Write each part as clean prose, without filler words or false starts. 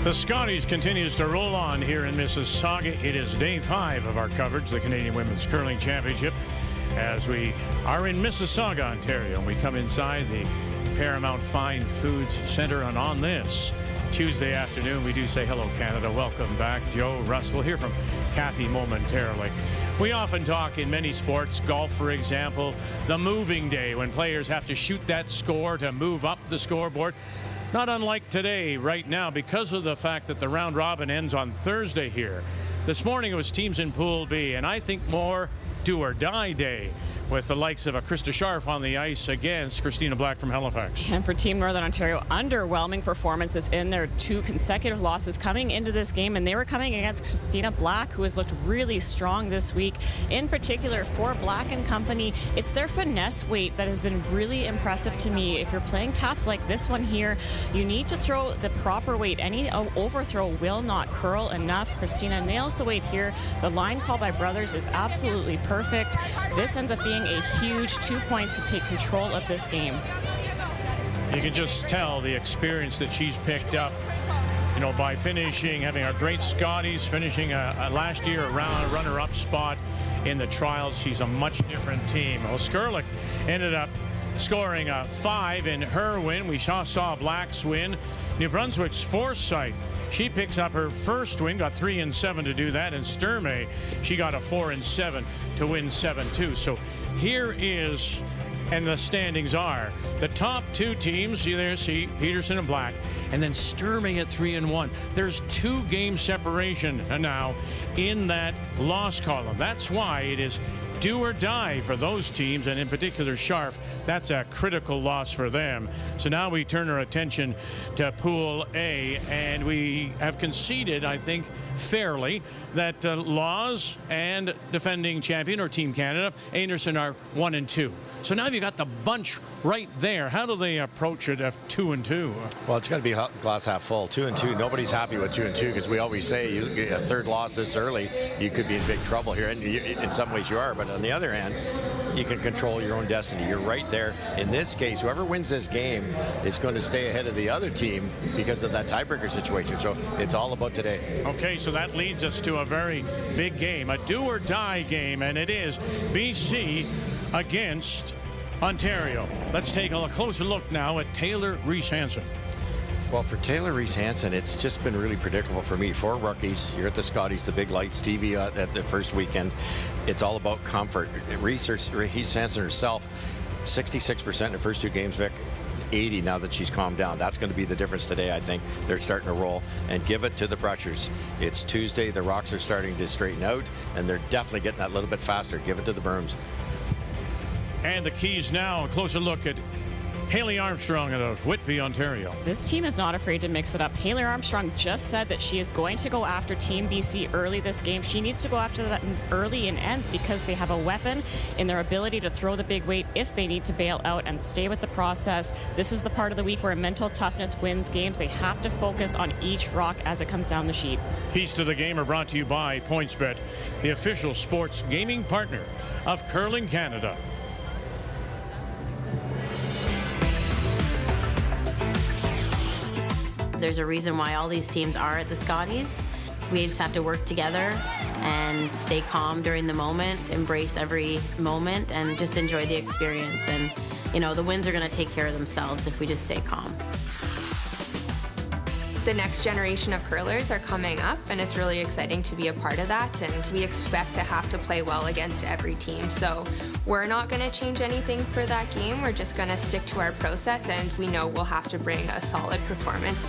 The Scotties continues to roll on here in Mississauga. It is day 5 of our coverage, the Canadian Women's Curling Championship, as we are in Mississauga, Ontario. And we come inside the Paramount Fine Foods Centre, and on this Tuesday afternoon, we do say hello, Canada. Welcome back, Joe, Russ. We'll hear from Kathy momentarily. We often talk in many sports, golf, for example, the moving day when players have to shoot that score to move up the scoreboard. Not unlike today, right now, because of the fact that the round robin ends on Thursday here. This morning it was teams in Pool B, and I think more do or die day with the likes of a Krista Scharf on the ice against Christina Black from Halifax. And for Team Northern Ontario, underwhelming performances in their 2 consecutive losses coming into this game, and they were coming against Christina Black, who has looked really strong this week. In particular, for Black and company, it's their finesse weight that has been really impressive to me. If you're playing taps like this one here, you need to throw the proper weight. Any overthrow will not curl enough. Christina nails the weight here. The line call by Brothers is absolutely perfect. This ends up being a huge 2 points to take control of this game. You can just tell the experience that she's picked up, you know, by finishing, having a great Scotties, finishing last year a runner-up spot in the trials. She's a much different team. Well, Skurlik ended up scoring a 5 in her win. We saw Black's win. New Brunswick's Forsyth, she picks up her first win, got 3 and 7 to do that, and Sturmey, she got a 4 and 7 to win 7-2. So here is, and the standings are, the top 2 teams, you there see Peterson and Black, and then Sturmey at 3 and 1. There's 2 game separation now in that loss column. That's why it is do or die for those teams, and in particular Scharf. That's a critical loss for them. So now we turn our attention to Pool A, and we have conceded, I think, fairly, that Laws and defending champion, or Team Canada, Anderson, are 1 and 2. So now you've got the bunch right there. How do they approach it at 2 and 2? Well, it's going to be glass half full. 2 and 2. Nobody's happy with 2 and 2, because we always say you get a third loss this early, you could be in big trouble here. And in some ways you are, but on the other hand, you can control your own destiny. You're right there. In this case, whoever wins this game is going to stay ahead of the other team because of that tiebreaker situation. So it's all about today. Okay, so that leads us to a very big game, a do or die game, and it is BC against Ontario. Let's take a closer look now at Taylor Reese-Hansen. Well, for Taylor Reese-Hansen, it's just been really predictable for me. 4 rookies. You're at the Scotties, the big lights, Stevie at the first weekend. It's all about comfort. Reese-Hansen herself, 66% in the first 2 games, Vic. 80 now that she's calmed down. That's going to be the difference today. I think they're starting to roll, and give it to the Brutchers. It's Tuesday. The rocks are starting to straighten out, and they're definitely getting that little bit faster. Give it to the Berms. And the keys now, a closer look at Haley Armstrong out of Whitby, Ontario. This team is not afraid to mix it up. Haley Armstrong just said that she is going to go after Team BC early this game. She needs to go after that early in ends, because they have a weapon in their ability to throw the big weight if they need to bail out and stay with the process. This is the part of the week where mental toughness wins games. They have to focus on each rock as it comes down the sheet. Keys to the game are brought to you by PointsBet, the official sports gaming partner of Curling Canada. There's a reason why all these teams are at the Scotties. We just have to work together and stay calm during the moment, embrace every moment, and just enjoy the experience. And, you know, the wins are going to take care of themselves if we just stay calm. The next generation of curlers are coming up, and it's really exciting to be a part of that, and we expect to have to play well against every team. So we're not going to change anything for that game. We're just going to stick to our process, and we know we'll have to bring a solid performance.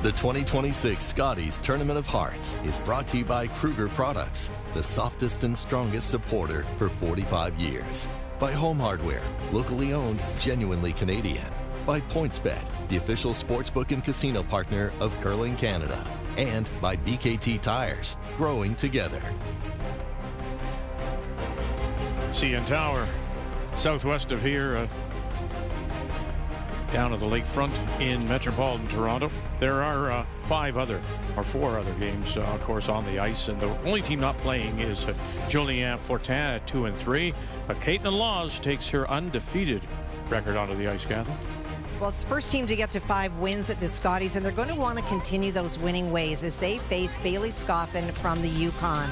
The 2026 Scotties Tournament of Hearts is brought to you by Kruger Products, the softest and strongest supporter for 45 years. By Home Hardware, locally owned, genuinely Canadian. By PointsBet, the official sportsbook and casino partner of Curling Canada. And by BKT Tires, growing together. CN Tower, southwest of here, down at the lakefront in metropolitan Toronto. There are 4 other games, of course, on the ice, and the only team not playing is Joliet Fortin at 2-3. But Caitlin Laws takes her undefeated record onto the ice, Catherine. Well, it's the first team to get to 5 wins at the Scotties, and they're going to want to continue those winning ways as they face Bailey Scoffin from the Yukon.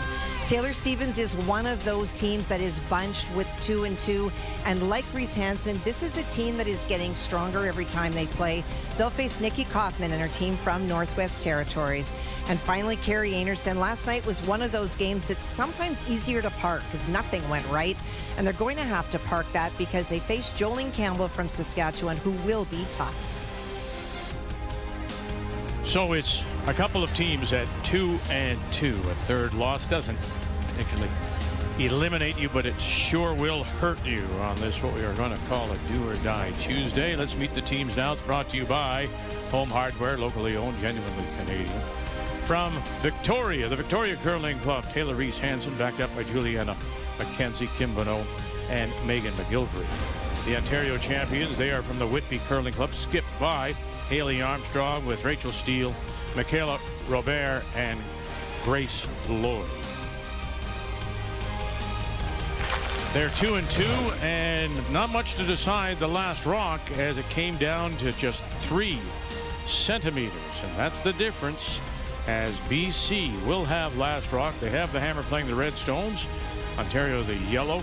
Taylor Stevens is one of those teams that is bunched with 2-2, and like Reese Hansen, this is a team that is getting stronger every time they play. They'll face Nikki Kaufman and her team from Northwest Territories. And finally, Carrie Anerson. Last night was one of those games that's sometimes easier to park because nothing went right, and they're going to have to park that because they face Jolene Campbell from Saskatchewan, who will be tough. So it's a couple of teams at 2-2. A third loss doesn't particularly eliminate you, but it sure will hurt you on this, what we are going to call a do or die Tuesday. Let's meet the teams now. It's brought to you by Home Hardware, locally owned, genuinely Canadian. From Victoria, the Victoria Curling Club, Taylor Reese Hansen, backed up by Juliana McKenzie, Kim Bonneau, and Megan McGilvery. The Ontario champions, they are from the Whitby Curling Club, skipped by Haley Armstrong with Rachel Steele, Michaela Robert, and Grace Lloyd. They're 2-2, and not much to decide the last rock as it came down to just 3 centimeters. And that's the difference, as BC will have last rock. They have the Hammer playing the Red Stones, Ontario the yellow.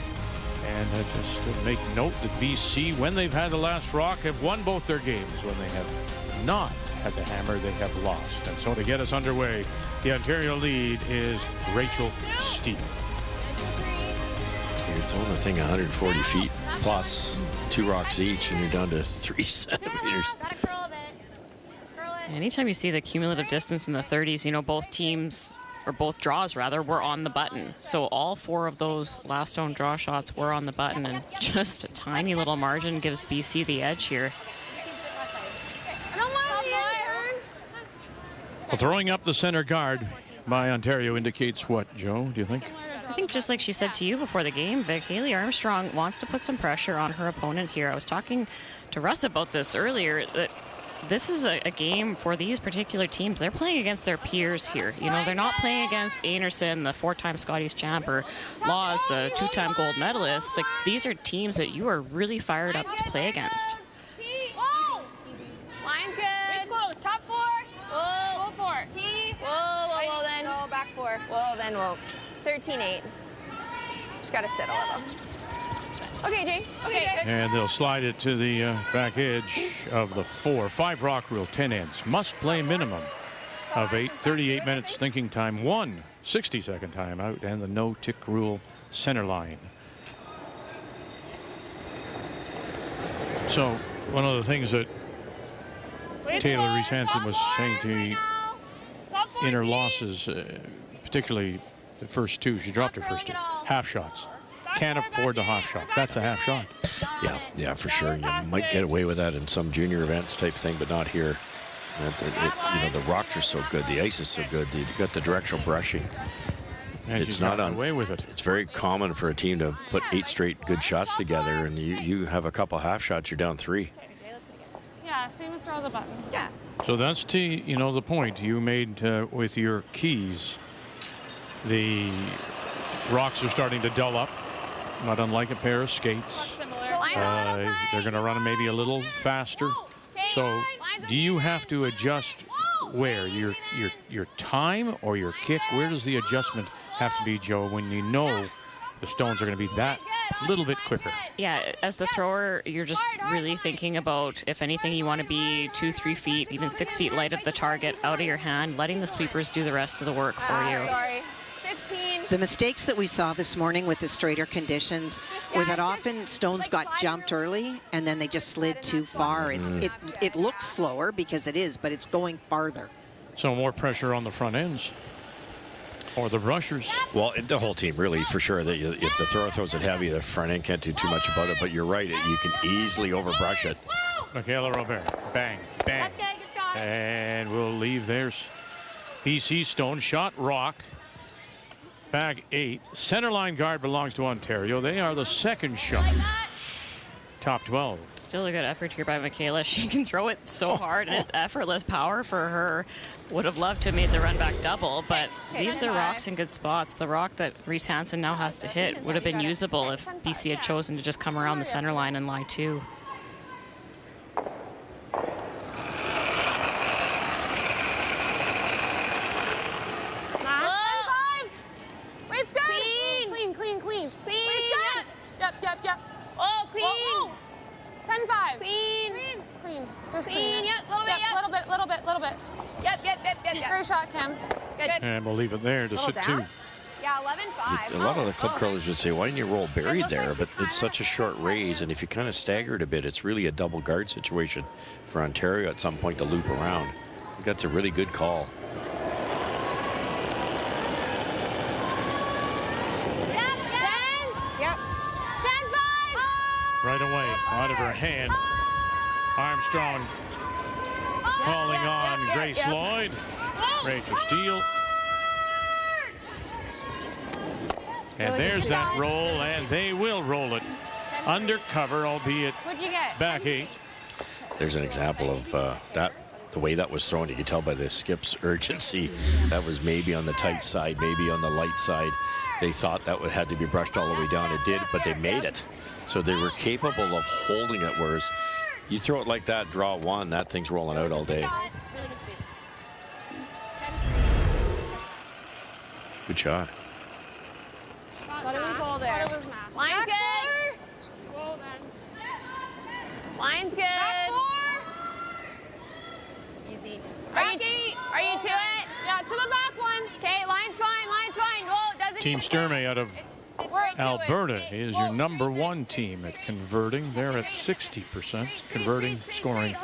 And just to make note that BC, when they've had the last rock, have won both their games. When they have not had the Hammer, they have lost. And so to get us underway, the Ontario lead is Rachel Steele. You're throwing the thing 140 feet plus 2 rocks each, and you're down to 3 centimeters. Anytime you see the cumulative distance in the 30s, you know, both teams, or both draws rather, were on the button. So all 4 of those last stone draw shots were on the button, and just a tiny little margin gives BC the edge here. Well, throwing up the center guard by Ontario indicates what, Joe, do you think? I think just like she said to you before the game, Vic, Haley Armstrong wants to put some pressure on her opponent here. I was talking to Russ about this earlier, that this is a game for these particular teams. They're playing against their peers here. You know, they're not playing against Anerson, the 4-time Scotties champ, or Laws, the 2-time gold medalist. Like, these are teams that you are really fired up to play against. Line's good. Top 4. Whoa. Go for it. T. Whoa, then. No, back 4. Whoa, then whoa. 13-8. Just got to sit a little. Okay, Jay. Okay, good. And they'll slide it to the back edge of the 4. 5 rock rule, 10 ends. Must play minimum of 8. 38 minutes thinking time. 1 60-second timeout, and the no tick rule center line. So one of the things that Taylor Reese Hansen was saying to me in her losses, particularly the first 2, she dropped her first 2 half shots. Can't afford the half shot. That's a half shot. Yeah, for sure. You might get away with that in some junior events type thing, but not here. You know, the rocks are so good, the ice is so good. You've got the directional brushing. And it's not on away with it. It's very common for a team to put 8 straight good shots together, and you have a couple half shots, you're down 3. Yeah, same as draw the button. Yeah. So that's the point you made with your keys. The rocks are starting to dull up, not unlike a pair of skates. They're going to run maybe a little faster. So do you have to adjust where? Your time or your kick? Where does the adjustment have to be, Joe, when you know the stones are going to be that little bit quicker? Yeah, as the thrower, you're just really thinking about, if anything, you want to be 2-3 feet, even 6 feet light of the target, out of your hand, letting the sweepers do the rest of the work for you. Sorry. 15. The mistakes that we saw this morning with the straighter conditions were that often stones got jumped early and then they just slid too far. It looks slower because it is, but it's going farther. So more pressure on the front ends. Or the rushers. Well, the whole team, really, for sure. That if the thrower throws it heavy, the front end can't do too much about it. But you're right, you can easily overbrush it. Michaela Robert, bang, bang. That's good, good shot. And we'll leave theirs. BC Stone shot rock. Bag 8. Centerline guard belongs to Ontario. They are the second shot. Top 12. Still a good effort here by Michaela. She can throw it so hard, and it's effortless power for her. Would have loved to have made the run back double, but leaves the rocks in good spots. The rock that Reese Hansen now has to hit would have been usable if BC had chosen to just come around the center line and lie to. It's good. Clean, clean, clean. Clean. It's good. Yep. Oh, clean. Whoa. 10-5. Clean. Clean. Just clean. Yep. Little bit. Yep. Great shot, Kim. Good. And we'll leave it there to sit 2. Yeah, 11-5. A lot of the club curlers would say, why didn't you roll buried there? But it's such a short raise, and if you kind of stagger it a bit, it's really a double guard situation for Ontario at some point to loop around. I think that's a really good call. Right away, out of her hand. Armstrong calling on Grace Lloyd. Rachel Steele. And there's that roll, and they will roll it. Undercover, albeit back 8. There's an example of that. The way that was thrown, you could tell by the skip's urgency. That was maybe on the tight side, maybe on the light side. They thought that had to be brushed all the way down. It did, but they made it. So they were capable of holding it, whereas you throw it like that, draw 1, that thing's rolling out all day. Good shot. Thought it was all there. Line's good. Well then. Line's good. Easy. Are you to it? Yeah, to the back one. Okay, line's fine. Whoa, doesn't Team Sturmey out of Alberta is your #1 team at converting. They're at 60%, converting, scoring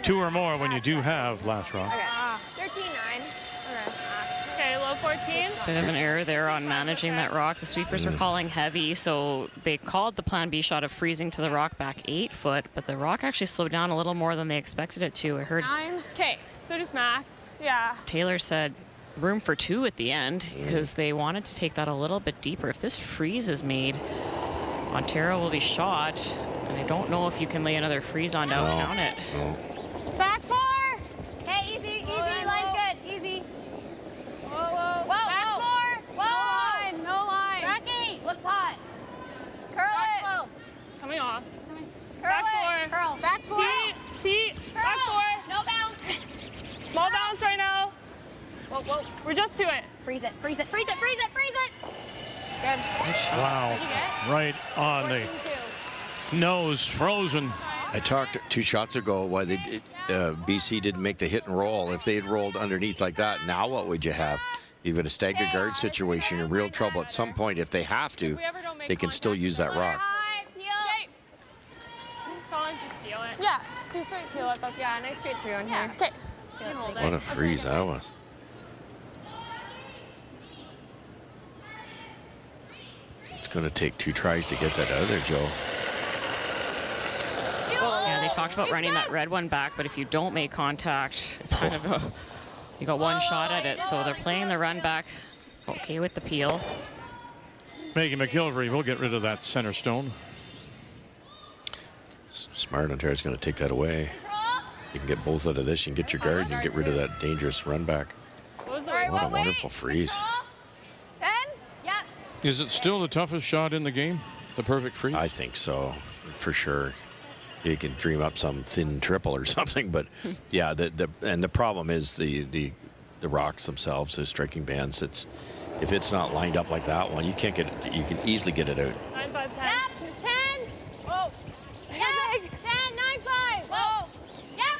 2 or more when you do have last rock. 13-9. Okay, low 14. Bit of an error there on managing that rock. The sweepers were calling heavy, so they called the plan B shot of freezing to the rock back 8 foot, but the rock actually slowed down a little more than they expected it to. I heard 9. Okay, so just max. Yeah. Taylor said room for 2 at the end because they wanted to take that a little bit deeper. If this freeze is made, Ontario will be shot, and I don't know if you can lay another freeze on to count it. Back 4. Okay, easy, line's good, easy. Whoa. Back 4. Whoa. No line. Back 8. Looks hot. Curl it. 12. It's coming off. Back 4. Curl. Back 4. Feet. Back 4. No bounce. Small bounce right now. Whoa. We're just to it. Freeze it. Good. Wow. Right on the nose, frozen. I talked 2 shots ago why BC didn't make the hit and roll. If they had rolled underneath like that, now what would you have? You've got a staggered guard situation, you're in real trouble. At some point, if they have to, they can still use that rock. Just peel it. Yeah, do straight peel it. Yeah, nice straight through on here. Okay. What a freeze that was. It's going to take 2 tries to get that out of there, Joe. Yeah, they talked about running that red one back, but if you don't make contact, it's kind of you got 1 shot at it. So they're playing the run back. Okay with the peel. Megan McGilvery will get rid of that center stone. Smart Ontario's going to take that away. You can get both out of this. You can get your guard. You can get rid of that dangerous run back. What a wonderful freeze. 10? Yeah. Is it still the toughest shot in the game? The perfect freeze? I think so, for sure. You can dream up some thin triple or something, but yeah, the problem is the rocks themselves, the striking bands. If it's not lined up like that one, you can't get it. You can easily get it out. 9, 5, 10. Yep. 10. Whoa. Yep. 10, 9, 5. Whoa. Yep.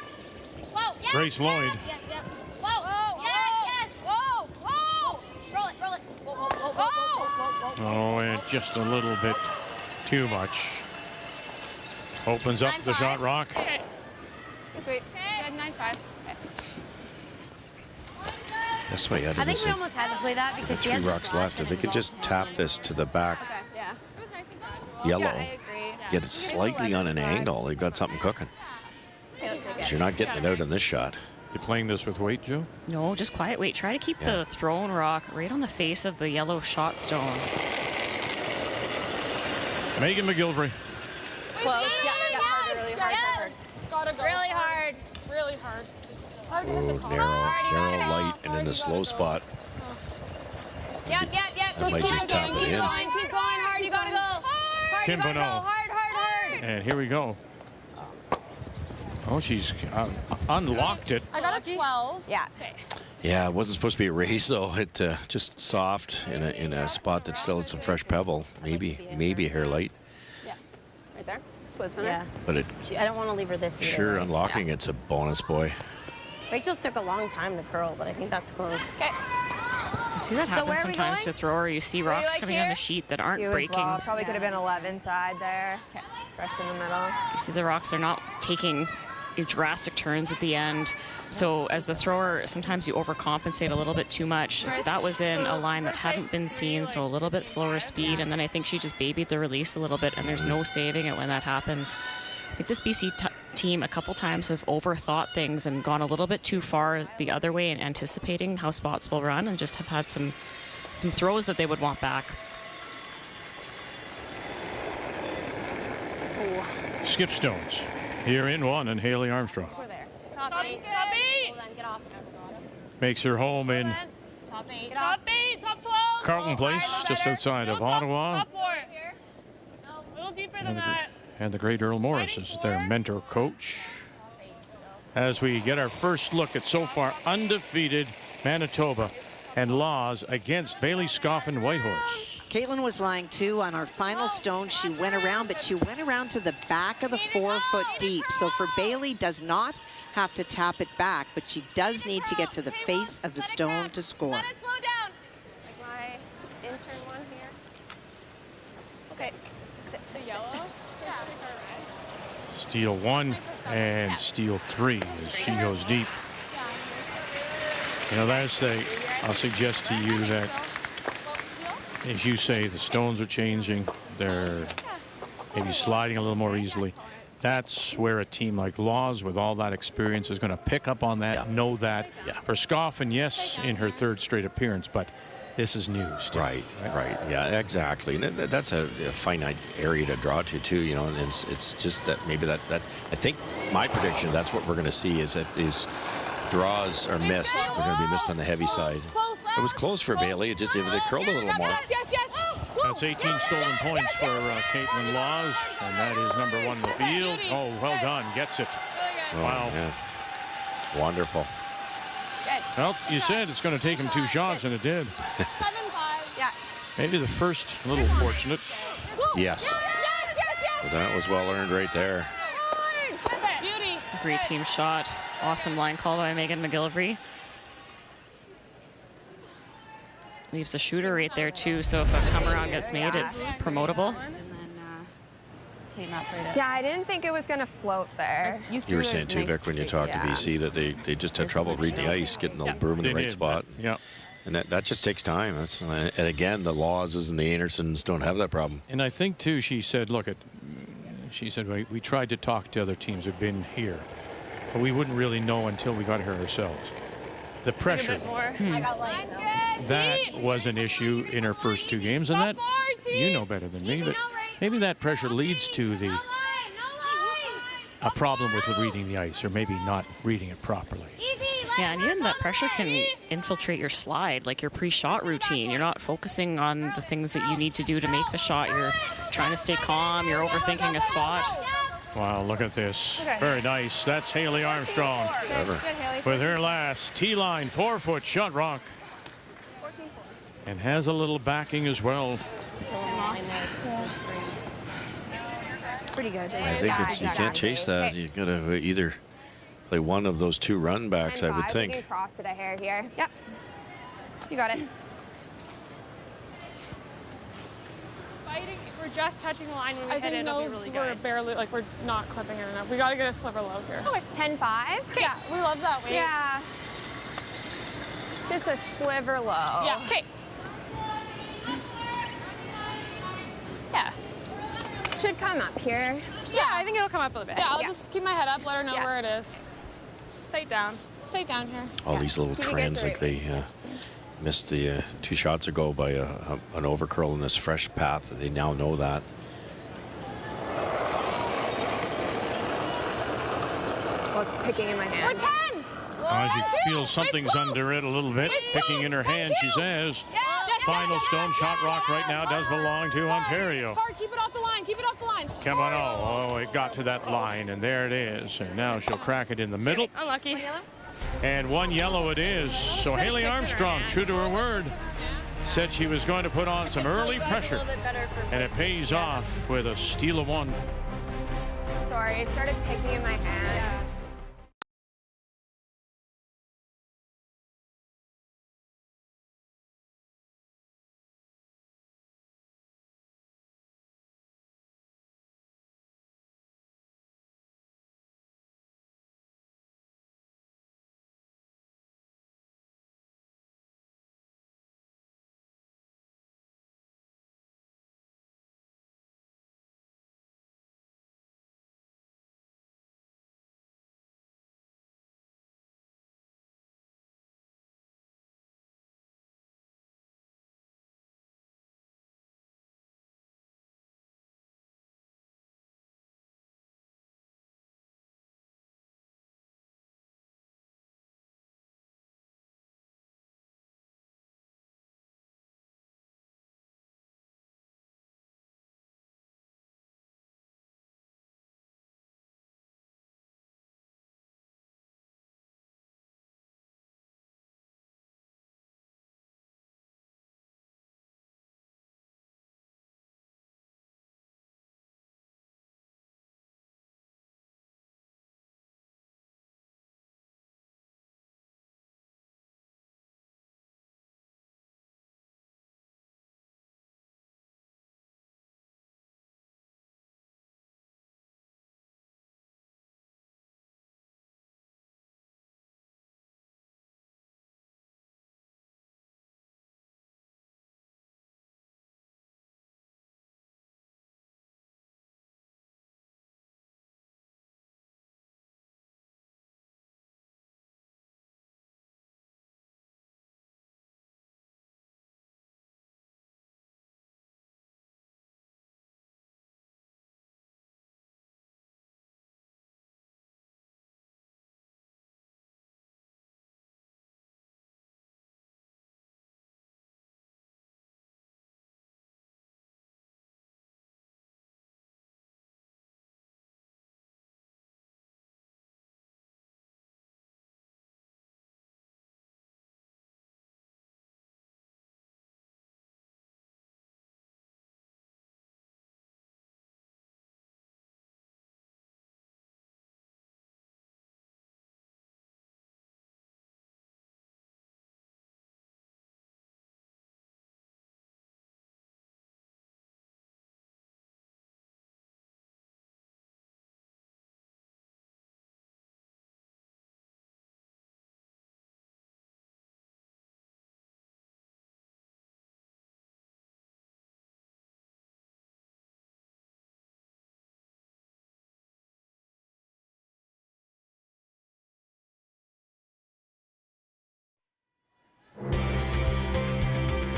Whoa. Yep. Grace Lloyd. Yep. Whoa. Yes. Whoa. Roll it. Whoa. Oh, and just a little bit too much. Opens up the shot rock. Okay. Sweet. 9, 5. This way, I think we almost had to play that because she 3 had rocks left. If they could just tap this to the back Okay, yeah. yellow, Yeah, I agree. get it slightly on an angle, they've got something cooking. Okay, let's take it. 'Cause you're not getting it out in this shot. You playing this with weight, Joe? No, just quiet weight. Try to keep the thrown rock right on the face of the yellow shot stone. Megan McGilvery. Close. Yeah, hard, really hard, hard. Gotta go. Really hard. Really hard. Oh, narrow light, and in the slow spot. Yep. That might just tap it in. Keep going hard. You gotta go. Hard, Kim you gotta go. Bonneau. Hard. And here we go. Oh, she's unlocked it. I got a 12. Yeah. Yeah, it wasn't supposed to be a race though. It just soft in a spot that still had some fresh pebble. Maybe a hair light. Yeah. Right there. Split center. Yeah. But it I don't want to leave her this either. sure Right? unlocking it's a bonus, boy. Rachel's took a long time to curl, but I think that's close. Okay. You see that So happen where are we sometimes going? to a thrower. You see So you rocks like coming here? on the sheet that aren't You as breaking. well. Probably could have been 11 side there. Okay. Fresh in the middle. You see the rocks are not taking drastic turns at the end. So as the thrower, sometimes you overcompensate a little bit too much. That was in a line that hadn't been seen, so a little bit slower speed. And then I think she just babied the release a little bit, and there's no saving it when that happens. I think this BC team a couple times have overthought things and gone a little bit too far the other way in anticipating how spots will run, and just have had some throws that they would want back. Skip stones. Here in one, and Haley Armstrong We're there. Top 8. Top 8. Well, then get off. makes her home in Top 8. Get Top off. 8. Top 12. Carlton Place, just outside of Ottawa. Top 4. A little deeper than that. And the great Earl Morris is their mentor coach. As we get our first look at so far undefeated Manitoba and Laws against Bailey Scoffin Whitehorse. Caitlin was lying 2 on our final stone. She went around, but she went around to the back of the 4-foot deep. So for Bailey, does not have to tap it back, but she does need to get to the face of the stone to score. Let it slow down. Like my intern one here. Okay. Sit. Yellow. Steal 1 and steal 3 as she goes deep. You know, I'll suggest to you that, as you say, the stones are changing. They're maybe sliding a little more easily. That's where a team like Laws, with all that experience, is going to pick up on that, know that. For Scoffin, yes, in her 3rd straight appearance, but this is new still. Right. Yeah, exactly. And that's a finite area to draw to, too, you know, and it's just that maybe that I think my prediction, that's what we're going to see, is if these draws are missed, they're going to be missed on the heavy side. It was close for Bailey. It just, if they curled a little more. That's 18 stolen points for Caitlin Laws, and that is number 1 in the field. Oh, well done. Gets it. Wow. Yeah. Wonderful. Well, you said it's going to take him 2 shots, and it did. 7-5. Yeah. Maybe the first a little fortunate. Yes. But that was well earned right there. Beauty. Great team shot. Awesome line call by Megan McGilvery. Leaves the shooter right there too, so if a come around gets made, it's promotable. Came up right Yeah, I didn't think it was going to float there. You were saying too, Vic, when you talked to BC, that they just had trouble reading the ice, getting the broom in the They right did, spot. Yeah. And that just takes time. And again, the Lawses and the Andersons don't have that problem. And I think too, she said, we tried to talk to other teams who've been here, but we wouldn't really know until we got here ourselves. The pressure, I got lights. that was an issue in her first 2 games, and that you know better than me, but maybe that pressure leads to a problem with reading the ice, or maybe not reading it properly. Yeah, and even that pressure can infiltrate your slide, like your pre-shot routine. You're not focusing on the things that you need to do to make the shot. You're trying to stay calm. You're overthinking a spot. Wow, look at this. Very nice. That's Haley Armstrong with her last T-line 4-foot shot rock. And has a little backing as well. Pretty good. I think you can't chase that. You got to either play one of those 2 run backs, I would think. We can cross it a hair here. Yep. You got it. Fighting, if we're just touching the line when we hit it, it'll be really good. We're barely, like, we're not clipping it enough. We got to get a sliver low here. Okay, 10-5. Yeah, we love that weight. Yeah. Just a sliver low. Yeah. Okay. Yeah. Should come up here. Yeah, I think it'll come up a little bit. Yeah, I'll Yeah. just keep my head up, let her know Yeah. where it is. Sight down. Sight down here. All these little Can you get trends, through like they missed the 2 shots ago by an overcurl in this fresh path. They now know that. Well, it's picking in my hand. We're 10! She feels something's under it a little bit. Picking in her hand, she says. Final stone shot rock right now does belong to Ontario. Hard, keep it off the line, keep it off the line. Come on, oh, it got to that line, and there it is. And now she'll crack it in the middle. Unlucky. And 1 yellow it is. So Haley Armstrong, true to her word, said she was going to put on some early pressure. And it pays off with a steal of 1. Sorry, it started picking in my hand.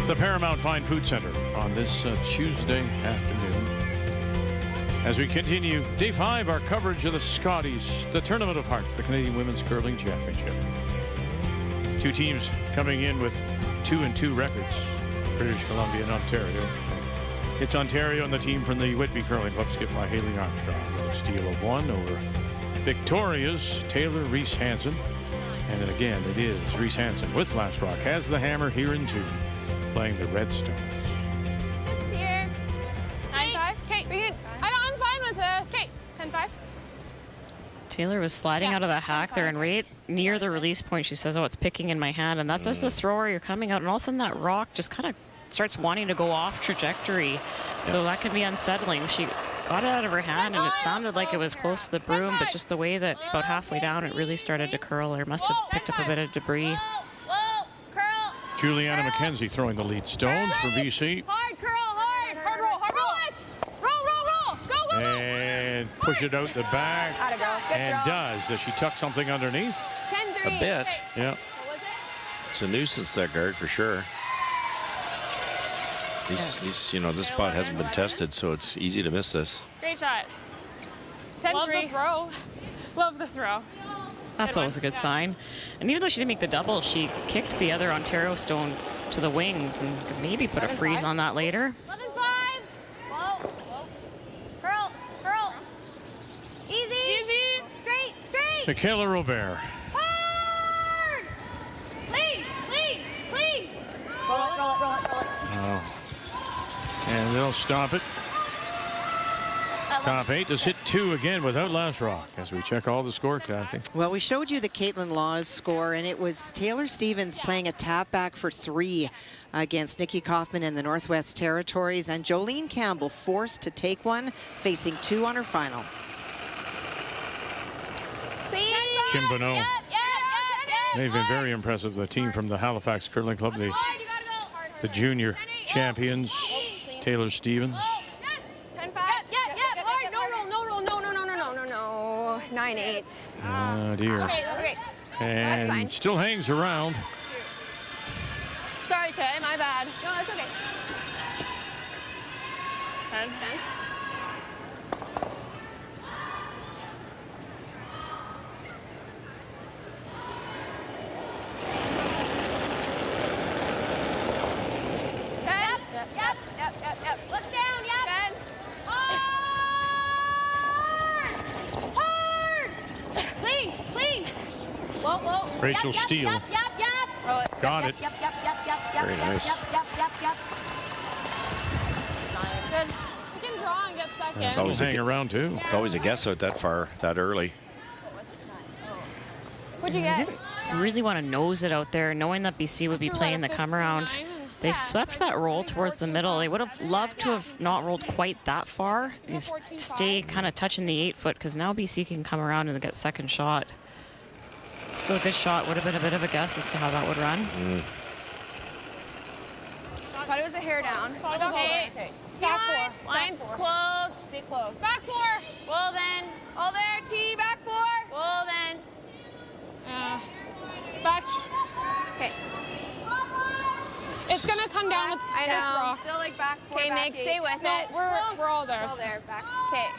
The Paramount Fine Foods Centre on this Tuesday afternoon. As we continue day 5, our coverage of the Scotties, the Tournament of Hearts, the Canadian Women's Curling Championship. 2 teams coming in with 2-2 records, British Columbia and Ontario. It's Ontario and the team from the Whitby Curling Club, skipped by Haley Armstrong, with a steal of 1 over Victoria's Taylor Reese Hansen. And then again, it is Reese Hansen with Last Rock, has the hammer here in 2, playing the Red Stones. Here. 9-5. Okay, we good. I'm fine with this. Okay, 10-5. Taylor was sliding out of the hack there, and right near the release point, she says, oh, it's picking in my hand. And that's as the thrower, you're coming out, and all of a sudden that rock just kind of starts wanting to go off trajectory. So that can be unsettling. She got it out of her hand, and it sounded like it was close to the broom, but just the way that about halfway down it really started to curl, or must have picked up a bit of debris. Curl. Juliana McKenzie throwing the lead stone for BC. Hard curl, hard. Hard roll, hard roll. It. Roll, roll, roll. Go, go, go. And push it out the back. Gotta go. Good And draw. does she tuck something underneath? 10-3. A bit. Yeah. It's a nuisance, that guard, for sure. He's, you know, this spot hasn't been tested, so it's easy to miss this. Great shot. 10-3. Love the throw. Love the throw. That's always a good sign. And even though she didn't make the double, she kicked the other Ontario stone to the wings and could maybe put a freeze on that later. 11-5. Whoa, whoa. Curl, curl. Easy. Easy. Straight, straight. Michaela Robert. Hard. Clean, clean, clean. Roll it, roll it, roll it, roll it. Oh. And they'll stop it. Top 8 does hit 2 again without last rock as we check all the score, Kathy. Well, we showed you the Caitlin Laws score, and it was Taylor Stevens playing a tap back for 3 against Nikki Kaufman in the Northwest Territories, and Jolene Campbell forced to take one, facing 2 on her final. Kim Bonneau. They've been very impressive. The team from the Halifax Curling Club, the junior champions, Taylor Stevens. 9-8. Oh, dear. Okay. And still hangs around. Sorry, Tay, my bad. No, that's okay. 10. Yep. Look down, yep. 10. Hard. Clean. Whoa. Rachel Steele. Yep. Got it. Yep. Very nice. Yep. Good. We can draw and get second. It's always Hang around too. It's always a guess out that far, that early. What'd you get? Really want to nose it out there, knowing that BC would be playing the come around. They swept that roll towards the middle. They would have loved to have not rolled quite that far. They stay kind of touching the 8 foot because now BC can come around and get second shot. Still a good shot. Would have been a bit of a guess as to how that would run. I thought it was a hair down. Okay. T-line. Line's close. Stay close. Back 4. Well then. All there. T. Back 4. Well then. Back. Okay. It's gonna come down with I this know. rock. Still like back 4. Okay, Meg, stay with No, it. we're all there. All there. Back. Okay.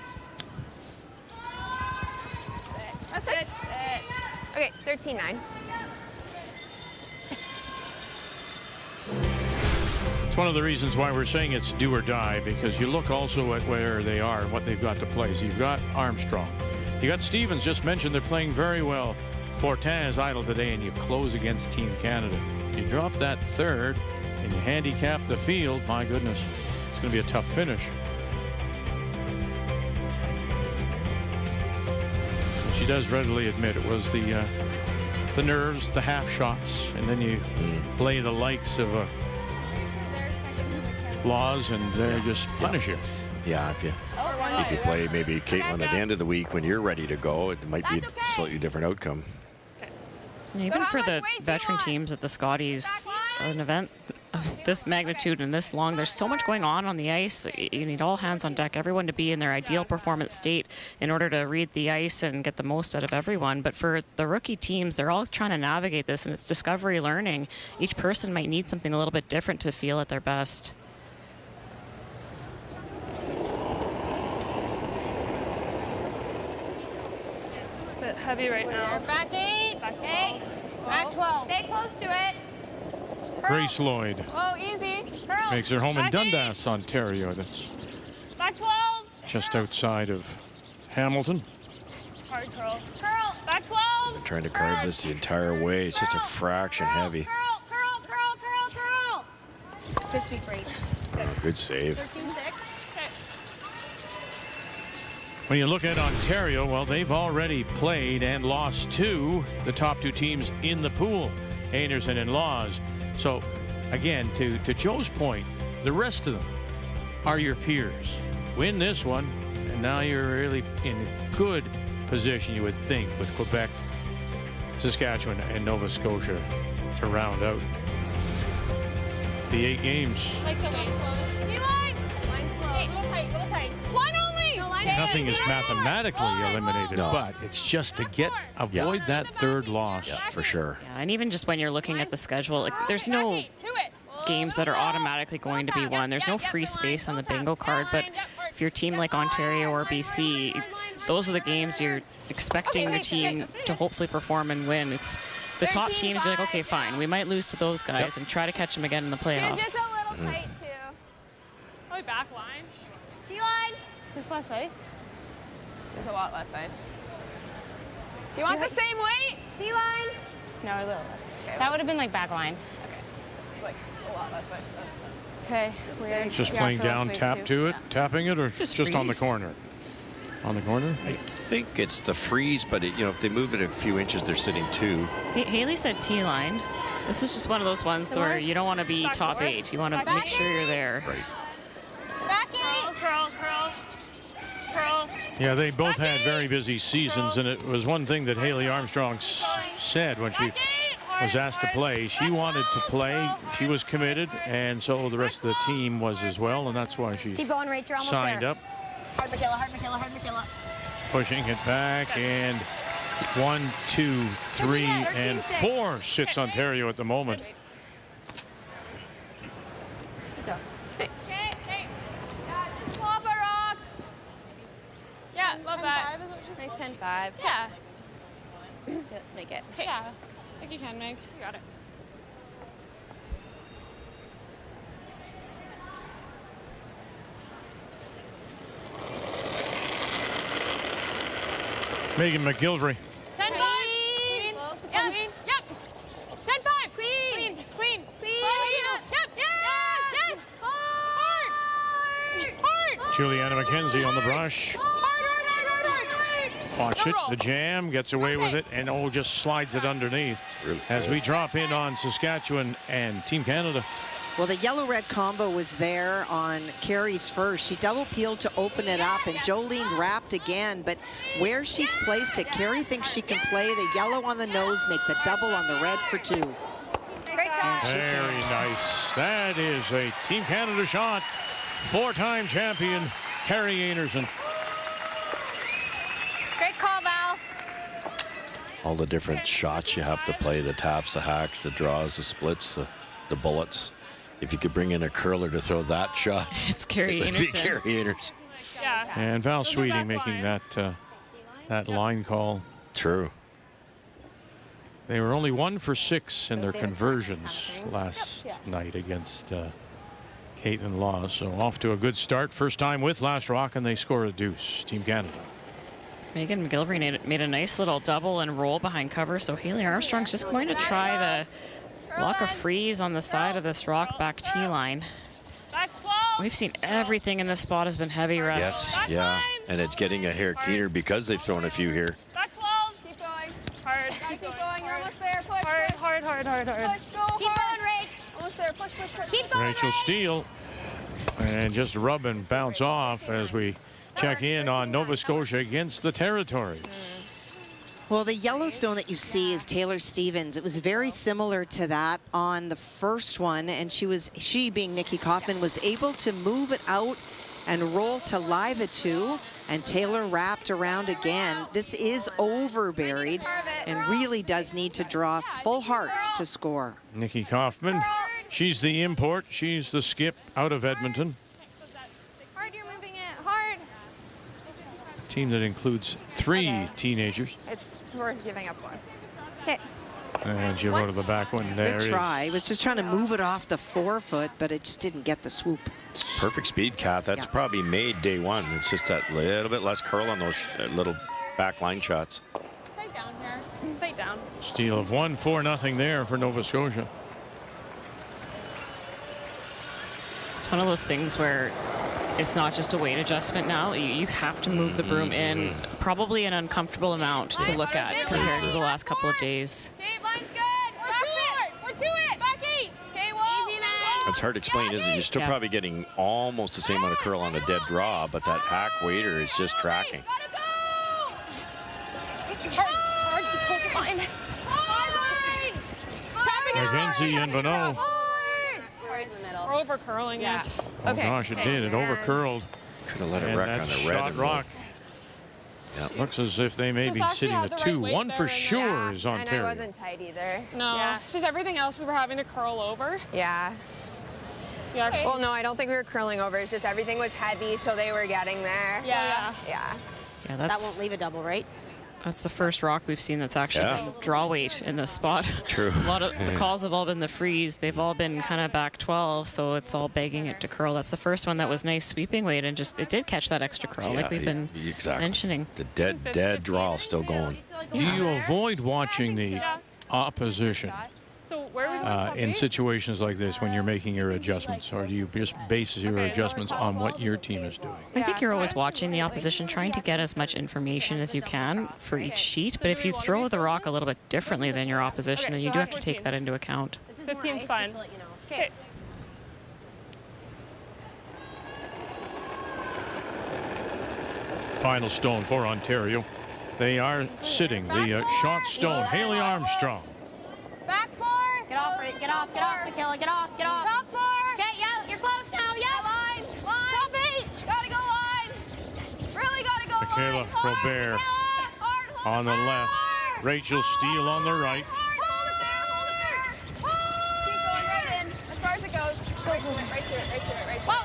That's it. Okay, 13-9. It's one of the reasons why we're saying it's do or die, because you look also at where they are and what they've got to play. So you've got Armstrong. You got Stevens, just mentioned they're playing very well. Fortin is idle today, and you close against Team Canada. You drop that third and you handicap the field. My goodness, it's going to be a tough finish. She does readily admit it was the nerves, the half shots, and then you play the likes of Laws, and they just punish you. Yeah, if you play maybe Caitlin at the end of the week when you're ready to go, it might be a slightly different outcome. Even for the veteran teams at the Scotties, an event of this magnitude and this long, there's so much going on the ice. You need all hands on deck, everyone to be in their ideal performance state in order to read the ice and get the most out of everyone. But for the rookie teams, they're all trying to navigate this, and it's discovery learning. Each person might need something a little bit different to feel at their best. Bit heavy right now. Back 8. Back 8. Back 12. Stay close to it. Grace Lloyd Oh, easy. Curl. makes her home in Dundas, Ontario. That's Back 12. just outside of Hamilton. Hard curl. Curl. Back 12. I'm trying to carve this the entire way. It's just a fraction heavy. Curl. Good sweep rates. Good save. 13-6. When you look at Ontario, well, they've already played and lost to the top 2 teams in the pool, Anderson and Laws. So, again, to Joe's point, the rest of them are your peers. Win this one, and now you're really in a good position, you would think, with Quebec, Saskatchewan, and Nova Scotia to round out. 58 games. Like the weight. D-line. Line's close. Little tight. Line only. No, line Nothing is mathematically eliminated, No. but it's just to avoid that third loss. Yeah, for sure. Yeah, and even just when you're looking at the schedule, like, there's no games that are automatically going to be won. There's no free space on the bingo card, but if your team like Ontario or BC, those are the games you're expecting your team to hopefully perform and win. It's the top teams, you're like, okay, fine, we might lose to those guys and try to catch them again in the playoffs. Just a little tight, too. Probably back line. D-line. Is this less ice? This is a lot less ice. Do you want the same weight? D-line. No, a little. Okay, That would have been like back line. Okay. This is like a lot less ice, though. So. Okay. Weird. Just Yeah, playing for less down, weight, tap too. to it, tapping it, or just on the freeze. corner? On the corner? I think it's the freeze, but if they move it a few inches, they're sitting 2. Haley said T-line. This is just one of those ones where you don't want to be top 8. You want to make sure you're there. Right. Back eight. Curl. Yeah, they both had very busy seasons, and it was one thing that Haley Armstrong said when she was asked to play. She wanted to play. She was committed, and so the rest of the team was as well, and that's why she Keep going, Rach. You're almost signed there. up. Hard Michaela. Pushing it back, and 1, 2, 3, and 4 sits Ontario at the moment. Hey. Swap a rock. Yeah, love that. Nice 10-5. Yeah. Let's make it. Yeah. I think you can, Meg. You got it. Megan McGilvery. 10-5. Queen. Yep. 10-5. Queen. Yep. Yes. Hard. Juliana McKenzie on the brush. Watch it. The jam gets away with it, and just slides it underneath. As we drop in on Saskatchewan and Team Canada. Well, the yellow-red combo was there on Carrie's first. She double peeled to open it up, and Jolene wrapped again. But where she's placed it, Carrie thinks she can play the yellow on the nose, make the double on the red for 2. Great shot. Very nice. That is a Team Canada shot. 4-time champion, Carrie Anderson. Great call, Val. All the different shots you have to play, the taps, the hacks, the draws, the splits, the bullets. If you could bring in a curler to throw that shot, It's Carrie it would be Anderson. Carrie Anderson. Yeah. And Val Sweeting making that line call. True. They were only 1 for 6 in their conversions last night against Caitlin Law. So off to a good start. First time with Last Rock, and they score a deuce. Team Canada. Megan McGilvery made a nice little double and roll behind cover, so Haley Armstrong's just going to try the lock of freeze on the side of this rock back tee line. Back 12. We've seen everything in this spot has been heavy reps. Yes, yeah. And it's getting a hair keener because they've thrown a few here. Back 12. Keep going. Hard. Keep going. You're almost there. Push. Hard. Push. Go. Keep going, Rach. Almost there. Push. Keep going, Rachel Rach. Steele. And just rub and bounce off as we check in on Nova Scotia against the Territories. Well, the Yellowstone that you see is Taylor Stevens. It was very similar to that on the first one, and she being Nikki Kaufman was able to move it out and roll to lie the 2, and Taylor wrapped around again. This is over buried and really does need to draw full hearts to score. Nikki Kaufman, she's the import. She's the skip out of Edmonton. Hard, you're moving it. Hard. Team that includes 3 teenagers. We're giving up 1. Okay. And she'll go to the back one. There Good try. It was just trying to move it off the 4-foot, but it just didn't get the swoop. Perfect speed, Kath. That's probably made day 1. It's just that little bit less curl on those little back line shots. Sight down here. Sight down. Steal of 1, 4-0 there for Nova Scotia. It's one of those things where it's not just a weight adjustment now. You have to move the broom in probably an uncomfortable amount to look at compared to the last couple of days. Okay, line's good. We're to it. Back 8. Okay, well. Easy now. It's hard to explain, isn't it? You're still probably getting almost the same amount of curl on a dead draw, but that hack waiter is just tracking. Mackenzie and Bonneau. over curling it. Oh gosh, it did. It over curled. Could have let it wreck on the red. Shot rock. Yep. Looks as if they may be sitting at 2-1 for sure is Ontario. And I wasn't tight either. No, Yeah. it's just everything else we were having to curl over. Yeah. Well, no, I don't think we were curling over. It's just everything was heavy, so they were getting there. Yeah. Yeah. Yeah, That won't leave a double, right? That's the first rock we've seen that's actually been draw weight in this spot. True. A lot of the calls have all been the freeze. They've all been kind of back 12, so it's all begging it to curl. That's the first one that was nice sweeping weight, and just it did catch that extra curl, like we've been mentioning. The dead draw still going. Do you avoid watching the opposition So where are we going in situations like this when you're making your adjustments, or do you just base your adjustments on what your team is doing? I think you're always watching the opposition, trying to get as much information as you can for each sheet. But if you throw the rock a little bit differently than your opposition, then you do have to take that into account. 15's fine. Okay. Final stone for Ontario. They are sitting. The shot stone, Haley Armstrong. Back 4. Get off, Michaela, get off. Top 4. Okay, yeah, you're close now, yeah. Line. Top 8. Gotta go line. Really gotta go Michaela line. Robert on the left. Rachel Steele on the right. Hold it there. Keep going right in. As far as it goes. Right to it. Whoa.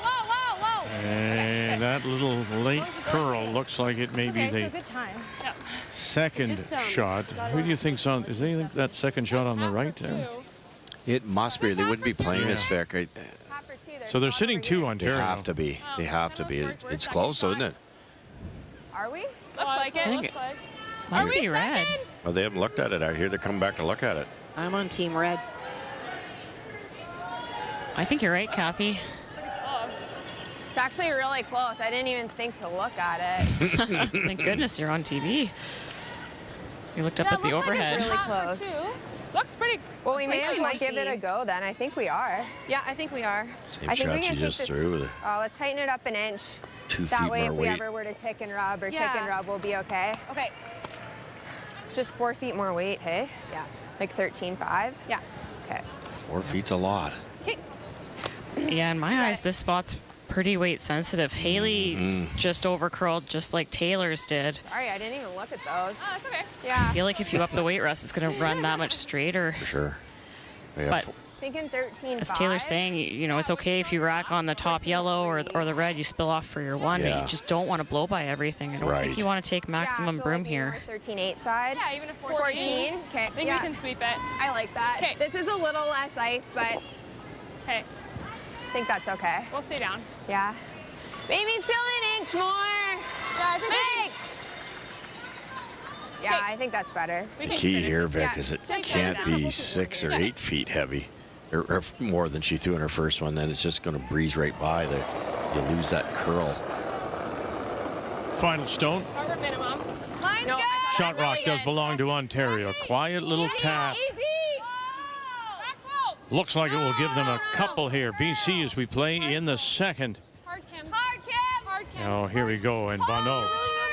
And that little late curl looks like it may be the Good time. Yep. second shot. Who do you think's on? Is they think that second shot on the right there? It must be. They wouldn't be playing this fair. So they're sitting 2 They Ontario. have to be. They have to be. It's close, isn't it? Are we? Looks like it. think Looks like. Might be red. Oh, they haven't looked at it. I hear they're coming back to look at it. I'm on Team Red. I think you're right, Kathy. It's actually really close. I didn't even think to look at it. Thank goodness you're on TV. You looked up at the overhead. Really close. Looks pretty. Well, we may think as we well might give be. it a go then. I think we are. Yeah, I think we are. Same I think we shot can she take just this- threw. With Let's tighten it up an inch. 2 feet That way, more if we weight. ever were to tick and rub or Yeah. tick and rub, we'll be okay. Okay. Just 4 feet more weight, hey? Yeah. Like 13.5? Yeah. Okay. 4 feet's a lot. Yeah, in my eyes, this spot's pretty weight sensitive. Haley's just over curled just like Taylor's did. Sorry, I didn't even look at those. Oh, that's okay. Yeah. I feel like if you up the weight, Russ, it's going to run that much straighter. For sure. Yeah, But Thinking 13.5. as Taylor's saying, you know, it's okay if you rack on the top yellow or the red, you spill off for your one, but Yeah. you just don't want to blow by everything. I don't Right. think you want to take maximum broom here. 13.8 side. Yeah, even a 14. Okay. I think yeah. we can sweep it. I like that. 'Kay. This is a little less ice, but Okay, I think that's okay. we'll stay down. Yeah. Maybe still an inch more. Hey! Yeah, I think that's better. We The can key finish here, it. Vic, Yeah. is it Take can't that be down. 6 or 8 feet heavy, or more than she threw in her first one. Then it's just going to breeze right by. You lose that curl. Final stone. Harvard minimum. Line's No, good. Shot rock does belong to Ontario. Quiet little tap. Easy. Back 12. Looks like it will give them a couple here. BC as we play in the second. Hard Kim. Hard, Kim. Oh, here we go. And Bonneau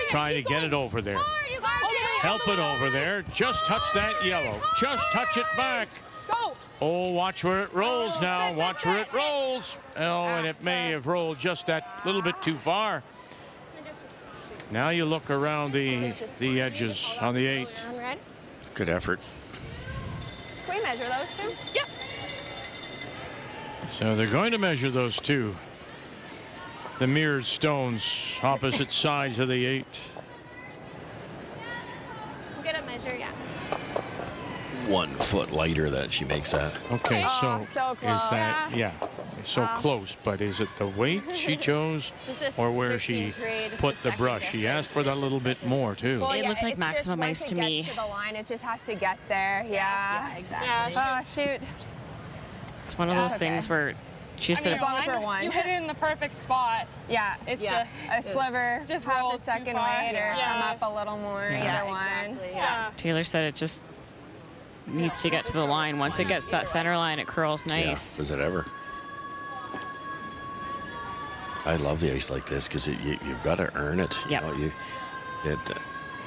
trying to get it over there. You got it. Help it over there. Just touch that yellow. Just touch it back. Go. Oh, watch where it rolls now. Watch where it rolls. Oh, and it may have rolled just that little bit too far. Now you look around the edges on the 8. On red. Good effort. Can we measure those two? Yep. So they're going to measure those two. The mirrored stones, opposite sides of the 8. We'll get a measure, yeah. 1 foot lighter that she makes that. Okay, Oh, so is close. that, yeah, so close, but is it the weight she chose Just a or where she 13.3, just put a the second brush? She asked for that little bit more, too. Well, It yeah, looked like it's maximum just ice once to it me. gets to the line, it just has to get there. Yeah. Yeah, exactly. Yeah, Oh, shoot. It's one of those things where she just said, as long as we're one. You hit it in the perfect spot. Yeah. It's Yeah. just A sliver, just half rolled a too second far. weight, or Yeah. come up a little more. Yeah, Either one. exactly. yeah. Taylor said it just needs to get to the line. Once it gets to that center line, it curls nice. Yeah, does it ever? I love the ice like this because you've got to earn it. Yep.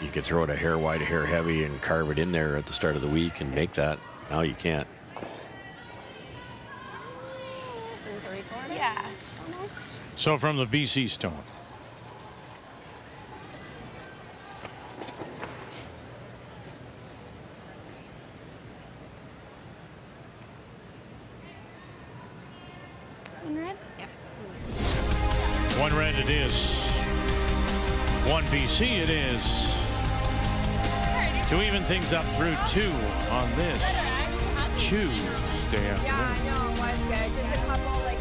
You could throw it a hair wide, a hair heavy, and carve it in there at the start of the week and make that. Now you can't. So from the BC Stone. One red? Yep. One red it is. One BC it is. To even things up through 2 on this Tuesday afternoon. Yeah, I know. It was good. Just a couple, like,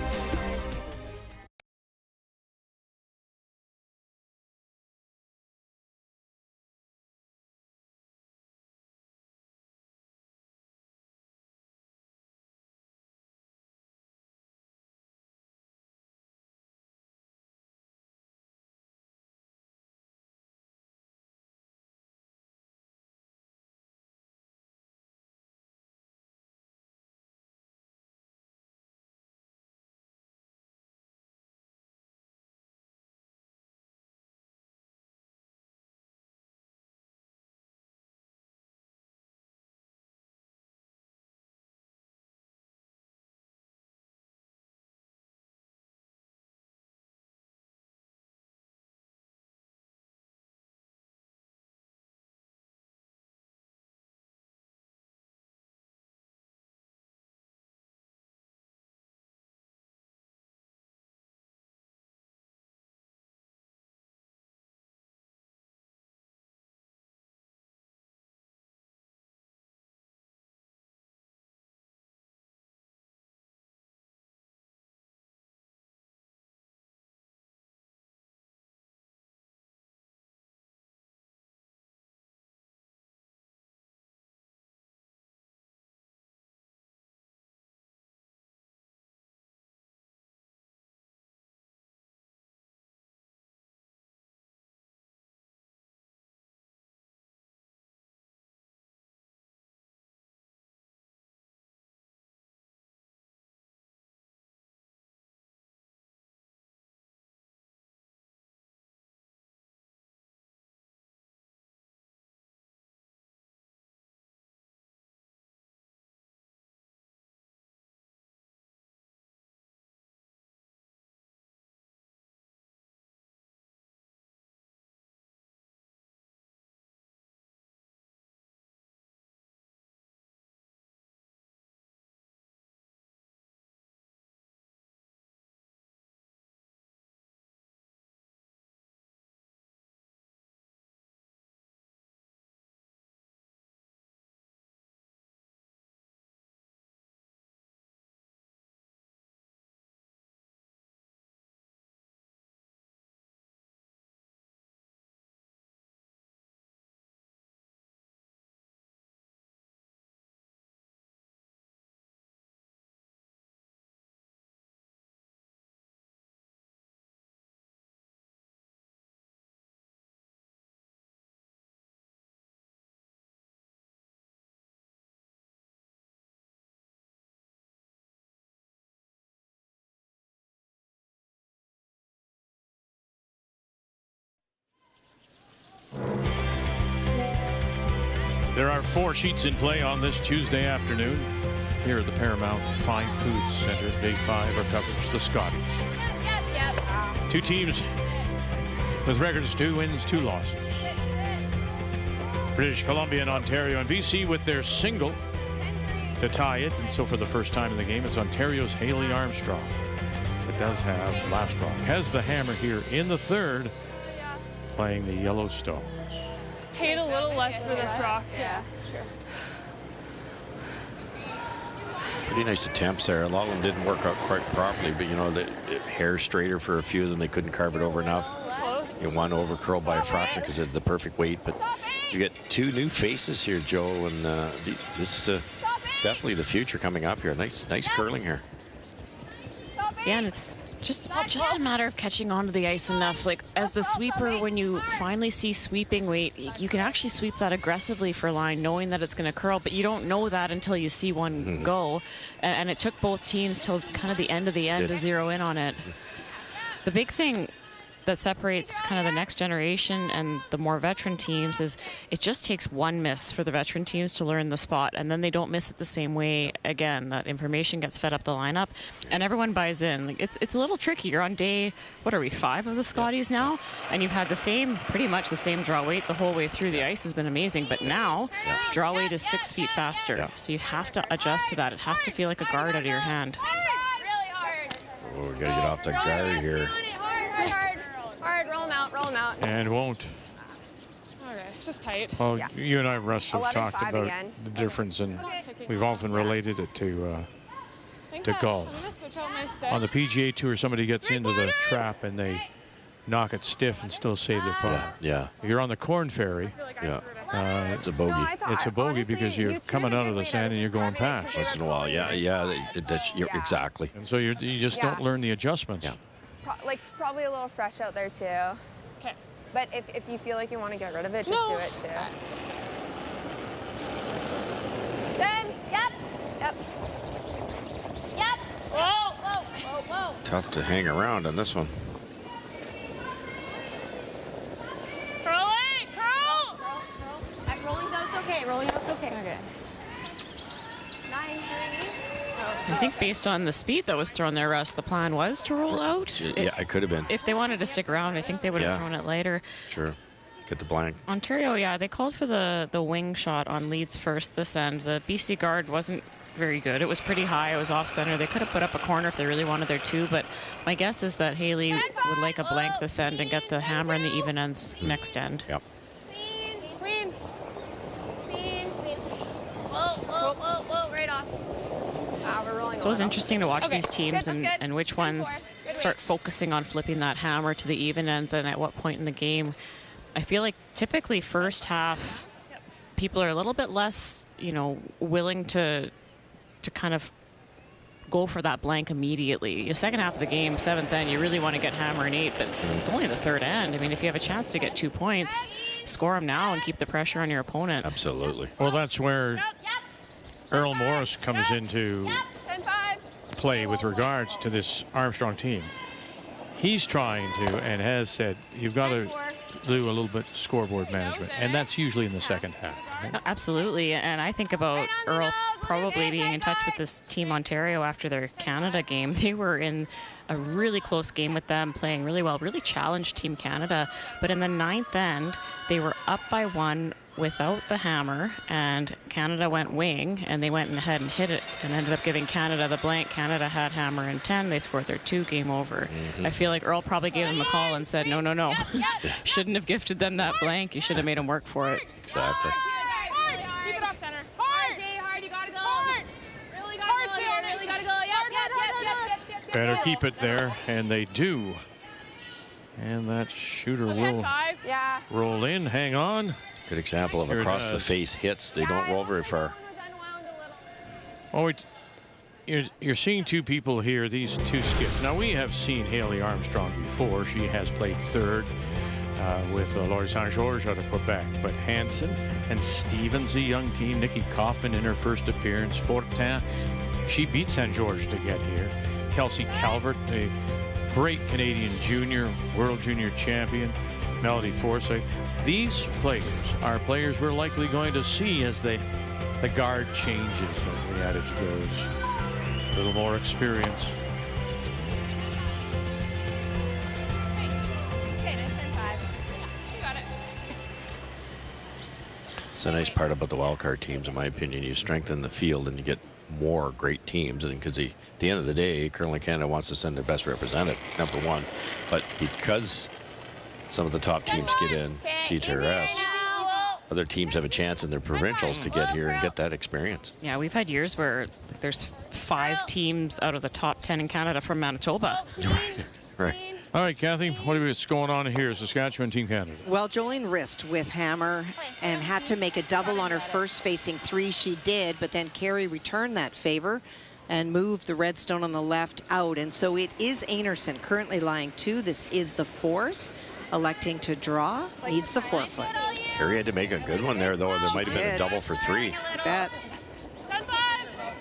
There are 4 sheets in play on this Tuesday afternoon here at the Paramount Fine Foods Centre. Day 5, our coverage, the Scotties. yep. 2 teams with records 2 wins, 2 losses. British Columbia and Ontario and BC with their single to tie it. And so for the first time in the game, it's Ontario's Haley Armstrong. It does have Lastrong. Has the hammer here in the 3rd, playing the Yellowstones. Paid a little less for this rock. Yeah. Pretty nice attempts there. A lot of them didn't work out quite properly, but you know, the hair straighter for a few of them. They couldn't carve it over enough. You one over curled by a fraction because of the perfect weight. But you get 2 new faces here, Joe, and this is definitely the future coming up here. Nice curling here. Yeah, and it's just a matter of catching onto the ice enough. Like, as the sweeper, when you finally see sweeping weight, you can actually sweep that aggressively for a line, knowing that it's going to curl, but you don't know that until you see one go. And it took both teams till kind of the end of the end to zero in on it. The big thing that separates kind of the next generation and the more veteran teams is it just takes one miss for the veteran teams to learn the spot, and then they don't miss it the same way again. That information gets fed up the lineup, and everyone buys in. Like, it's a little tricky. You're on day, what are we, 5 of the Scotties now, and you've had the same, pretty much the same draw weight the whole way through. The ice has been amazing, but now draw weight is 6 feet faster, so you have to adjust to that. It has to feel like a guard out of your hand. Oh, we got to get off the guard here. Hard, roll them out, roll them out. And won't. Okay, it's just tight. Well, you and I, Russ, have 11-5 talked about again. the difference, and we've often related it to golf. I'm gonna switch out my set. On the PGA Tour, somebody gets into the trap and they knock it stiff and still save their putt. Yeah. If you're on the Corn Ferry, it's a bogey. No, I thought, it's a bogey honestly, because you're you coming threw it a out of good the weight. sand and you're going Having it past. Once in a while, exactly. And so you just don't learn the adjustments. Yeah. Like probably a little fresh out there too. Okay. But if you feel like you want to get rid of it, just do it too. Then, yep. Whoa. Tough to hang around on this one. Curl. Rolling out's okay. Rolling out's okay. Okay. 9-3. I think based on the speed that was thrown there, Russ, the plan was to roll out. Yeah, it could have been. If they wanted to stick around, I think they would have thrown it later. Sure. Get the blank. Ontario, they called for the wing shot on leads first this end. The BC guard wasn't very good. It was pretty high. It was off center. They could have put up a corner if they really wanted their 2, but my guess is that Haley would like a blank this end and get the hammer in the even ends next end. Yep. Queen. Whoa, right off. We're rolling. It's always interesting to watch these teams Good, that's good. and which ones start focusing on flipping that hammer to the even ends and at what point in the game. I feel like typically first half, people are a little bit less, willing to kind of go for that blank immediately. The second half of the game, 7th end, you really want to get hammer and 8, but it's only the 3rd end. I mean, if you have a chance to get 2 points, score them now and keep the pressure on your opponent. Absolutely. Well, that's where Earl Morris comes into 10-5. play with regards to this Armstrong team. He's trying to and has said, you've got to do a little bit scoreboard management, and that's usually in the second half. Right? Absolutely, and I think about Earl probably being in touch with this Team Ontario after their Canada game. They were in a really close game with them, playing really well, really challenged Team Canada, but in the 9th end, they were up by 1 without the hammer, and Canada went wing, and they went ahead and hit it and ended up giving Canada the blank. Canada had hammer in 10. They scored their 2, game over. I feel like Earl probably gave them a call and said, no. Shouldn't have gifted them that blank. You should have made them work for it. Exactly. Keep it off center. Hard, you gotta go. Really gotta go. Yep. Better keep it there, and they do. And that shooter will roll in. Hang on. Good example of Here across the face hits. They don't roll very far. Oh, you're seeing 2 people here, these 2 skips. Now, we have seen Haley Armstrong before. She has played 3rd with Laurie Saint-Georges out of Quebec. But Hansen and Stevens, a young team. Nikki Kaufman in her first appearance. Fortin, she beat Saint-Georges to get here. Kelsey Calvert, a great Canadian junior, world junior champion. Melody Forsyth. These players are players we're likely going to see as the guard changes, as the adage goes. A little more experience. It's a nice part about the wildcard teams, in my opinion. You strengthen the field and you get more great teams, and because at the end of the day, Curling Canada wants to send their best representative, number 1. But because some of the top teams get in CTRS, other teams have a chance in their provincials to get here and get that experience. Yeah, we've had years where there's 5 teams out of the top 10 in Canada from Manitoba. Right. All right, Kathy, what's going on here? Saskatchewan Team Canada. Well, Jolene risked with hammer and had to make a double on her first facing 3. She did, but then Carey returned that favor and moved the redstone on the left out. And so it is Einarson currently lying 2. This is the 4s. Electing to draw, needs the 4-foot. Carey had to make a good one there, though. There might have been a double for 3. Bet.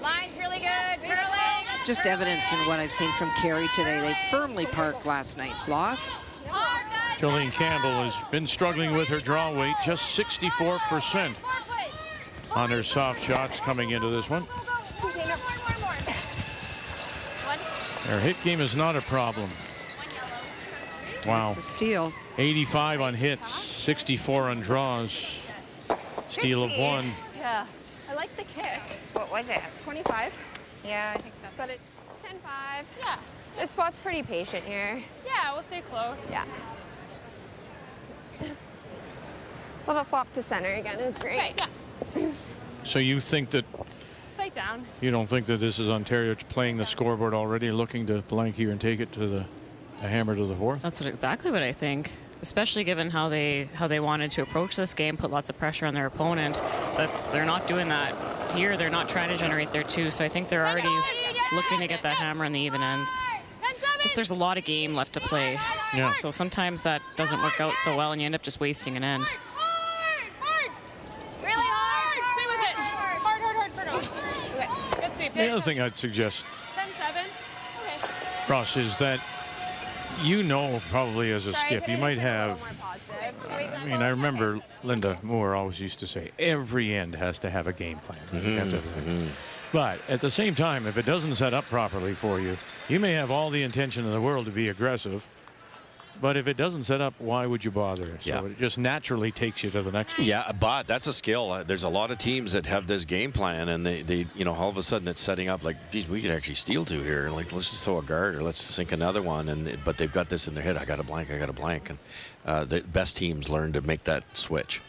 Line's really good. Curling. Just evidenced in what I've seen from Carey today. They firmly parked last night's loss. Hard. Jolene Campbell has been struggling with her draw weight, just 64% on her soft shots coming into this one. Her hit game is not a problem. Wow. It's a steal. 85 on hits, 64 on draws. Steal of 1. Yeah. I like the kick. What was it? 25? Yeah, I think that's... But it's 10-5. Yeah. This spot's pretty patient here. Yeah, we'll stay close. Yeah. Little flop to center again is great. Okay, yeah. So you think that, Sight down. you don't think that this is Ontario playing the scoreboard already, looking to blank here and take it to the hammer to the fourth? That's exactly what I think, especially given how they wanted to approach this game, put lots of pressure on their opponent. But they're not doing that here. They're not trying to generate their 2, so I think they're already looking to get that hammer on the even ends. Just there's a lot of game left to play. Yeah. So sometimes that doesn't work out so well, and you end up just wasting an end. Really hard. Stay with it. Hard for nose. Okay. Good sweep. The other thing I'd suggest, 10-7. Okay. Ross, is that you know probably as a skip, you might have, I mean, I remember Linda Moore always used to say, every end has to have a game plan. But at the same time, if it doesn't set up properly for you, you may have all the intention in the world to be aggressive. But if it doesn't set up, why would you bother? So it just naturally takes you to the next one. Yeah, but that's a skill. There's a lot of teams that have this game plan, and they you know, all of a sudden it's setting up like, geez, we could actually steal 2 here. Like, let's just throw a guard or let's sink another one. But they've got this in their head. I got a blank. And the best teams learn to make that switch.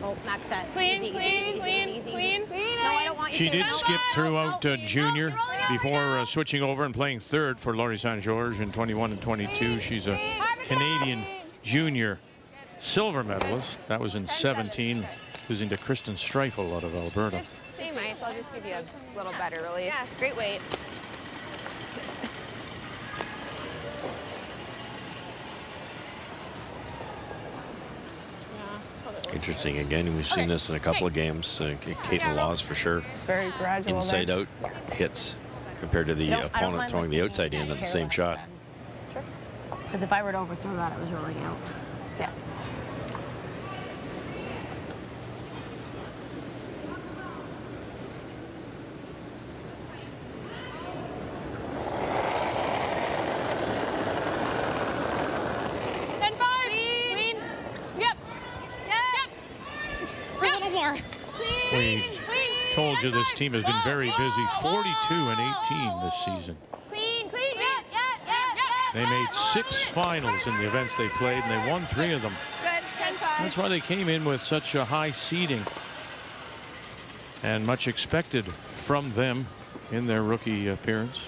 Oh, max set. Clean. No, I don't want you She to. did skip throughout junior before switching over and playing third for Laurie St. George in 21 and 22. She's a Canadian junior silver medalist. That was in 17, losing to Kristen Streifel out of Alberta. Same ice. I'll just give you a little better release. Yeah, great weight. Interesting. Again, we've seen this in a couple of games. Caitlin Laws for sure. It's very gradual. Inside out hits compared to the opponent throwing the outside in at the same shot. Sure. Because if I were to overthrow that, it was rolling out. Yeah. We told you this team has been very busy. 42 and 18 this season. They made 6 finals in the events they played, and they won 3 of them. That's why they came in with such a high seeding. And much expected from them in their rookie appearance.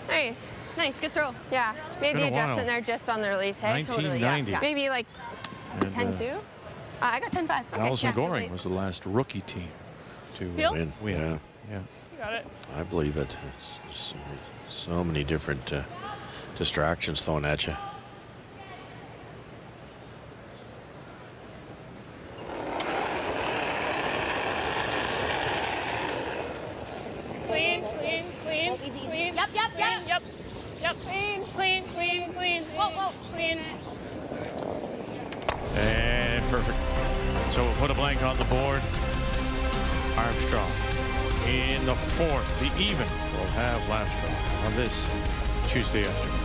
Nice. Nice, good throw. Yeah, made the been a while. adjustment there just on the release. Hey, 1990. maybe like And, 10-2. I got 10-5. Okay, Allison good Goring weight. was the last rookie team to Bill? win. Yeah. Yeah. You got it. I believe it. So many different distractions thrown at you. Clean. Easy. Clean. Yep. Yep. Clean. Whoa. Clean. And perfect. So we'll put a blank on the board. Armstrong in the 4th. The even will have last draw on this Tuesday afternoon.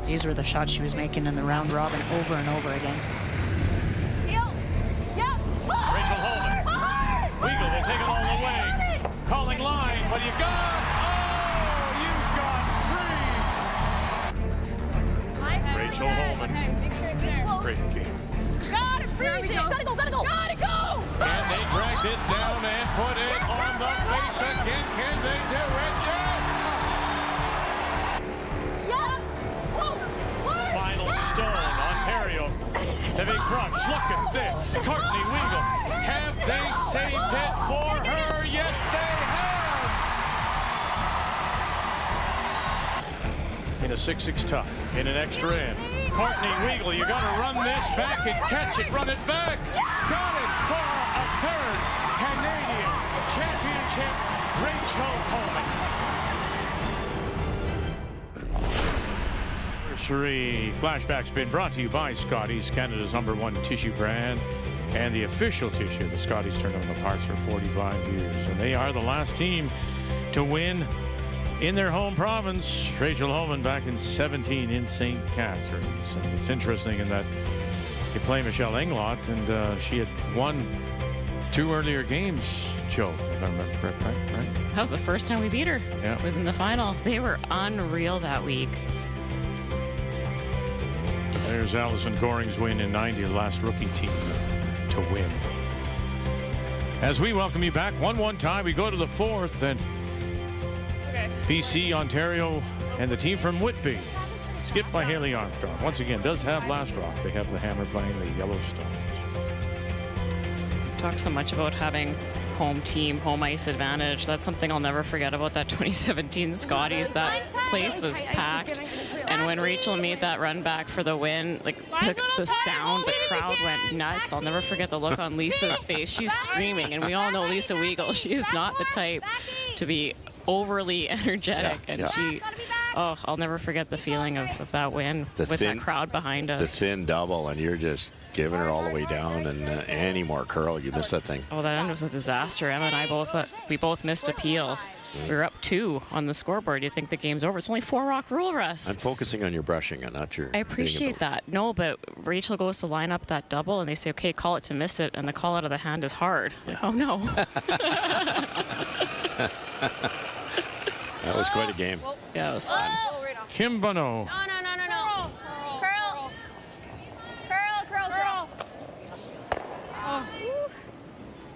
These were the shots she was making in the round robin over and over again. Rachel Holman. Weagle will take it all the way. Calling line. What do you got? Oh, you've got 3. Rachel Holman. Great game. Got it, freeze it. Gotta go. Gotta go. Can they drag this down and put it on the face again? Can they do it? Yeah. Final stone, Ontario. The big brush. Look at this. Courtney Weagle. Have they saved it for her? Yes, they have. In a 6-6 tough. In an extra end. Courtney Weagle, you got to run this back and catch it. Run it back. Got it for a third Canadian championship. Rachel Holman. Anniversary Flashback's been brought to you by Scotties, Canada's #1 tissue brand and the official tissue of the Scotties Tournament of Hearts for 45 years. And they are the last team to win in their home province. Rachel Holman back in 17 in St. Catharines. And it's interesting in that you play Michelle Englot, and she had won 2 earlier games, Joe, if I remember correctly, right? That was the first time we beat her. Yeah. It was in the final. They were unreal that week. There's Allison Goring's win in 90, the last rookie team to win. As we welcome you back, 1-1 tie, we go to the 4th, and BC, Ontario, and the team from Whitby, skipped by Haley Armstrong, once again does have last rock. They have the Hammer playing the Yellowstones. Talk so much about having home team, home ice advantage. That's something I'll never forget about that 2017 Scotties. That place was packed. And when Rachel made that run back for the win, like the sound, the crowd went nuts. I'll never forget the look on Lisa's face. She's screaming, and we all know Lisa Weagle. She is not the type to be overly energetic. She, oh, I'll never forget the feeling of that win with that crowd behind us. The thin double, and you're just giving her all the way down, and any more curl, you miss that thing. Oh, that end was a disaster. Emma and I we both missed a peel. We were up 2 on the scoreboard. You think the game's over. It's only 4 rock rule, Russ. I'm focusing on your brushing and not your... I appreciate that. No, but Rachel goes to line up that double, and they say, okay, call it to miss it, and the call out of the hand is hard. Yeah. Oh, no. That was quite a game. Yeah, it was fun. Kim Bono. No. Curl. Oh.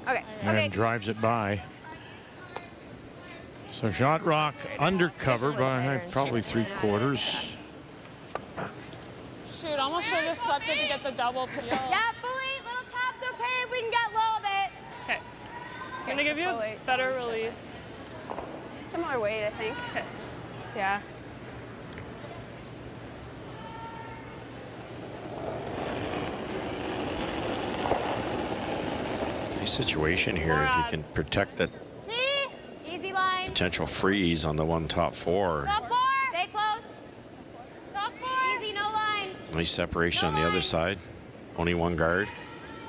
Okay. And drives it by. So shot rock undercover by probably 3/4. Shoot, almost should have slept it to get the double peel. Yeah, bully, little tap's okay. We can get low a bit. Okay. I'm gonna give you a better release. Similar weight, I think. Okay. Yeah. Nice situation here if you can protect that Easy line. potential freeze on the top 4. Top 4. Stay close. Top 4. Easy, no line. Nice separation on the other side. Only 1 guard.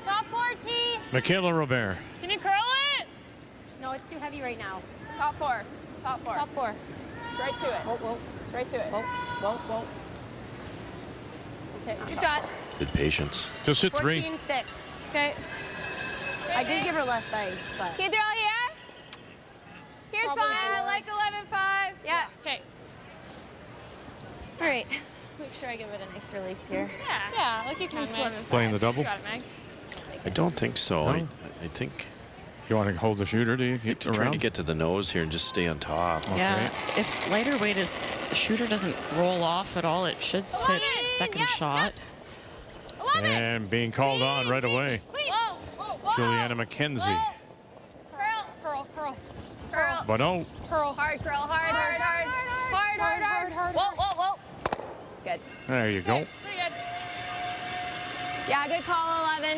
Top 4, T. Michaela Robert. Can you curl it? No, it's too heavy right now. It's top 4. It's top 4. Top 4. It's right to it. Whoa. It's right to it. Whoa. Okay, good shot. Good patience. Just hit 3. 14-6. Okay. I did give her less ice, but... Can you throw here? Here's fine. I like 11-5. Yeah. Okay. All right. Make sure I give it a nice release here. Yeah, like you can, Meg. Playing the double? You got it, Meg. I don't think so. No? I think You want to hold the shooter? Do you you're get around? trying to get to the nose here and just stay on top. Yeah, if lighter weight is, the shooter doesn't roll off at all, it should sit second shot. And being called on right away. Juliana McKenzie. Curl. But no. Curl. Hard. Whoa. Good. There you go. Yeah, good call, 11.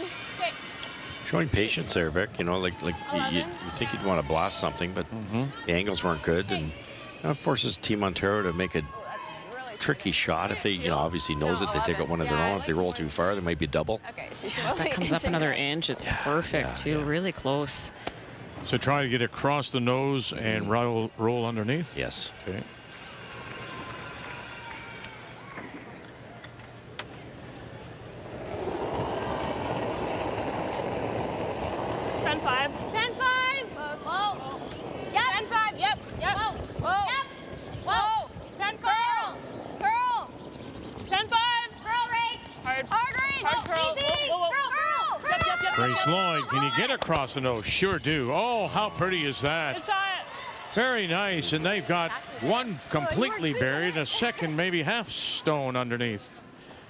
Showing patience there, Vic. You know, like you think you'd want to blast something, but the angles weren't good, and that forces Team Ontario to make a tricky shot. If they, obviously knows it, they take out one of their own. If they roll too far, there might be a double. Okay, If that comes up another inch, it's perfect too. Really close. So try to get across the nose and roll underneath? Yes. Okay. 10-5. 10-5. Whoa. Yep. 10-5. Yep. Yep. Whoa. Whoa. Yep. Whoa. 10-5. Curl. 10-5. Curl, Rach. Hard. Hard, Rach. Hard curl. Easy. Whoa, whoa, whoa. Curl. Yep, yep, yep. Grace Lloyd, can you get across the nose? Sure do. Oh, how pretty is that? Good shot. Very nice. And they've got one completely buried, a second maybe half stone underneath.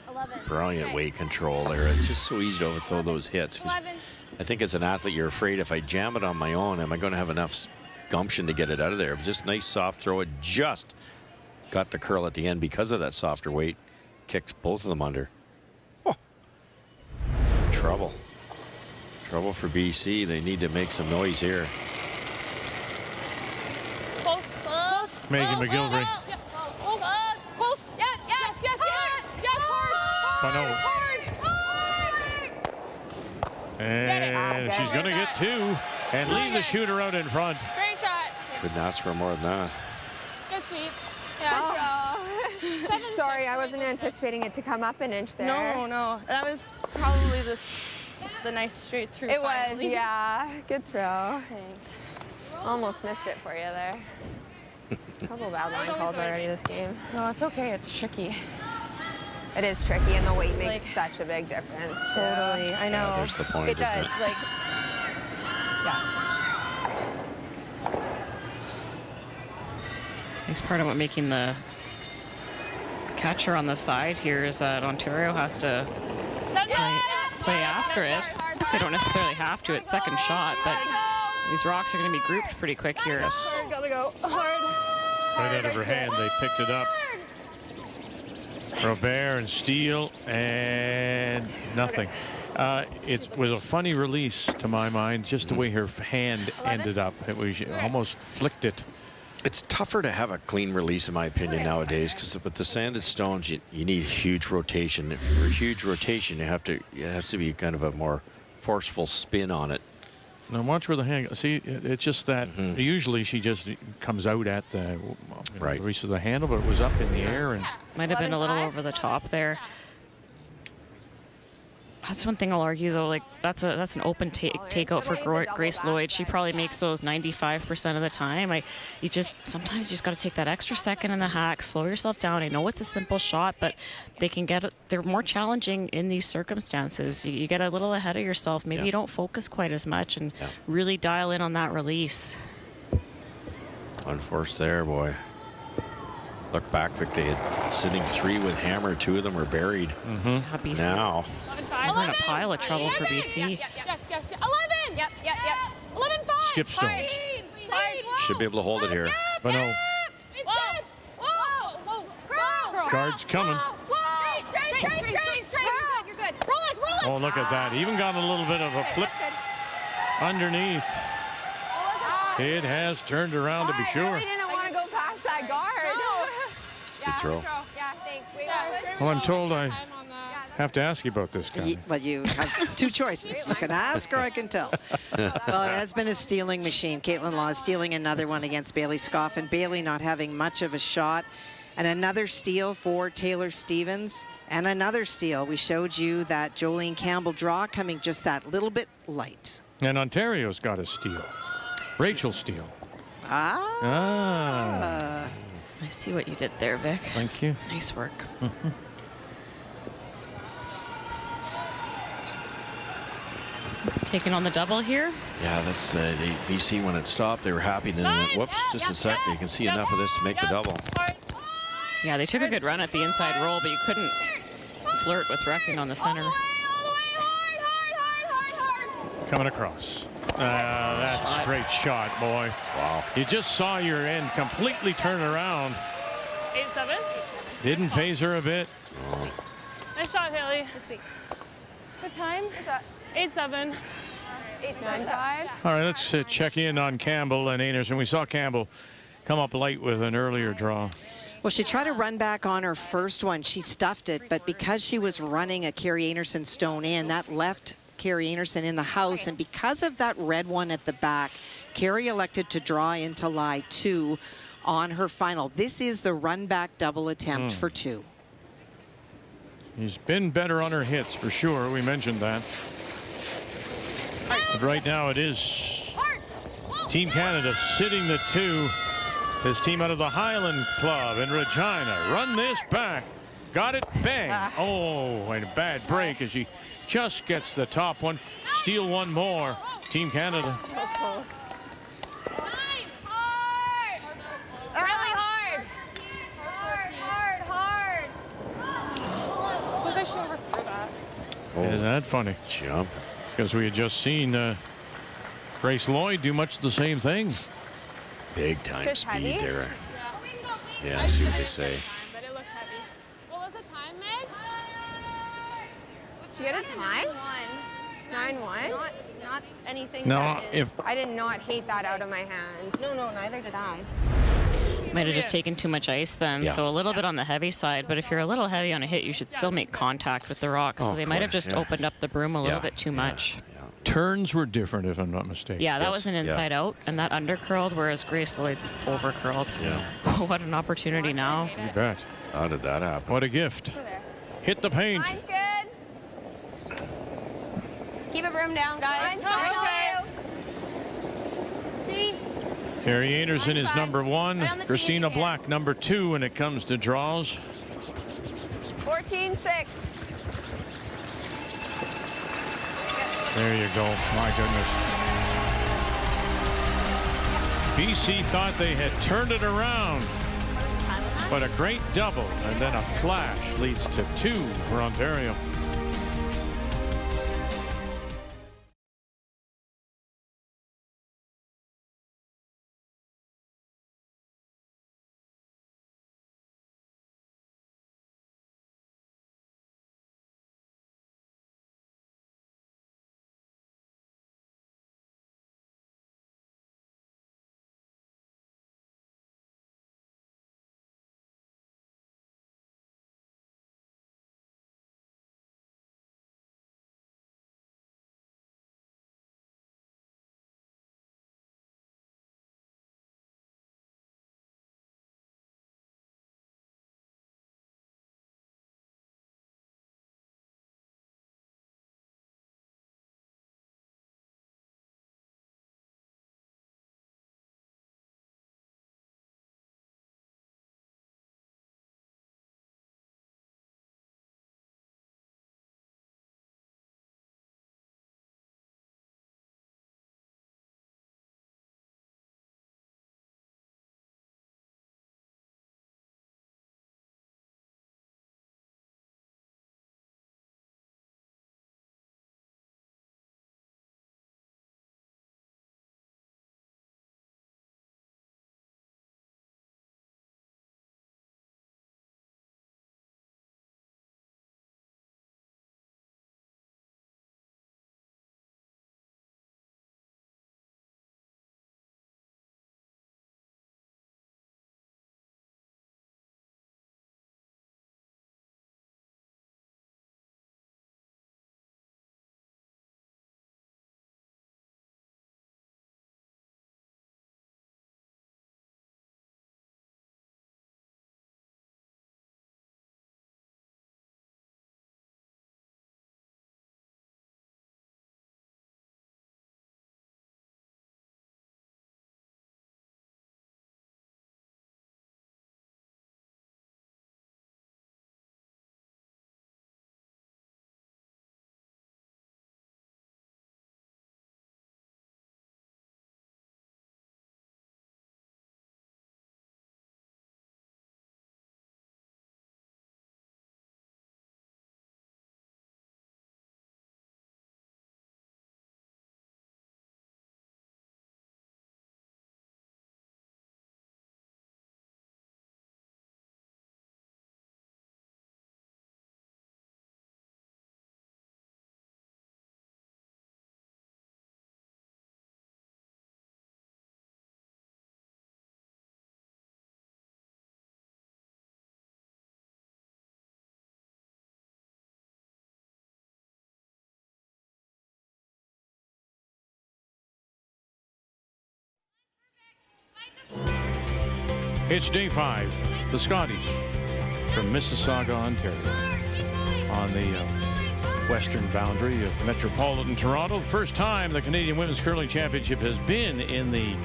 11. Brilliant weight control there. It's just so easy to overthrow those hits. 11. I think as an athlete, you're afraid if I jam it on my own, am I going to have enough gumption to get it out of there? But just nice soft throw. It just got the curl at the end because of that softer weight. Kicks both of them under. Oh. Trouble. Trouble for BC. They need to make some noise here. Close. Close. Megan Close. McGilvery. Yep. Close. Yeah. Yes. Yes. Yes. Yes. Hard. Bono. And she's going to get two and leave the shooter out in front. Great shot. Couldn't ask for more than that. Good sweep. Yeah. 7-6. Sorry, I wasn't anticipating it to come up an inch there. No. That was probably the nice straight through. It was, finally. yeah. Good throw. Thanks. Almost missed it for you there. A couple bad line calls already this game. No, it's okay. It's tricky. It is tricky, and the weight makes such a big difference. Totally. I know. Yeah, there's the point, It does. isn't it? Like, yeah. I think part of what making the catcher on the side here is that Ontario has to play after it. I guess they don't necessarily have to at second shot, but these rocks are going to be grouped pretty quick here. Hard. Gotta go. Hard. Right out of her hand, they picked it up. Robert and Steele, and nothing. It was a funny release to my mind, just the way her hand ended up. It was almost flicked it. It's tougher to have a clean release, in my opinion, nowadays, because with the sanded stones, you need huge rotation. For a huge rotation, it has to be kind of a more forceful spin on it. Now watch where the hand. See, it's just that usually she just comes out at the release of the handle, but it was up in the air and Might have been a little over the top there. That's one thing I'll argue, though. Like that's an open takeout for Grace Lloyd. She probably makes those 95% of the time. Sometimes you just got to take that extra second in the hack, slow yourself down. I know it's a simple shot, but they're more challenging in these circumstances. You get a little ahead of yourself. Maybe you don't focus quite as much and really dial in on that release. Unforced there, boy. Look back, Vic. They had sitting 3 with hammer. 2 of them were buried. BC. Now. We're in a pile of trouble for BC. Yes. 11. Yep. 11-5. skip stones. Should be able to hold it here. But no. Guard's coming. Oh, look at that. Even got a little bit of a flip underneath. It has turned around to be sure. I didn't want to go past that guard. Good throw. Yeah, thanks. Well, I'm told I have to ask you about this guy. But you have two choices. You can ask or I can tell. Well, it has been a stealing machine. Caitlin Law stealing another one against Bailey Scoffin. Bailey not having much of a shot. And another steal for Taylor Stevens. And another steal. We showed you that Jolene Campbell draw coming just that little bit light. And Ontario's got a steal. Rachel Steele. I see what you did there, Vic. Thank you. Nice work. Taking on the double here. Yeah, that's BC when it stopped. They were happy. Then it went, whoops, just a sec. You can see enough of this to make the double. Yeah, they took a good run at the inside roll, but you couldn't flirt with wrecking on the center. Coming across. That's a great shot, boy. Wow. You just saw your end completely turn around. 8-7. Didn't phase her a bit. Nice shot, Haley. Good time. 8-7. 8-9-5. All right, let's check in on Campbell and Anderson. We saw Campbell come up late with an earlier draw. Well, she tried to run back on her first one. She stuffed it, but because she was running a Carrie Anderson stone in, that left Carrie Anderson in the house. And because of that red one at the back, Carrie elected to draw into lie 2 on her final. This is the run back double attempt for 2. He's been better on her hits for sure. We mentioned that. But right now it is Team Canada sitting the 2. This team out of the Highland Club in Regina. Run this back. Got it. Bang. Oh, and a bad break as she just gets the top one. Steal one more. Team Canada. So close. Hard. Really hard. Hard. So they should overthrow that. Isn't that funny? Jump. Because we had just seen Grace Lloyd do much the same thing. Big time Fish speed heavy? there. Yeah, I see what they say. But it looked heavy. What was the time, Meg? Did you get a time? 9-1. Not anything. No, that is- if I did not hate that out of my hand. No, neither did I. Might have just taken too much ice then, Yeah. so a little bit on the heavy side. But if you're a little heavy on a hit, you should still make contact with the rock. So Oh, they of might have course, just yeah. opened up the broom a little Yeah, bit too yeah, much. yeah. turns were different, if I'm not mistaken. Yeah, that Yes, was an yeah. inside out, and that under curled, whereas Grace Lloyd's over curled. Yeah. What an opportunity now. You bet. How did that happen? What a gift. Hit the paint. Mine's good. Just keep it broom down, guys. Mine's fine. See? Carrie Anderson is fine. number 1. Right on the Christina TV, Black number 2 when it comes to draws. 14-6. There you go. My goodness. BC thought they had turned it around. But a great double and then a flash leads to 2 for Ontario. It's day 5. The Scotties from Mississauga, Ontario, on the western boundary of metropolitan Toronto. The first time the Canadian Women's Curling Championship has been in the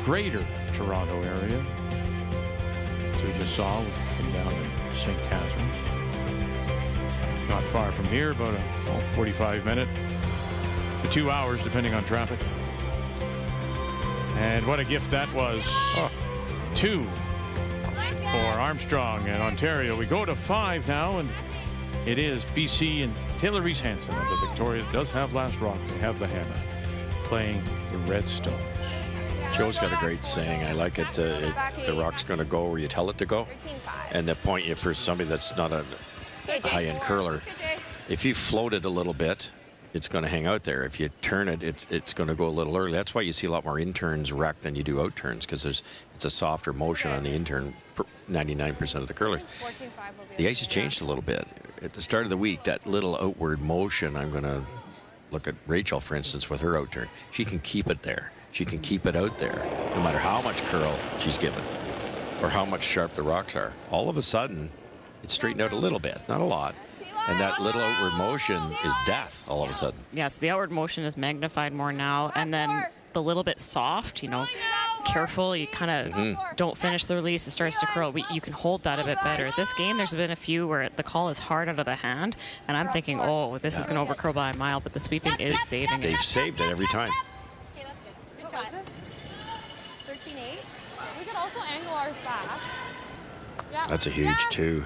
greater Toronto area. As we just saw, we've been down in St. Catharines. Not far from here, about a 45-minute to 2 hours, depending on traffic. And what a gift that was. 2 for Armstrong and Ontario. We go to 5 now, and it is BC and Taylor Reese Hansen of the Victoria. Does have last rock. They have the hammer playing the Red Stones. Joe's got a great saying. I like it. The rock's going to go where you tell it to go. And the point, for somebody that's not a high-end curler, if you float it a little bit, it's going to hang out there. If you turn it, it's going to go a little early. That's why you see a lot more in-turns wreck than you do out-turns, because it's a softer motion on the in-turn for 99% of the curlers. The ice has changed a little bit. At the start of the week, that little outward motion, I'm going to look at Rachel, for instance, with her out-turn. She can keep it there. She can keep it out there, no matter how much curl she's given or how much sharp the rocks are. All of a sudden, it's straightened out a little bit, not a lot. And that little outward motion is death all of a sudden. Yes, the outward motion is magnified more now. And then the little bit soft, careful, you kind of don't finish the release, it starts to curl. You can hold that a bit better. This game, there's been a few where the call is hard out of the hand, and I'm thinking, oh, this is going to overcurl by a mile, but the sweeping is saving it. They've saved it every time. Okay, that's good. 13-8. We could also angle ours back. Yeah. That's a huge 2.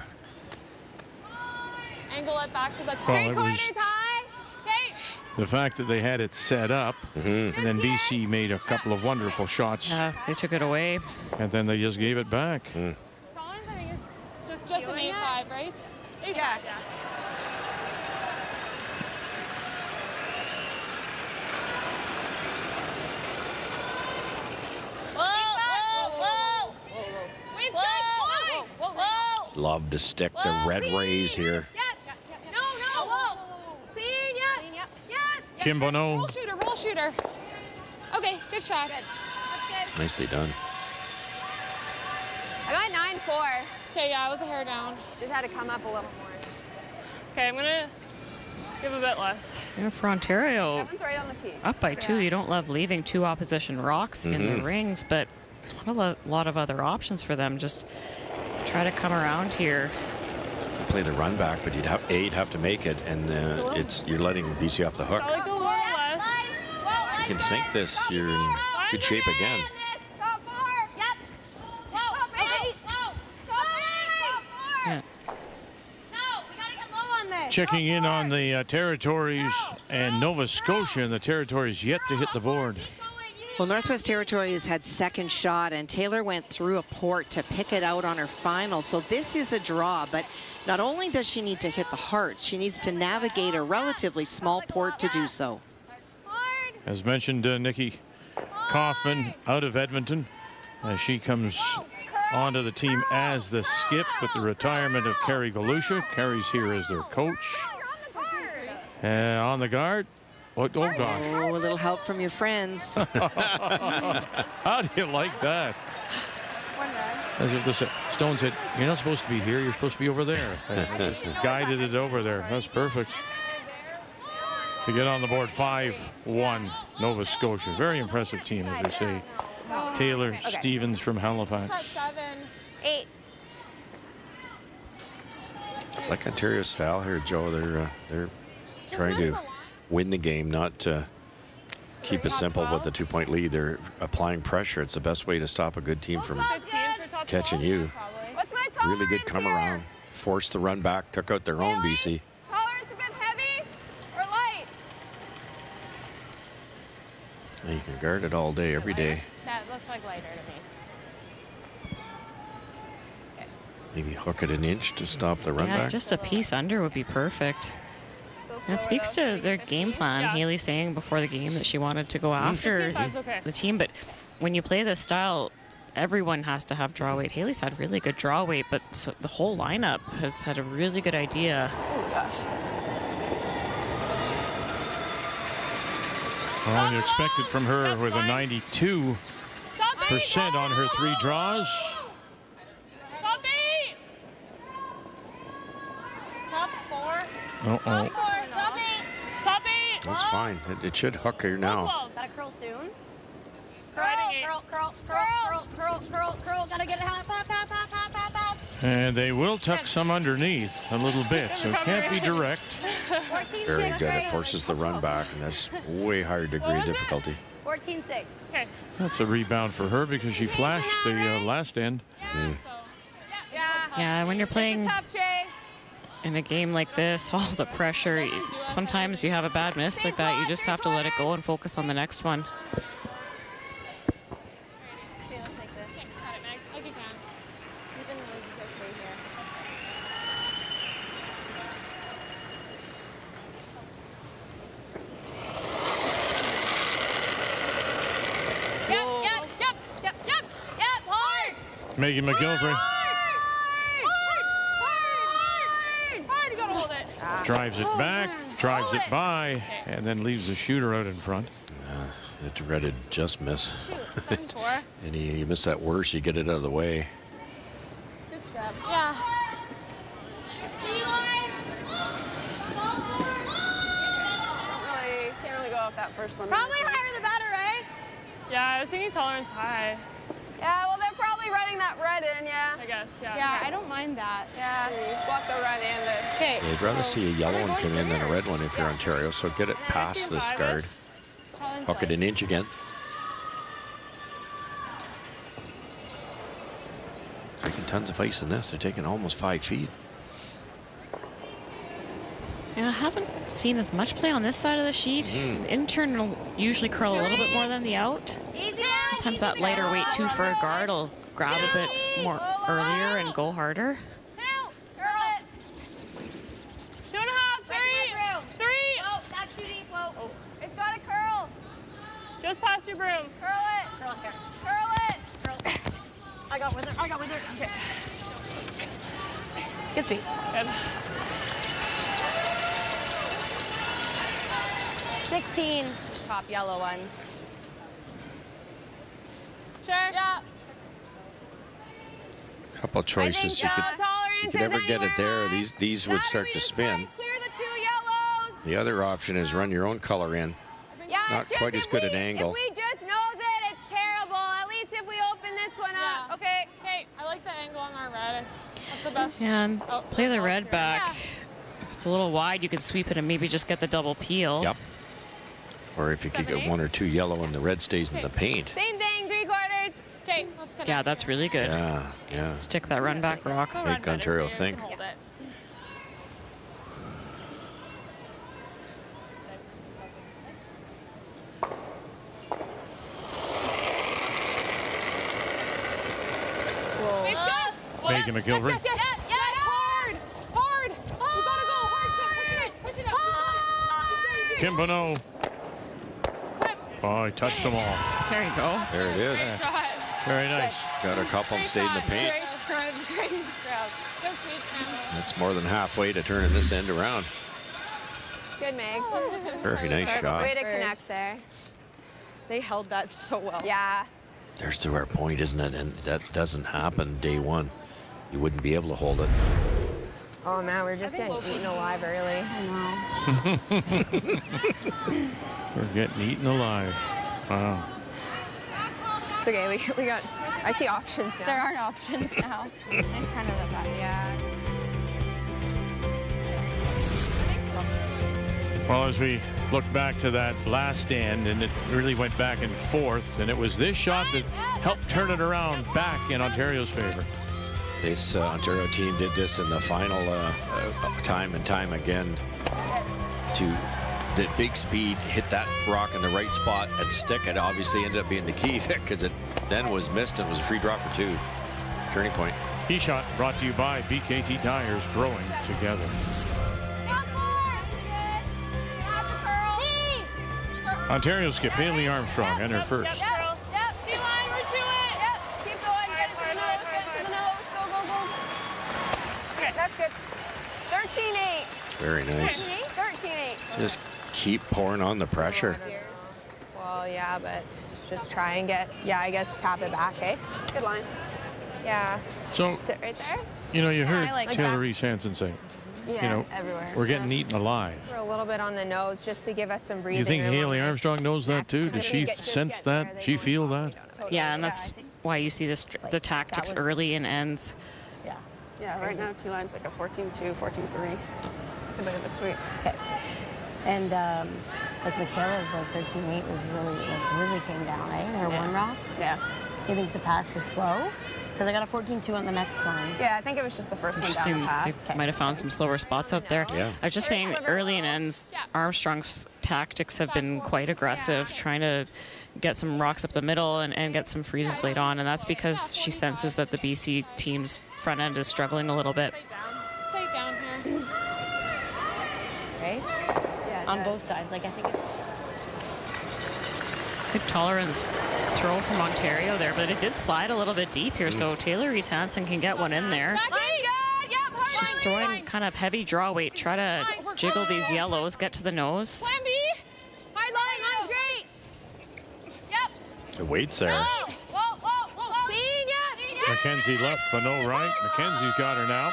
Angle it back to the top. Well, it was the fact that they had it set up, and then BC made a couple of wonderful shots. They took it away. And then they just gave it back. Collins, I think it's just an 8-5, right? Yeah. Love to stick the red rays here. Kim Bono. Roll shooter. Okay, good shot. Nicely done. I got 9-4. Okay, yeah, I was a hair down. Just had to come up a little more. Okay, I'm gonna give a bit less. Yeah, for Ontario, That one's right on the tee. up by 2, you don't love leaving 2 opposition rocks in the rings, but not a lot of other options for them. Just try to come around here. Play the run back, but you'd have to make it, and you're letting BC off the hook. You can sink this, you're in good shape again. Yeah. Checking in on the Territories and Nova Scotia, and the Territories yet to hit the board. Well, Northwest Territories had second shot, and Taylor went through a port to pick it out on her final. So this is a draw, but not only does she need to hit the hearts, she needs to navigate a relatively small port to do so. As mentioned, Nikki Kaufman out of Edmonton. She comes onto the team as the skip with the retirement of Carrie Galusha. Carrie's here as their coach. On the guard. Oh, gosh. Oh, a little help from your friends. How do you like that? As if the Stone said, you're not supposed to be here, you're supposed to be over there. Just guided it over there. That's perfect. To get on the board, 5-1 Nova Scotia. Very impressive team, as they say. Taylor Stevens from Halifax. 7-8. Like Ontario's style here, Joe. They're trying to win the game, not keep it simple with a 2-point lead. They're applying pressure. It's the best way to stop a good team from catching you. Really good come around. Forced the run back, took out their own BC. Tolerance a bit heavy or light? You can guard it all day, every day. That looks like lighter to me. Maybe hook it an inch to stop the run back. Just a piece under would be perfect. And it speaks to their game plan. Haley saying before the game that she wanted to go after the team, but when you play this style, everyone has to have draw weight. Haley's had really good draw weight, but the whole lineup has had a really good idea. Oh gosh. Well, you expect it from her with a 92% on her 3 draws. Top 4. Uh-oh. That's fine. It should hook her now. Gotta curl soon. Curl. Gotta get it hop. And they will tuck some underneath a little bit, so it can't be direct. Very good. It forces the run back, and that's way higher degree of difficulty. 14-6. Okay. That's a rebound for her because she flashed the last end. Yeah, when you're playing in a game like this, all the pressure, sometimes you have a bad miss like that. You just have to let it go and focus on the next one. Megan McGilvery drives it back, drives it by, and then leaves the shooter out in front. The dreaded just miss. And you miss that worse, you get it out of the way. Good scrub. Yeah. Can't really go off that first one. Probably higher the better, right? Yeah, I was thinking tolerance high. Yeah, well, they're probably running that red in, yeah. I guess, yeah. Yeah, I don't mind that. Yeah, block the red in. Okay. You'd rather see a yellow one come in than a red one if you're Ontario, so get it past this guard. Hook it an inch again. Taking tons of ice in this. They're taking almost 5 feet. Yeah, I haven't seen as much play on this side of the sheet. Intern will usually curl a little bit more than the out. Sometimes that lighter weight too for a guard will grab a bit more earlier and go harder. 2.5, 3. Oh, that's too deep. Whoa. Oh. It's got to curl. Just past your broom. Curl it. Curl here. Curl it. I got with her. Okay. Good sweep. Good. 16. Top yellow ones. Sure. Yeah. Couple choices. You could ever get it there. These would start to spin. Clear the 2 yellows. The other option is run your own color in. Yeah, Not quite as good an angle. If we just nose it, it's terrible. At least if we open this one up. Yeah. Okay. Okay, I like the angle on our red. That's the best. And play the red back. Yeah. If it's a little wide, you could sweep it and maybe just get the double peel. Yep. Or if you could get 1 or 2 yellow and the red stays in the paint. Same thing, 3/4. Okay, that's good. Yeah, that's really good. Yeah. Stick that run back rock. Make Ontario think. Hold it. It's good. Megan McGilvery. Yes. Hard. You gotta go hard. Push it up. Kim Bonneau. Oh, he touched them all. There you go. There it is. Very nice. Got a couple and stayed in the paint. Great scrub. Good sweep, Kim. That's more than halfway to turning this end around. Good, Meg. Very nice shot. Way to connect there. They held that so well. Yeah. There's to our point, isn't it? And that doesn't happen day one. You wouldn't be able to hold it. Oh, man, we're just getting eaten alive early. We're getting eaten alive. Wow. It's okay. We got. I see options now. There aren't options now. It's nice kind of that. Yeah. Well, as we look back to that last end, and it really went back and forth, and it was this shot that helped turn it around back in Ontario's favor. This Ontario team did this in the final time and time again to the big speed, hit that rock in the right spot and stick it. Obviously ended up being the key because it then was missed and was a free draw for 2. Turning point. Key shot brought to you by BKT Tires, growing together. Ontario skip Haley Armstrong and her first. Yep. D-line, we're to it. Yep. Keep going. Get it to the nose. Get it to the nose. Go. Okay, that's good. 13-8. Very nice. 13-8. Just keep pouring on the pressure. Well, yeah, but just try and get, I guess tap it back, eh? Good line. Yeah. So, sit right there. you know, you heard I like Taylor that. Reese Hansen say, everywhere. we're getting eaten alive. We're a little bit on the nose just to give us some breathing You think room. Haley Armstrong knows that too? Does she sense that? She feel that? Yeah, and that's why you see the tactics early and ends. Yeah, right now two lines like a 14-2, 14-3. A bit of a sweep. Okay. And like Michaela's like 13-8 was really came down, eh? Her one rock. Yeah. You think the pass is slow? Because I got a 14-2 on the next line. Yeah, I think it was just the first one down the path. They might have found some slower spots out there. Yeah. I was just saying, early and ends, Armstrong's tactics have been quite aggressive, trying to get some rocks up the middle and get some freezes laid on, and that's because she senses that the BC team's front end is struggling a little bit. Stay down here. Right? Yeah, on both sides. Like, I think it's... Good tolerance throw from Ontario there, but it did slide a little bit deep here, so Taylor Reese Hansen can get one in there. She's throwing kind of heavy draw weight, try to jiggle these yellows, get to the nose. Plan B. Hard line, line's great. Yep. The weight's there. Whoa, whoa, whoa. Senior. Mackenzie left, but no right. Mackenzie's got her now.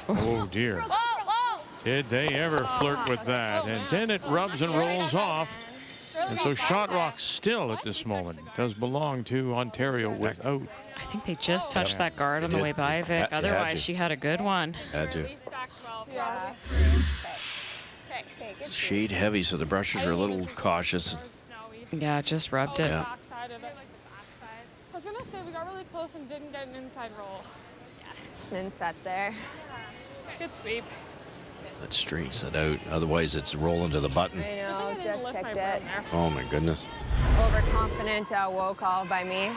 Oh, dear. Whoa, whoa. Did they ever flirt with that? And then it rubs and rolls off. And so Shot Rock still at this moment does belong to Ontario without. I think they just touched that guard on the way by, Vic. Otherwise, she had a good one. Had to. Shade heavy, so the brushes are a little cautious. Yeah, just rubbed it. Yeah. I was gonna say we got really close and didn't get an inside roll. Then set there. Good sweep. That straightens it out. Otherwise, it's rolling to the button. I know, just kicked it. Oh, my goodness. Overconfident woe call by me.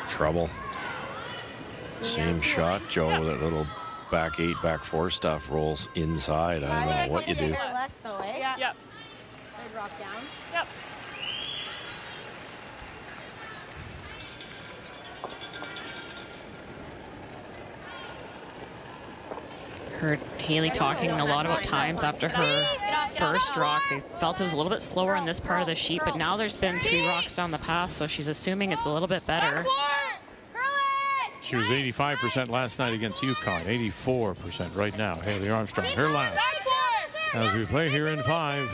Trouble. Same shot, Joe. That little back 8, back 4 stuff rolls inside. I don't know what you do. Less though, eh? Yeah. Yep. I drop down. Yep. Heard Haley talking a lot about times after her first rock. They felt it was a little bit slower in this part of the sheet, but now there's been 3 rocks down the path, so she's assuming it's a little bit better. She was 85% last night against UConn, 84% right now. Haley Armstrong, her last. As we play here in 5.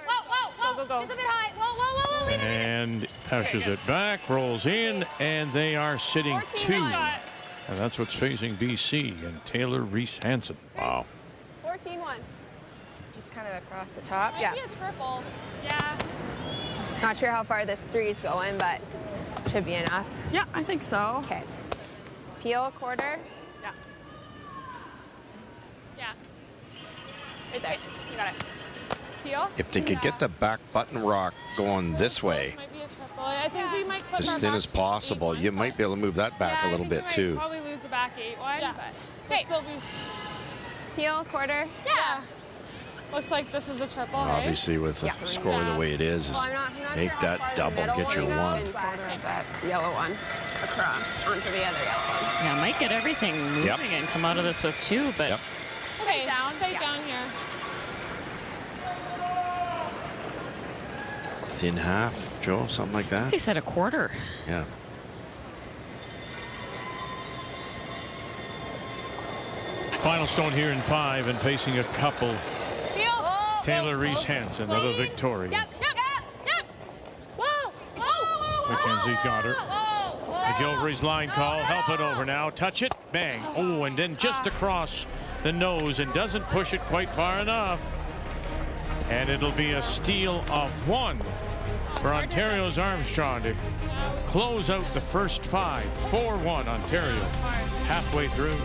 Whoa, go. Just a bit high. Whoa. And pushes it back, rolls in, and they are sitting 2. And that's what's facing BC and Taylor Reese Hansen. Wow. 14-1. Just kind of across the top. Might be a triple. Yeah. Not sure how far this 3 is going, but should be enough. Yeah, I think so. Okay. Peel quarter. Yeah. Yeah. Right there. You got it. Peel. If they could get the back button rock going this way, Might be a triple. I think we might clip as our thin back as possible, 8 you might be able to move that back a little bit I think we too. might probably lose the back 8 one, but still be. Peel quarter. Yeah. Looks like this is a triple, right? Obviously, with the score the way it is Well, I'm not make sure how that far the double, middle get your goes, 1. and quarter of that. Yellow one across onto the other yellow one. Yeah, might get everything moving and come out of this with 2, but Okay, stay down here. Thin half, Joe, something like that. he said a quarter. Yeah. Final stone here in 5 and facing a couple. Taylor Reese Hansen of the Victoria. Yep. Whoa. Mackenzie got her. McGilvery's line call. Help it over now. Touch it. Bang. Oh, and then just across the nose and doesn't push it quite far enough. And it'll be a steal of 1 for Ontario's Armstrong to close out the first 5. 4-1 Ontario halfway through.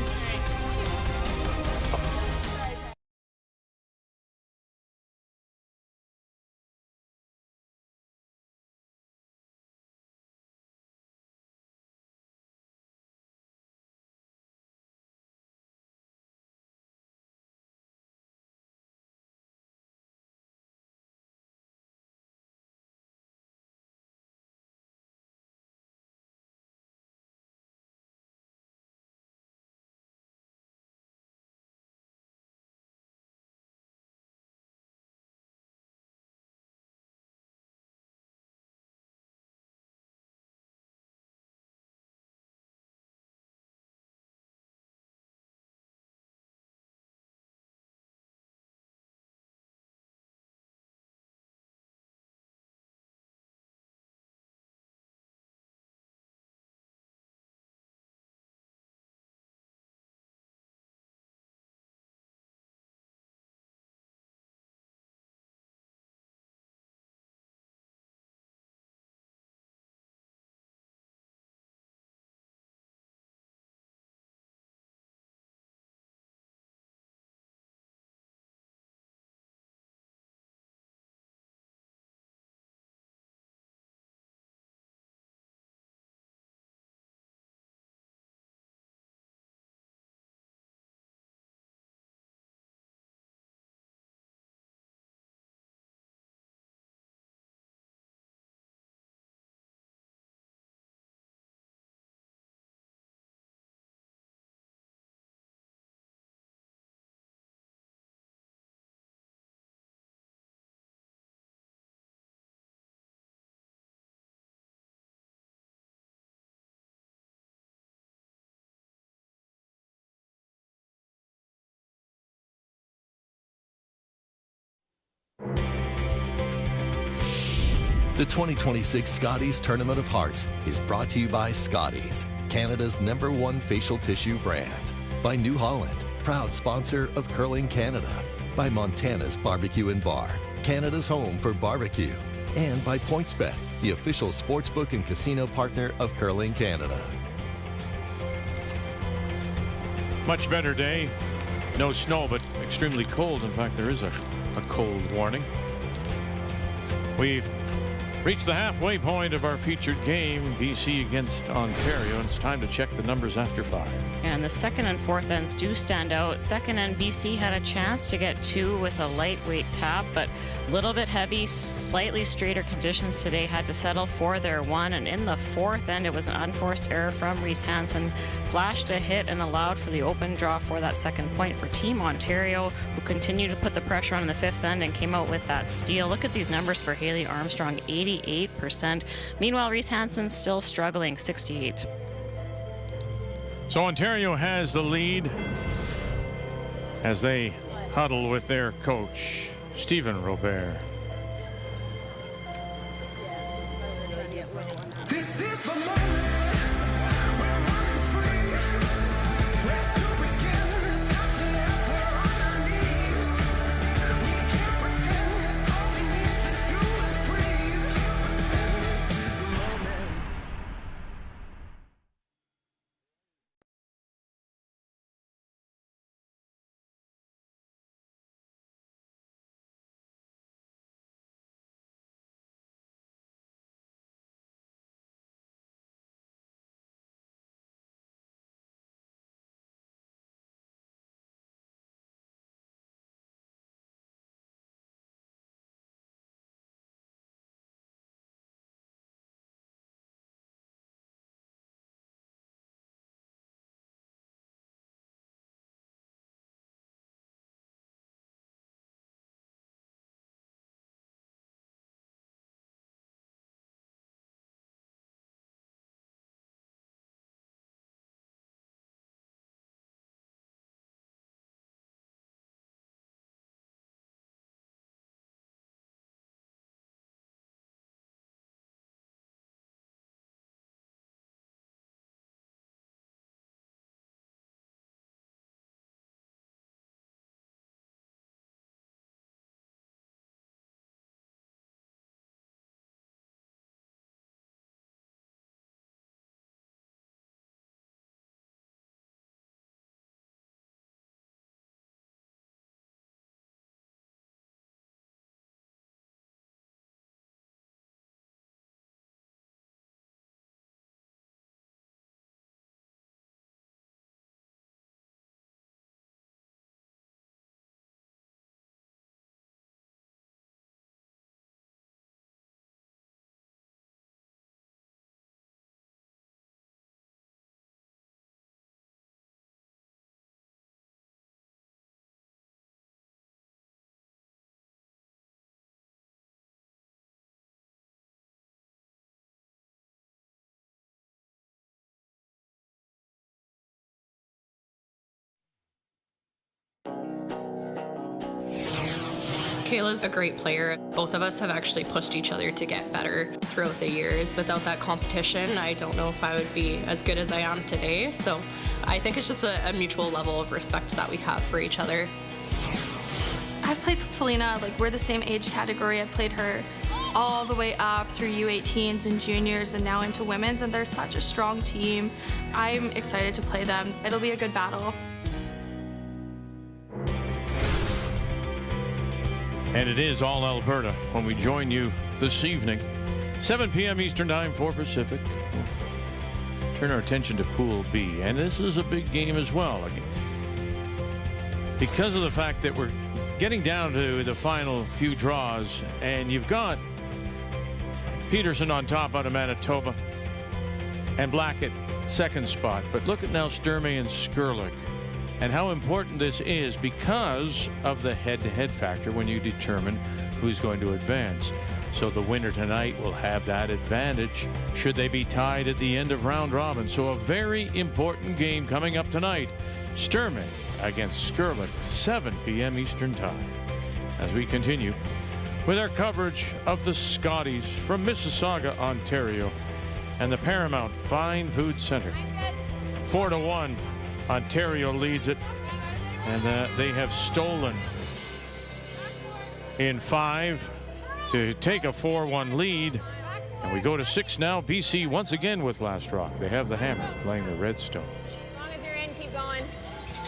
The 2026 Scotties Tournament of Hearts is brought to you by Scotties, Canada's #1 facial tissue brand. By New Holland, proud sponsor of Curling Canada. By Montana's Barbecue and Bar, Canada's home for barbecue. And by PointsBet, the official sportsbook and casino partner of Curling Canada. Much better day. No snow, but extremely cold. In fact, there is a cold warning. We've reached the halfway point of our featured game, BC against Ontario. It's time to check the numbers after 5. And the second and fourth ends do stand out. Second end, BC had a chance to get 2 with a lightweight tap, but a little bit heavy, slightly straighter conditions today had to settle for their 1. And in the fourth end, it was an unforced error from Reese Hansen. Flashed a hit and allowed for the open draw for that second point for Team Ontario, who continued to put the pressure on in the fifth end and came out with that steal. Look at these numbers for Haley Armstrong, 88%. Meanwhile, Reese Hansen still struggling, 68%. So Ontario has the lead as they huddle with their coach, Stephen Robert. This is the moment. We're running free. Where to begin? There's nothing left. We're on our knees. We can't pretend. All we need to do is breathe. This is the moment. Kayla's a great player. Both of us have actually pushed each other to get better throughout the years. Without that competition, I don't know if I would be as good as I am today. So I think it's just a mutual level of respect that we have for each other. I've played with Selena, like we're the same age category. I've played her all the way up through U18s and juniors and now into women's, and they're such a strong team. I'm excited to play them. It'll be a good battle. And it is all Alberta when we join you this evening. 7 p.m. Eastern Time, 4 Pacific. We'll turn our attention to Pool B. And this is a big game as well. Because of the fact that we're getting down to the final few draws, and you've got Peterson on top out of Manitoba and Blackett second spot. But look at now Sturmey and Skurlik and how important this is because of the head-to-head factor when you determine who's going to advance. So the winner tonight will have that advantage should they be tied at the end of round robin. So a very important game coming up tonight. Sturmey against Skurlik, 7 p.m. Eastern Time. As we continue with our coverage of the Scotties from Mississauga, Ontario, and the Paramount Fine Foods Centre. 4-1, Ontario leads it, and they have stolen in 5 to take a 4-1 lead. And we go to 6 now. BC once again with Last Rock. They have the hammer playing the Redstone. As long as you're in, keep going.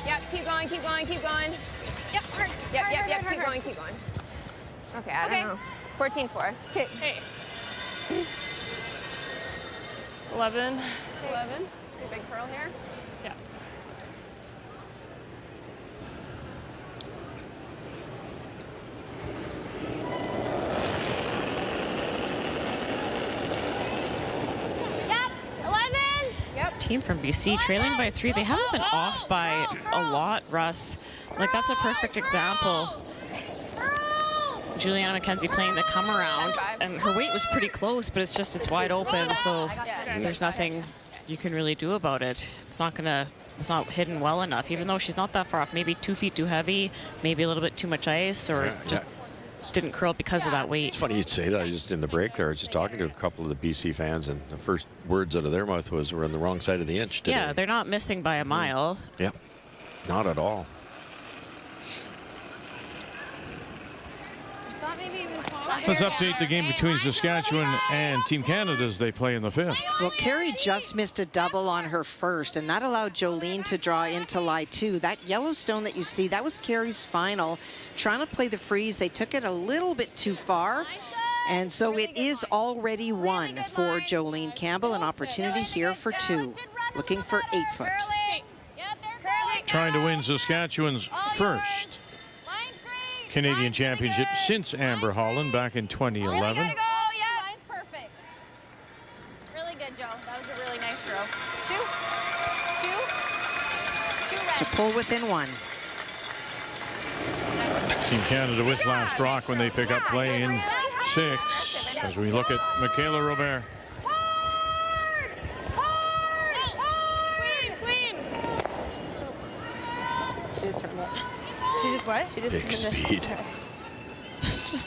Yep, keep going, keep going, keep going. Yep, hard. Yep, hard, yep, hard, keep going, keep going. Okay, I don't know. 14-4. Okay. Hey. 11. 11. Big curl here. Yeah. Yep. 11. Yep. This team from BC trailing by 3. They haven't been off by a lot, Russ. Like, that's a perfect example. Juliana McKenzie playing the come around, and her weight was pretty close, but it's wide open, so there's nothing you can really do about it. It's not hidden well enough, even though she's not that far off. Maybe 2 feet too heavy, maybe a little bit too much ice, or just didn't curl because of that weight. It's funny you'd say that. Just in the break there, I was just talking to a couple of the BC fans, and the first words out of their mouth was, we're on the wrong side of the inch today. Yeah, they're not missing by a mile. Yep, not at all. Let's update the game between Saskatchewan and Team Canada as they play in the 5th. Well, Carey just missed a double on her first, and that allowed Jolene to draw into lie 2. That Yellowstone that you see, that was Carey's final. Trying to play the freeze, they took it a little bit too far. And so it is already 1 for Jolene Campbell. An opportunity here for 2. Looking for 8 foot. Trying to win Saskatchewan's first Canadian championship since Amber Holland back in 2011. Line's perfect. Really good, Joe. That was a really nice throw. 2. To pull within 1. Team Canada with Last Rock when they pick up play in 6. As we look at Michaela Robert. She just turned it. She just what? She just Big speed.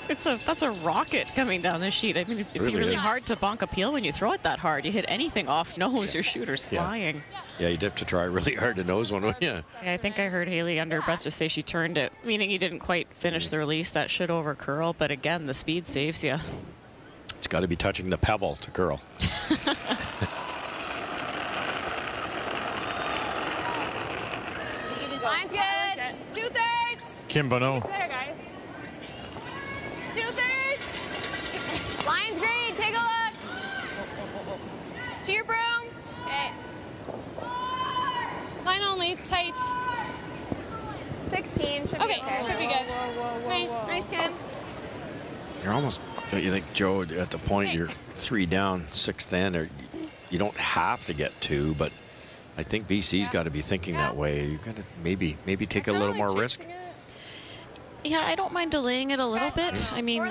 That's a rocket coming down the sheet. I mean, it'd be really hard to bonk a peel when you throw it that hard. You hit anything off nose, your shooter's flying. Yeah, you'd have to try really hard to nose one, wouldn't you? Yeah, I think I heard Haley under breath just say she turned it, meaning you didn't quite finish the release. That should over curl, but again, the speed saves you. It's got to be touching the pebble to curl. Line's good. 2/3. Kim Bonneau. There, guys. 2/3. Line's great. Take a look. To your broom. Okay. Line only, tight. 16. Should Okay, be okay. should be good. Nice. Nice, Kim. You're almost, don't you think, Joe, at the point you're 3 down, 6th in, or you don't have to get 2, but I think BC's got to be thinking that way. You've got to maybe take a little more risk. Yeah, I don't mind delaying it a little bit. I mean,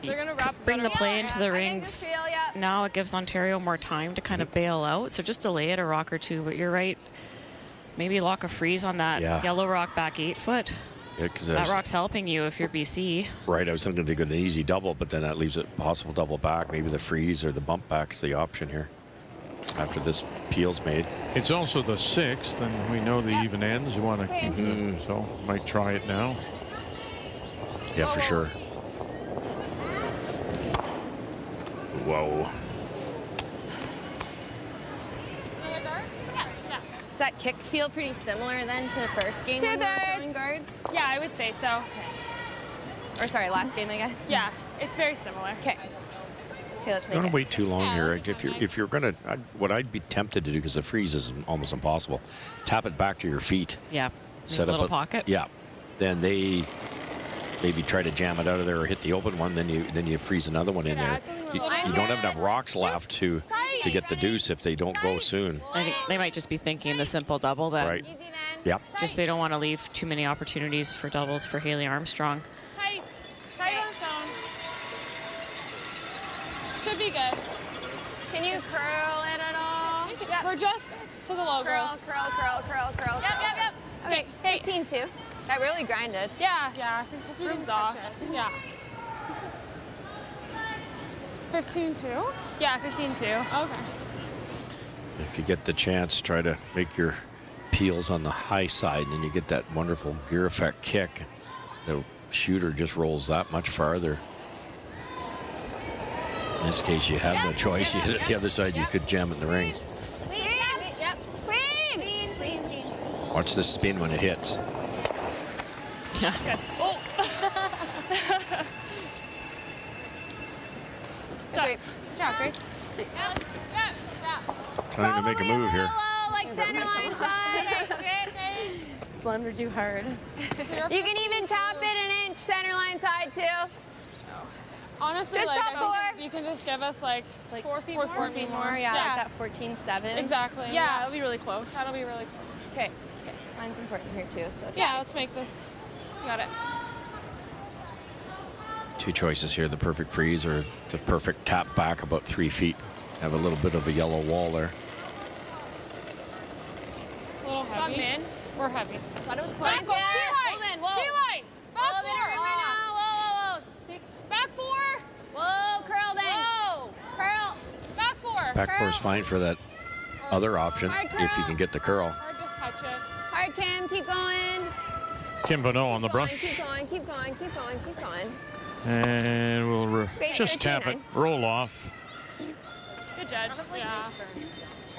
They're gonna wrap bring the play into the rings. Yep. Now it gives Ontario more time to kind of bail out. So just delay it a rock or 2. But you're right. Maybe lock a freeze on that yellow rock back 8 foot. Yeah, that rock's helping you if you're BC. Right, I was thinking they got an easy double, but then that leaves it possible double back. Maybe the freeze or the bump back's the option here after this peel's made. It's also the 6th, and we know the even ends. You want to keep it, so might try it now. Yeah, for sure. Whoa. Does that kick feel pretty similar then to the first game when we were throwing guards? Yeah, I would say so. Okay. Or sorry, last game, I guess. Yeah, it's very similar. Okay. Okay, let's make Don't it. wait too long here. If you're gonna, what I'd be tempted to do, because the freeze is almost impossible, tap it back to your feet. Yeah. Set a up little pocket. Yeah. Then they maybe try to jam it out of there or hit the open one. Then you freeze another one in there. You don't have enough rocks left to get the deuce if they don't go soon. I think they might just be thinking the simple double then. Right. Yeah. Just they don't want to leave too many opportunities for doubles for Haley Armstrong. Tight. Tight on phone. Should be good. Can you curl it at all? Yep. We're just to the logo. Curl. Yep. Okay, 15-2. That really grinded. Yeah, I think because we didn't push it. Yeah. 15-2? Yeah, 15-2. Okay. If you get the chance, try to make your peels on the high side, and you get that wonderful gear effect kick. The shooter just rolls that much farther. In this case, you have no choice. You hit it the other side, you could jam it in the ring. Watch the spin when it hits. Yeah. Oh. Good job, Grace. Time to make a move here. Like center line side. Slammed her too hard. You can even tap it an inch center line side too. Honestly, Just like, top four. you can just give us like 4 feet more. 4 feet more, yeah, like that 14-7. Exactly. Yeah, that'll be really close. That'll be really close. Okay. Mine's important here too, so. Yeah, let's make this. You got it. Two choices here, the perfect freeze or the perfect tap back about 3 feet. Have a little bit of a yellow wall there. A little heavy. In. We're heavy. Thought it was close. Back four. Hold in, whoa. T-line. Back four. Whoa. Back four. Whoa, curl then. Whoa. Curl. Back four. Back four is fine for that other option if you can get the curl. Hard to touch it. Hard, Kim. Keep going. Kim Bonneau on the brush. Keep going. Keep going. Keep going. Keep going. And we'll just tap it, roll off. Good judge. Yeah.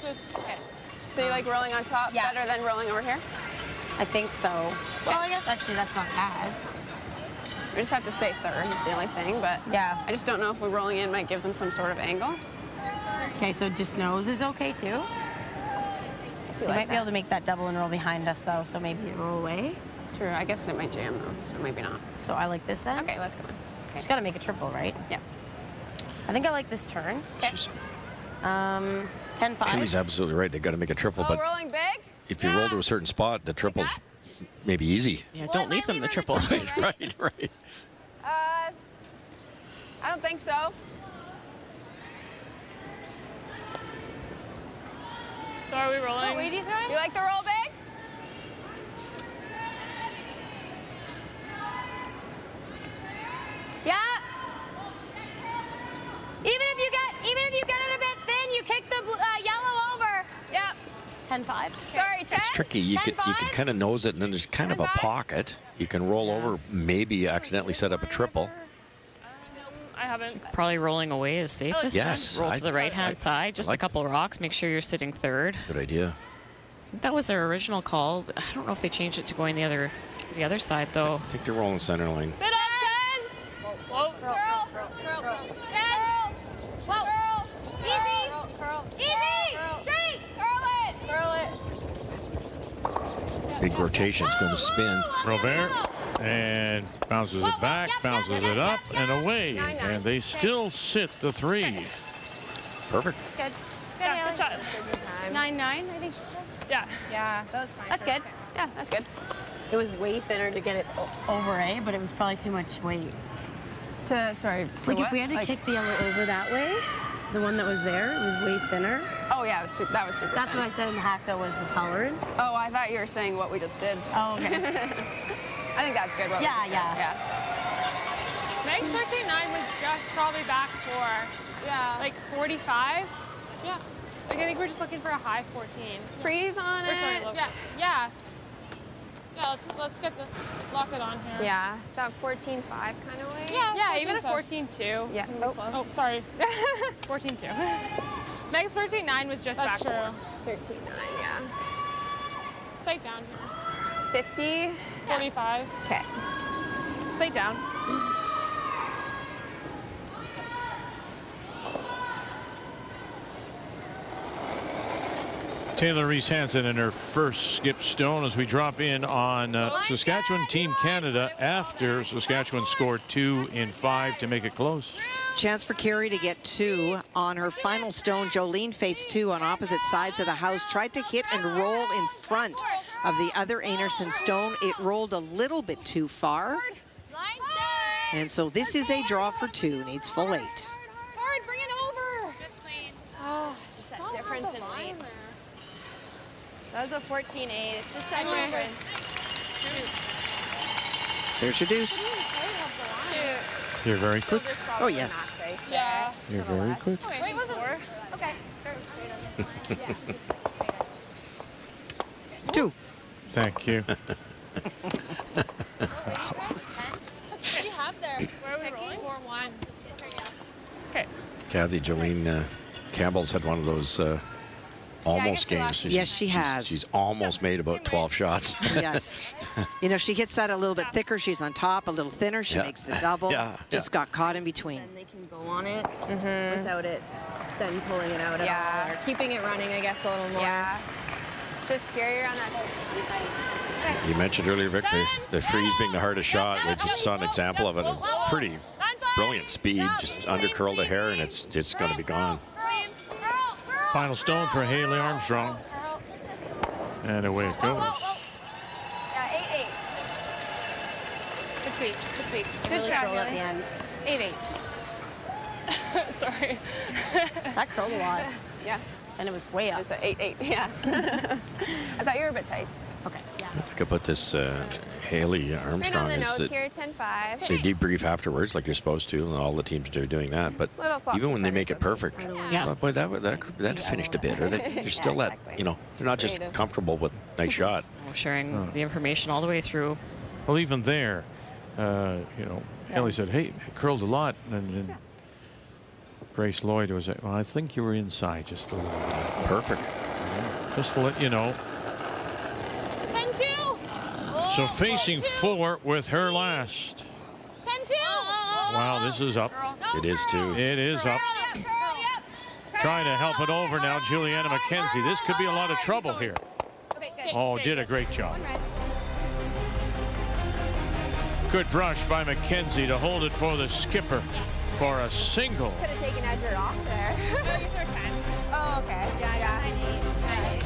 Just okay. So you like rolling on top better than rolling over here? I think so. Well, I guess actually that's not bad. We just have to stay third, that's the only thing, but yeah. I just don't know if we're rolling in might give them some sort of angle. Okay, so just nose is okay too? You might be able to make that double and roll behind us though, so maybe roll away. True, I guess it might jam though, so maybe not. So I like this then? Okay, let's go. Okay. Just gotta make a triple, right? Yeah. I think I like this turn. Okay. 10-5. He's absolutely right. They got to make a triple, but rolling big? if you roll to a certain spot, the triple's maybe easy. Yeah, don't leave them the triple. Right. I don't think so. So are we rolling? What way do you throw? Do you like the roll big? Yeah. Even if you get it a bit thin, you kick the yellow over. Yep. 10-5. Sorry, 10. It's tricky. You can kind of nose it, and then there's kind of a pocket. You can roll over, maybe accidentally set up a triple. I haven't. Probably rolling away is safest. Yes, Roll to the right-hand side. Just a couple rocks. Make sure you're sitting third. Good idea. That was their original call. I don't know if they changed it to going the other side though. I think they're rolling center line. Bit up, 10. Whoa. Curl. 10. Whoa. Easy. Easy. Straight. Curl it. Big rotation. It's going to spin. Robert and bounces it back, bounces it up and away. And they still sit the 3. Perfect. Good. Yeah, good shot. 9-9, I think she said. Yeah. Yeah, that was fine. That's good. Yeah, that's good. It was way thinner to get it over A, but it was probably too much weight. Sorry. Like if we had to kick the yellow over that way, the one that was there, it was way thinner. Oh yeah, that was super That's thin. what I said in the hack though, was the tolerance. Oh, I thought you were saying what we just did. Oh, okay. I think that's good. What we just did. Yeah. Meg's 13-9 was just probably back for like 45. Yeah. Like I think we're just looking for a high 14. Freeze on it. Yeah. Yeah, let's lock it on here. Yeah, that 14-5 kind of way. Yeah, even a 14-2. Yeah. Oh, sorry. 14-2. Meg's 13-9 was just That's back true. It's 13-9, yeah. Sight down here. 50. 45. Okay. Sight down. Taylor Reese Hansen in her first skip stone as we drop in on Saskatchewan Team Canada after Saskatchewan scored 2 in 5 to make it close. Chance for Carey to get 2 on her final stone. Jolene faced 2 on opposite sides of the house. Tried to hit and roll in front of the other Anerson stone. It rolled a little bit too far. And so this is a draw for 2. Needs full 8. Hard, bring it over. Just clean. Oh, just that difference in weight. That was a 14-8. It's just that difference. There's your deuce. You're very quick. Oh, yes. safe. Yeah. You're very quick. Wait, was it? Okay. 2. Thank you. What do you have there? Where are we rolling? 4-1. Okay. Kathy Jolene Campbell's had one of those almost games. Yes, she has. She's almost made about 12 shots. Yes. You know, she hits that a little bit thicker. She's on top, a little thinner. She makes the double. Just got caught in between. Then they can go on it without it then pulling it out at all. Or keeping it running, I guess, a little more. Yeah. Just scarier on that. You mentioned earlier, Vic, the freeze being the hardest shot, which you saw an example of it. A pretty brilliant speed, just under curled a hair, and it's going to be gone. Final stone for Haley Armstrong. And away it goes. Yeah, 8-8. Good sweep. Good sweep. Good Really shot, curled at Haley. the end. 8-8. Sorry. That curled a lot. Yeah. And it was way up. It's an 8-8, yeah. I thought you were a bit tight. Okay. Yeah. I think about this Haley Right on Armstrong the is nose that here, 10-5. they debrief afterwards like you're supposed to, and all the teams are doing that. But Little flop even when they to make it perfect, Yeah. well, boy, that finished a bit. Or they're still that, you know, they're not just comfortable with nice shot. Sharing the information all the way through. Well, even there, you know, Haley said, hey, it curled a lot. And Grace Lloyd was like, well, I think you were inside just a little bit. Perfect. Just to let you know. 10-2. So facing 4 with her last. 10-2. Wow, this is up. It is too. It is up. Trying to help it over now, Juliana McKenzie. This could be a lot of trouble here. Okay, good. Oh, did a great job. One red. Good brush by McKenzie to hold it for the skipper for a single. Could have taken Edger off there. Oh, okay. Yeah, yeah. 9-8.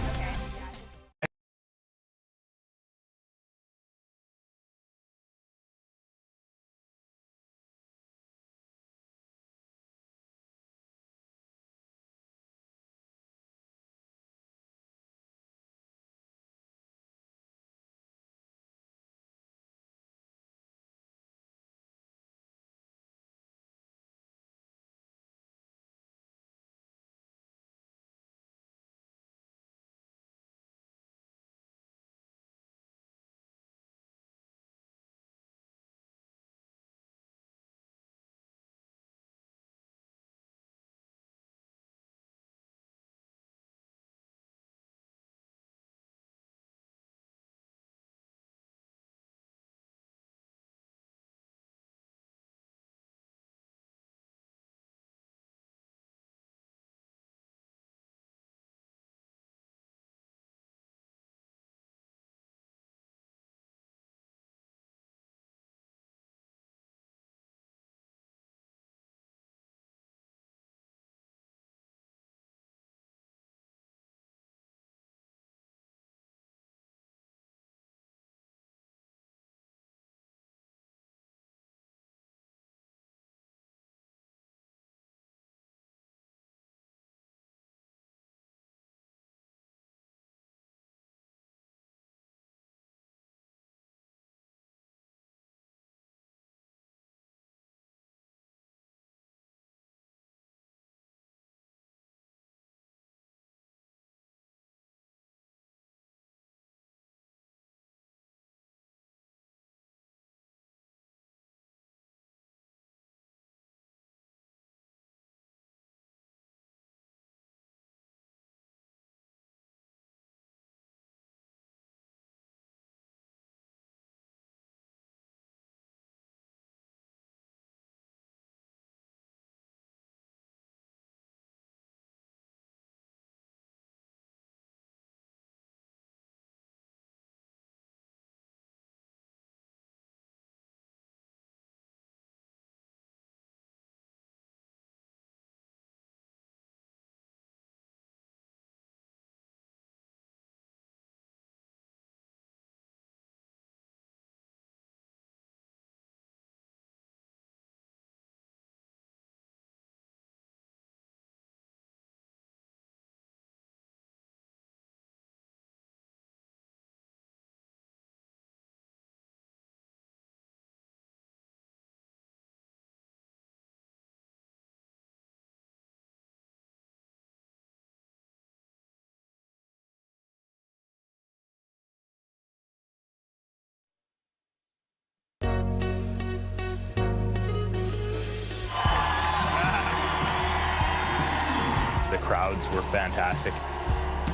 crowds were fantastic.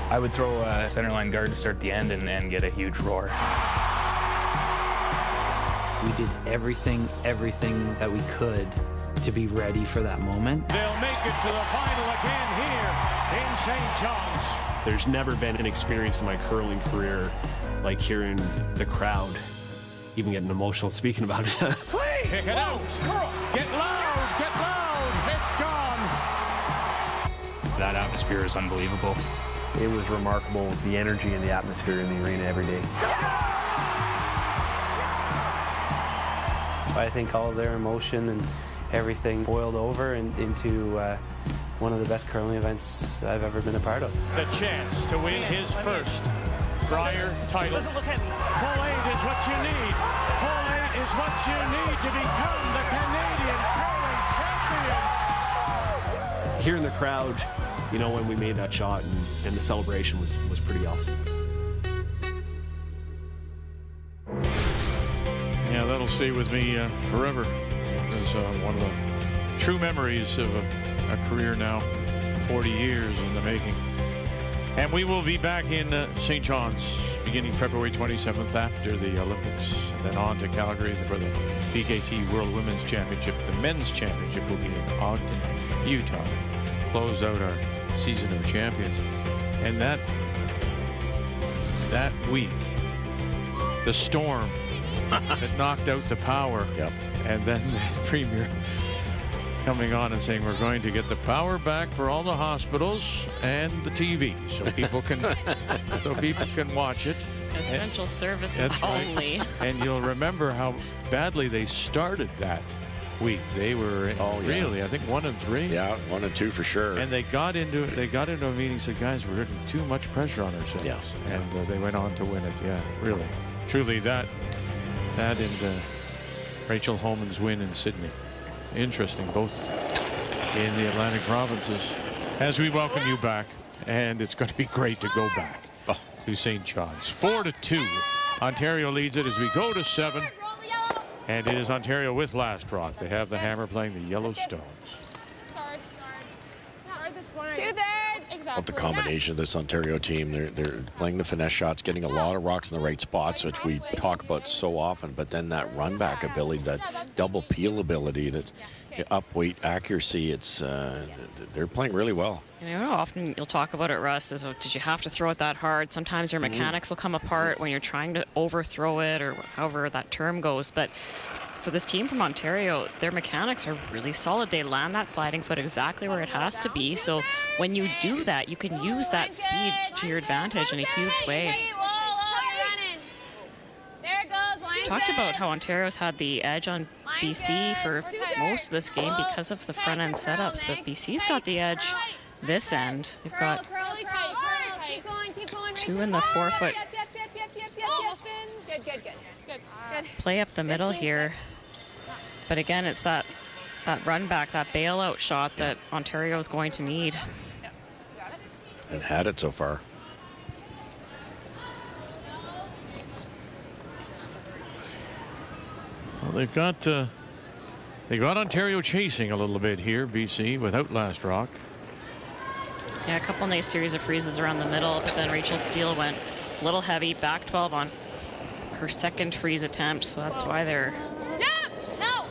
I would throw a centerline guard to start the end and get a huge roar. We did everything that we could to be ready for that moment. They'll make it to the final again here in St. John's. There's never been an experience in my curling career like hearing the crowd even getting emotional speaking about it. Pick it out. Get loud, get loud. It's gone. That atmosphere is unbelievable. It was remarkable, the energy and the atmosphere in the arena every day. I think all of their emotion and everything boiled over into one of the best curling events I've ever been a part of. The chance to win his first Brier title. Full 8 is what you need. Full 8 is what you need to become the Canadian curling champions. Hearing the crowd, you know, when we made that shot and the celebration was pretty awesome. Yeah, that'll stay with me forever. It's one of the true memories of a career now, 40 years in the making. And we will be back in St. John's beginning February 27th after the Olympics, and then on to Calgary for the PKT World Women's Championship. The Men's Championship will be in Ogden, Utah, to close out our season of champions. And that week, the storm that knocked out the power, and then the Premier coming on and saying we're going to get the power back for all the hospitals and the TV, so people can watch it. Essential services That's right. only. And you'll remember how badly they started that week. They were really, I think 1-3. Yeah, 1-2 for sure. And they got into a meeting and said, guys, we're putting too much pressure on ourselves. Yeah. And they went on to win it. Yeah, really, truly that and Rachel Holman's win in Sydney. Interesting, both in the Atlantic provinces. As we welcome you back, and it's going to be great to go back to St. John's. 4-2. Ontario leads it as we go to 7. And it is Ontario with Last Rock. They have the hammer playing the Yellowstones. But the combination of this Ontario team, they're playing the finesse shots, getting a lot of rocks in the right spots, which we talk about so often, but then that run back ability, that double peel ability, that up weight accuracy, it's they're playing really well. You know, often you'll talk about it, Russ, is, did you have to throw it that hard? Sometimes your mechanics will come apart when you're trying to overthrow it, or however that term goes. But for this team from Ontario, their mechanics are really solid. They land that sliding foot exactly where it has to be. So when you do that, you can use that speed to your advantage in a huge way. Talked about how Ontario's had the edge on BC for most of this game because of the front end setups, but BC's got the edge this end. They've got 2 in the 4-foot play up the middle here. But again, it's that run back, that bailout shot that Ontario is going to need. And had it so far. Well, they got Ontario chasing a little bit here, BC, without Last Rock. Yeah, a couple nice series of freezes around the middle, but then Rachel Steele went a little heavy, back 12 on her second freeze attempt, so that's why they're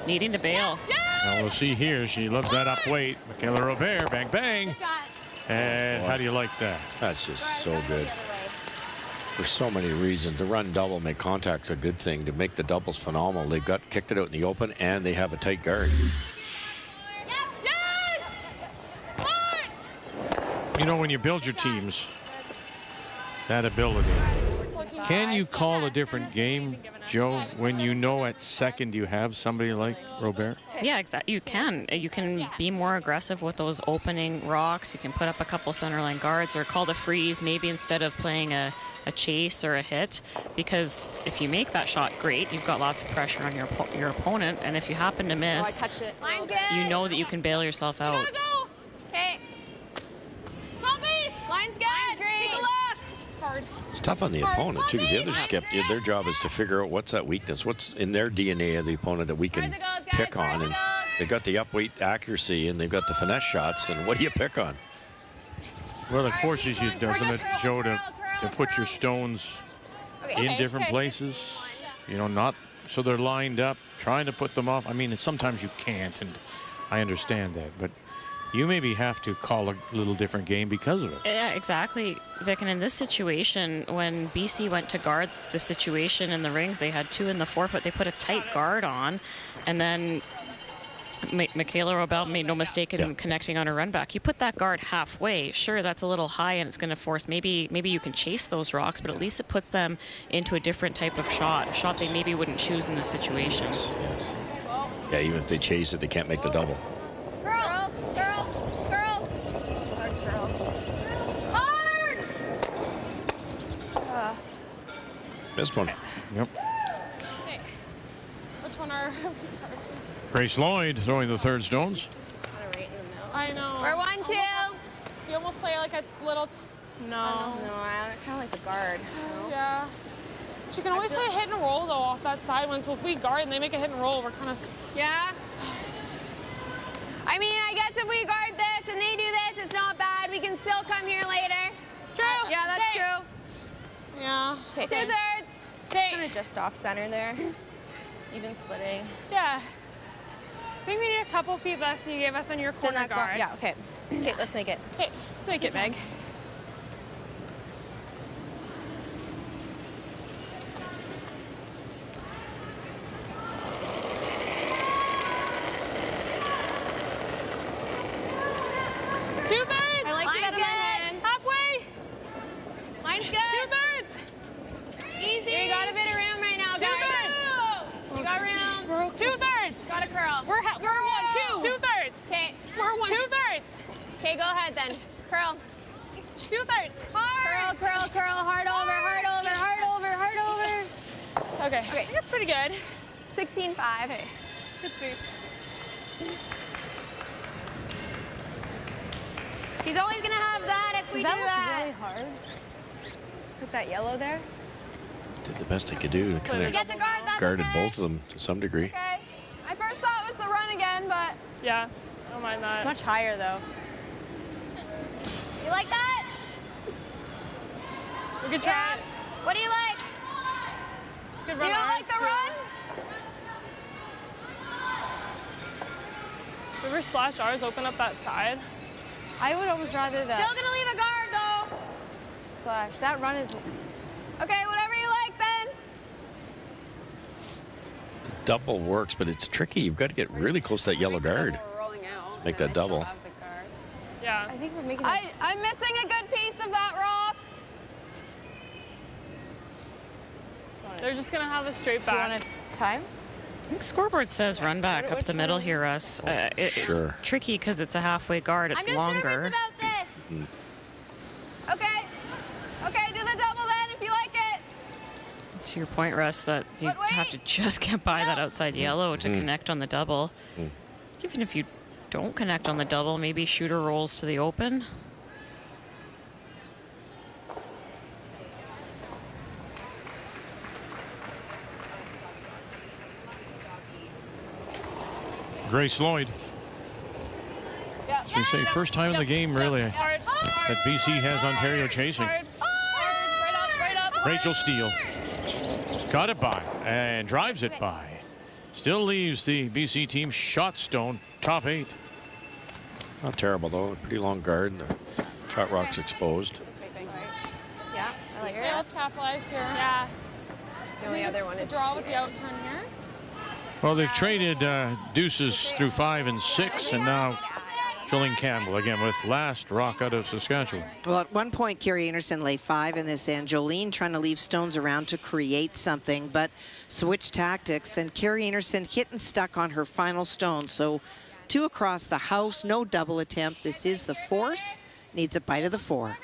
needing to bail. Now we'll see here. She loves that up weight. Michaela Robert, bang, bang. And how do you like that? That's just so good. For so many reasons. The run double, make contact's a good thing. To make the doubles phenomenal, they've kicked it out in the open, and they have a tight guard. You know, when you build your teams, that ability. Can you call a different game, Joe, when you know at second you have somebody like Robert? Yeah, exactly. You can. You can be more aggressive with those opening rocks. You can put up a couple centerline guards or call the freeze maybe instead of playing a chase or a hit, because if you make that shot, great. You've got lots of pressure on your opponent, and if you happen to miss, you know that you can bail yourself out. Okay. Line's good. Take a look. Hard. It's tough on the opponent, too, because the other skip, their job is to figure out what's that weakness, what's in their DNA of the opponent that we can pick on. And they've got the up weight accuracy, and they've got the finesse shots, and what do you pick on? Well, it forces you, doesn't it, Joe, to put your stones in different places. You know, not so they're lined up, trying to put them off. I mean, sometimes you can't, and I understand that, but you maybe have to call a little different game because of it. Yeah, exactly, Vic. And in this situation, when BC went to guard the situation in the rings, they had 2 in the 4 foot. They put a tight guard on, and then Michaela Robel made no mistake in connecting on a run back. You put that guard halfway, sure, that's a little high, and it's going to force, maybe you can chase those rocks, but at least it puts them into a different type of shot, a shot they maybe wouldn't choose in this situation. Yes. Yeah, even if they chase it, they can't make the double. Girl, girl, girl. Hard! Missed one. Yep. Hey, which one are... Grace Lloyd throwing the third stones. I know. We're 1-2. You almost play like a little... No. I kind of like the guard. No? Yeah. She can always play a hit and roll, though, off that side one. So if we guard and they make a hit and roll, we're kind of... Yeah. I mean, I guess if we guard this and they do this, it's not bad. We can still come here later. True. Yeah, that's true. Yeah. Okay. 2/3. Kind of just off center there. Even splitting. Yeah. I think we need a couple feet less than you gave us on your corner guard. Yeah, okay. Okay, let's make it. Okay, let's make it, Meg. Two-thirds. I liked it out of my hand. Halfway. Line's good. 2/3. Easy. You got a bit of room right now, guys. 2/3. You got room. 2/3. Got a curl. We're 1-2. 2/3. Okay. We're 2/3. Okay, go ahead then. Curl. 2/3. Curl, curl, curl. Hard over, hard over, hard over, hard over. Okay. I think that's pretty good. 16-5. Okay. Good sweep. He's always gonna have that if we do that. Really hard. Put that yellow there. Did the best they could do to kind We of get the guard, that's guarded okay. both of them to some degree. Okay. My first thought was the run again, but Yeah. I don't mind that. It's much higher though. you like that? We could try it. What do you like? Good You run don't ours, like the too. run? We ever slash ours, open up that side. I would almost rather that. Still gonna leave a guard though. Slash. That run is. Okay, whatever you like then. The double works, but it's tricky. You've got to get really close to that yellow guard. We're rolling out. Make that double. Yeah. I think we're making. I'm missing a good piece of that rock. They're just gonna have a straight back. Do you want a time? I think scoreboard says run back up the middle here, Russ. Sure. It's tricky because it's a halfway guard. It's I'm just longer. nervous about this. Okay. Okay, do the double then if you like it. To your point, Russ, that you But wait. have to just get by that outside yellow to connect on the double. Even if you don't connect on the double, maybe shooter rolls to the open. Grace Lloyd. You say first time in the game, really, that BC has Ontario chasing. Rachel Steele got it by and drives it by. Still leaves the BC team shot stone top 8. Not terrible though. Pretty long guard. And the shot rock's exposed. Yeah, I like Yeah, let's capitalize here. Yeah. The only other one The is draw with the out turn here. Well, they've traded deuces through 5 and 6, and now Jolene Campbell again with last rock out of Saskatchewan. Well, at one point, Carrie Anderson lay 5 in this end. Jolene trying to leave stones around to create something, but switch tactics. And Carrie Anderson hit and stuck on her final stone. So 2 across the house, no double attempt. This is the force. Needs a bite of the 4.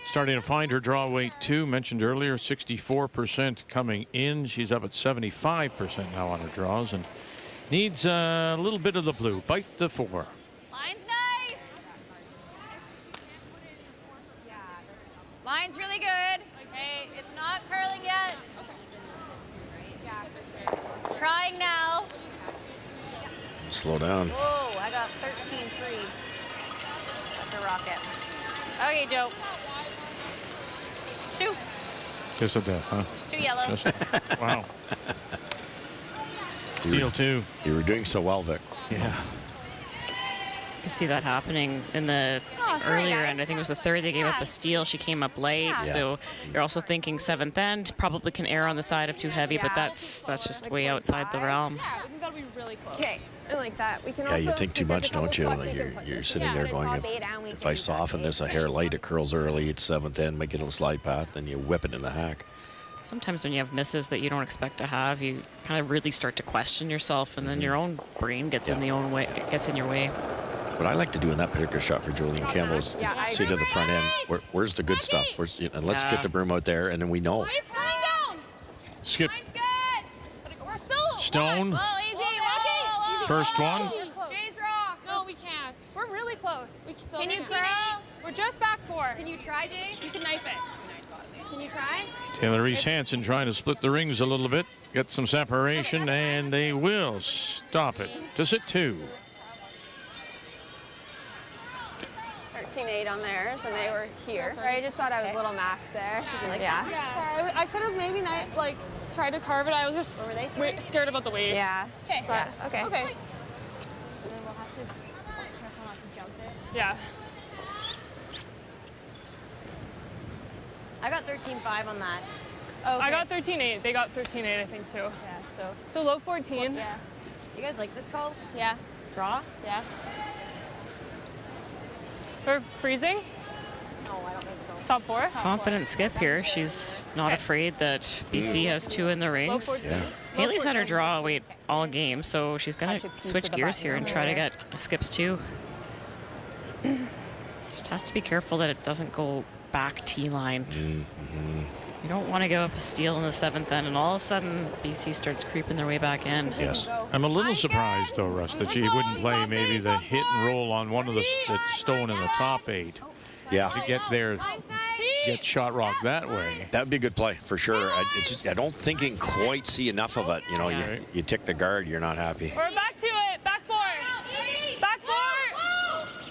Starting to find her draw weight too. Mentioned earlier, 64% coming in. She's up at 75% now on her draws and needs a little bit of the blue. Bite the 4. Line's nice. Line's really good. Okay, it's not curling yet. It's trying now. Slow down. Whoa, I got 13-3. That's a rocket. Okay, Joe. 2. Kiss of death, huh? 2 yellow. Just, wow. Steal 2. You were doing so well, Vic. Yeah. You can see that happening in the earlier end. I think it was the third they gave up a steal. She came up late, Yeah. so you're also thinking 7th end probably can err on the side of too heavy, but that's just way outside the realm. Yeah, we gotta be really close. Okay, I like that. We can Yeah, also you think too much, don't you? Like you're you're sitting there going, if I soften this a hair light, it curls early. It's 7th end, make it a slide path, and you whip it in the hack. Sometimes when you have misses that you don't expect to have, you kind of really start to question yourself, and then your own brain gets in your way. What I like to do in that particular shot for Julian Campbell is see to the front end. Where's the good stuff? And let's get the broom out there, and then we know. It's coming down. Skip. We're still. Stone. First one. Jay's rock. No, we can't. We're really close. Can you curl? We're just back 4. Can you try, Jay? You can knife it. Can you try? Taylor Reese Hansen trying to split the rings a little bit, get some separation, and they will stop it. To sit 2. 13-8 on theirs, and they were here. I just thought I was a little max there. Did you like that? Yeah. I could have maybe tried to carve it. I was just scared about the waves. Yeah. Okay. Yeah. Okay. Okay. So then we'll have to be careful not to jump it. Yeah. I got 13.5 on that. Oh, okay. I got 13.8. They got 13.8, I think, too. Yeah, So low 14. Yeah. You guys like this call? Yeah. Draw? Yeah. We're freezing? No, I don't think so. Top 4? Confident skip here. She's not afraid that BC has 2 in the rings. Yeah. Haley's had her draw weight all game, so she's going to switch gears here and try to get skips 2. Just has to be careful that it doesn't go back T-line. You don't want to give up a steal in the 7th end, and all of a sudden, BC starts creeping their way back in. Yes. I'm a little surprised, though, Russ, that she wouldn't play maybe the hit and roll on one of the stone in the top 8. Yeah. To get there, get shot rock that way. That would be a good play, for sure. I don't think you can quite see enough of it. You know, you tick the guard, you're not happy. We're back to it. Back 4. Back 4.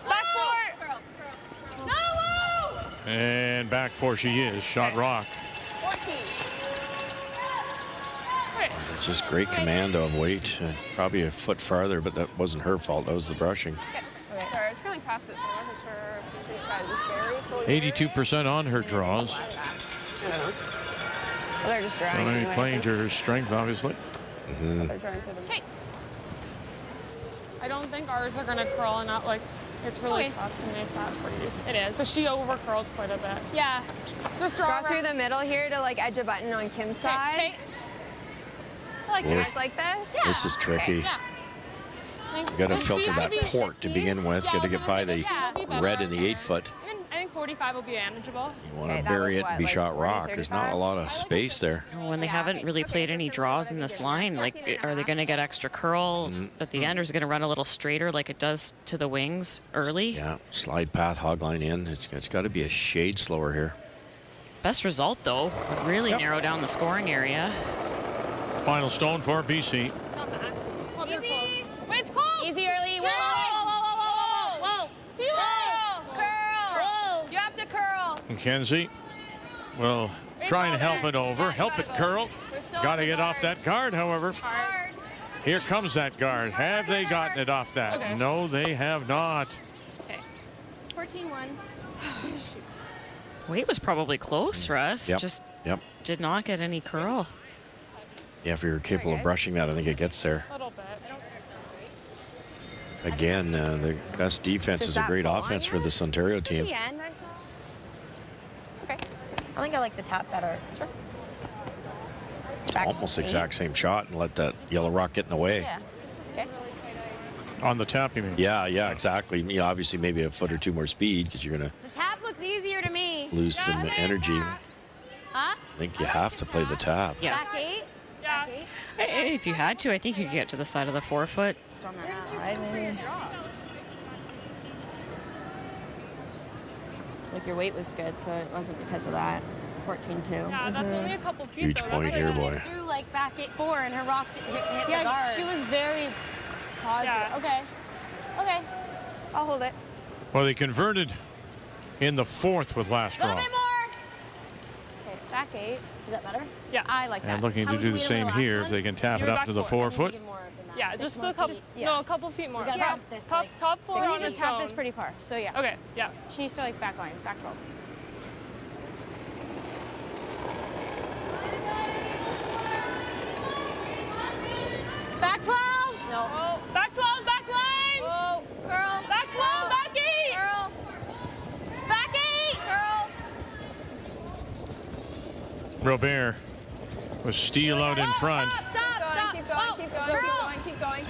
Back 4. No! And back 4 she is. Shot rock. 14. It's just great command of weight. Probably a foot farther, but that wasn't her fault. That was the brushing. Okay. Sorry, I was curling past it, so I wasn't sure if you tried this berry. 82% on her draws. Well, they're just drawing. Anyway. Playing to her strength, obviously. They're drawing to them. Okay. I don't think ours are going to curl enough. It's really tough to make that freeze. It is. But she over curled quite a bit. Yeah. Just draw through the middle here to edge a button on Kim's side. Okay. I like you guys like this. Yeah. This is tricky. Okay. Yeah. You got to filter that port to begin with. Got to get by the red in the 8-foot. I think 45 will be manageable. You want to bury it and be shot rock. There's not a lot of space there. When they haven't really played any draws in this line, are they going to get extra curl at the end, or is it going to run a little straighter like it does to the wings early? Yeah, slide path, hog line in. It's got to be a shade slower here. Best result, though, would really narrow down the scoring area. Final stone for BC. Easy. Wait, it's close. Easy early. Too Whoa. Too low. Curl. You have to curl. Mackenzie will try and help it over. Help it curl. Got to get off that guard, however. Here comes that guard. Have they gotten it off that? Okay. No, they have not. Okay. 14-1. Shoot. Weight was probably close, Russ. Yep. Just Yep. did not get any curl. Yeah, if you're capable of brushing that, I think it gets there. A little bit. Again, the best defense is a great offense for this Ontario team. Okay. I think I like the tap better. Sure. Almost exact same shot and let that yellow rock get in the way. Yeah. Okay. On the tap, you mean? Yeah, exactly. You know, obviously, maybe a foot or 2 more speed because you're going to The tap looks easier to me. lose some energy. Huh? I think you have to play the tap. Yeah. Back 8? Yeah. If you had to, I think you could get to the side of the 4-foot. Just on that side, maybe. Like your weight was good, so it wasn't because of that. 14-2. Yeah, that's only a couple feet. Huge though. point here, boy. Threw like back 8-4 and her rock hit the Yeah, guard. she was very positive. Yeah. Okay. Okay. I'll hold it. Well, they converted in the 4th with last draw. Okay, back 8. Is that better? Yeah. I like that. And looking to do the same here if they can tap it up to the 4-foot. Yeah, just a couple. Yeah. No, a couple feet more. We gotta Yeah. bump this, Top, like, top 4 we on need to its tap own. this pretty far. So yeah. Okay. Yeah. She needs to like back line, back 12. Back 12. No. Oh, back 12, back line. Oh, girl. Back 12, back 8. Girl. Back 8. Girl. Robert with Steele out in front. Stop. Keep going, keep going, keep going, keep going.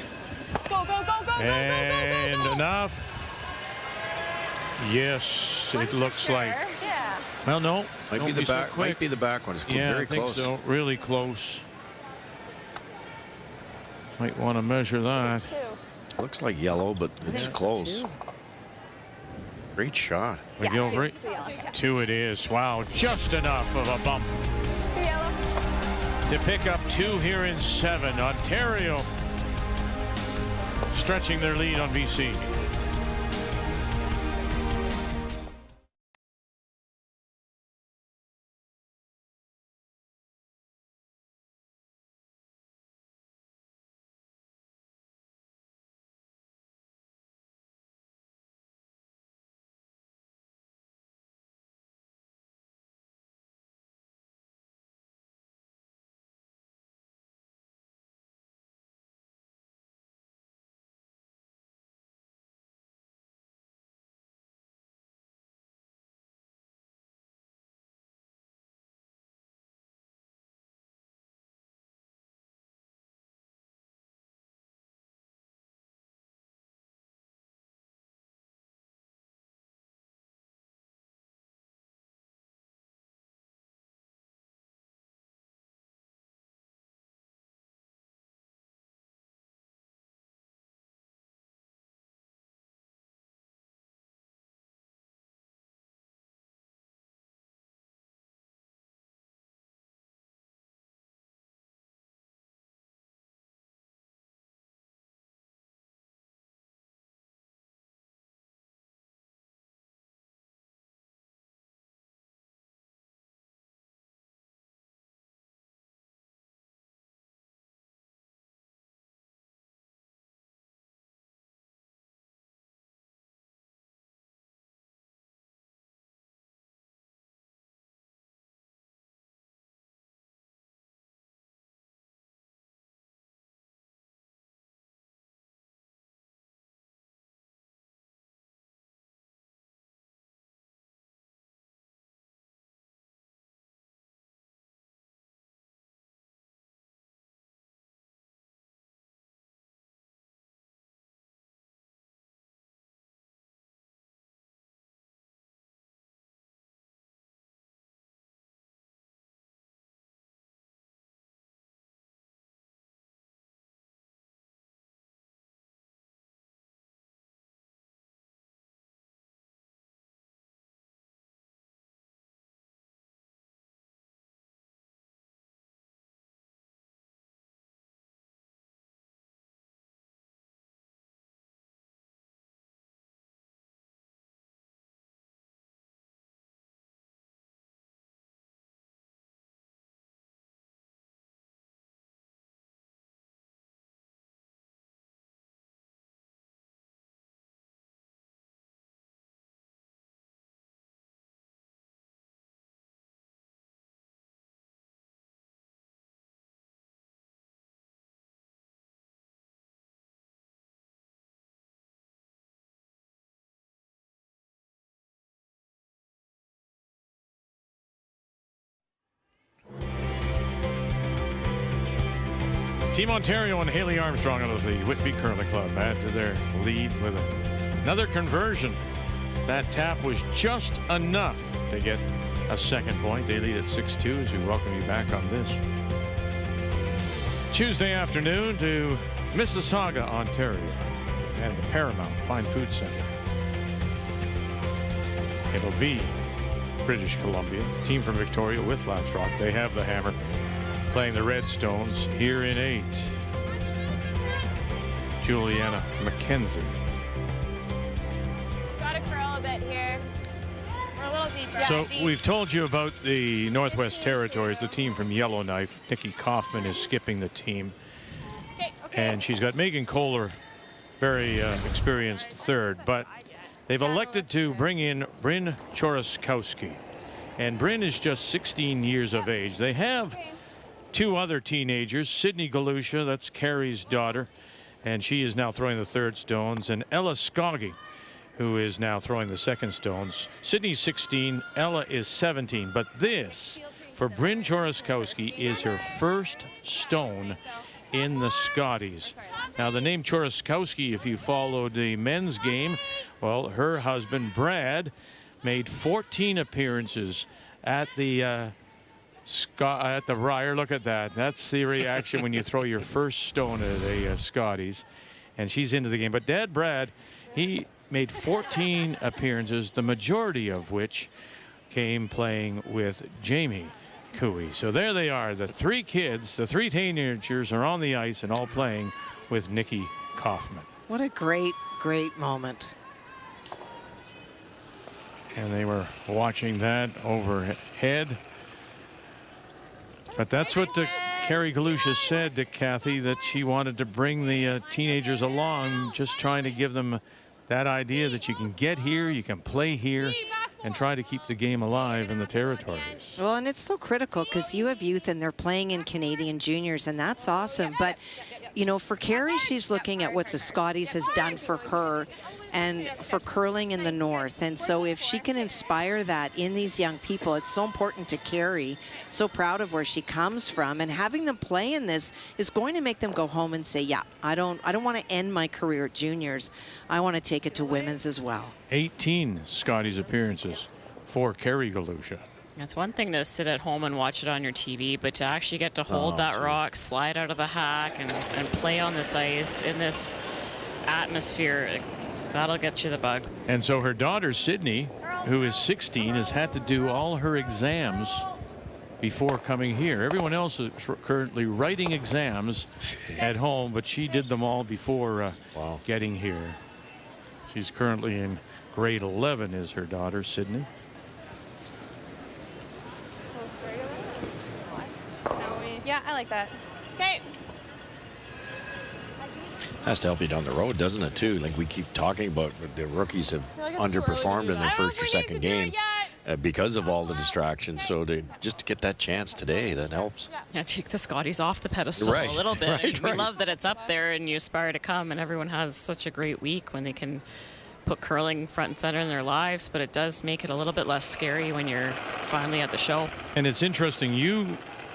Go, go, go, go, And go, go, go, go. enough. Yes, it looks like. Yeah. Well, no. Might don't be the so back. quick. Might be the back one. It's Yeah, very I think close. so. Really close. Might want to measure that. Looks like yellow, but it's it's close. Great shot. We go right. 2 it is. Wow, just enough of a bump 2 yellow. to pick up 2 here in 7. Ontario stretching their lead on BC. Team Ontario and Haley Armstrong out of the Whitby Curling Club add to their lead with another conversion. That tap was just enough to get a second point. They lead at 6-2 as we welcome you back on this Tuesday afternoon to Mississauga, Ontario, and the Paramount Fine Foods Centre. It'll be British Columbia, team from Victoria with Ladstrock. They have the hammer, playing the Redstones here in 8. Juliana McKenzie. Gotta curl a bit here. So we've told you about the Northwest Territories, the team from Yellowknife. Nikki Kaufman is skipping the team. And she's got Megan Kohler, very experienced third. But they've elected to bring in Bryn Choroskowski. And Bryn is just 16 years of age. They have two other teenagers, Sydney Galusha, that's Carrie's daughter, and she is now throwing the third stones, and Ella Skoggy, who is now throwing the second stones. Sydney's 16, Ella is 17, but this, for Bryn Choroskowski, is her first stone in the Scotties. Now, the name Choroskowski, if you followed the men's game, well, her husband, Brad, made 14 appearances at the Briar. Look at that. That's the reaction when you throw your first stone at the Scotties. And she's into the game. But Dad Brad, he made 14 appearances, the majority of which came playing with Jamie Cooey. So there they are. The three kids, the three teenagers are on the ice and all playing with Nikki Kaufman. What a great, great moment. And they were watching that overhead. But that's what Carrie Galusha said to Kathy, that she wanted to bring the teenagers along, just trying to give them that idea that you can get here, you can play here, and try to keep the game alive in the territories. Well, and it's so critical because you have youth and they're playing in Canadian juniors, and that's awesome. But, you know, for Carrie, she's looking at what the Scotties has done for her and for curling in the North. And so if she can inspire that in these young people, it's so important to Carrie, so proud of where she comes from, and having them play in this is going to make them go home and say, yeah, I don't want to end my career at juniors. I want to take it to women's as well. 18 Scotties appearances for Carrie Galusha. It's one thing to sit at home and watch it on your TV, but to actually get to hold that rock, slide out of the hack, and play on this ice in this atmosphere, that'll get you the bug. And so her daughter, Sydney, who is 16, has had to do all her exams before coming here. Everyone else is currently writing exams at home, but she did them all before getting here. She's currently in grade 11, is her daughter, Sydney. Yeah, I like that. Okay. Has to help you down the road, doesn't it, too? Like we keep talking about, the rookies have underperformed in their first or second game because of all the distractions. So to just get that chance today, that helps. Yeah, take the Scotties off the pedestal a little bit. We love that it's up there and you aspire to come, and everyone has such a great week when they can put curling front and center in their lives, but it does make it a little bit less scary when you're finally at the show. And it's interesting,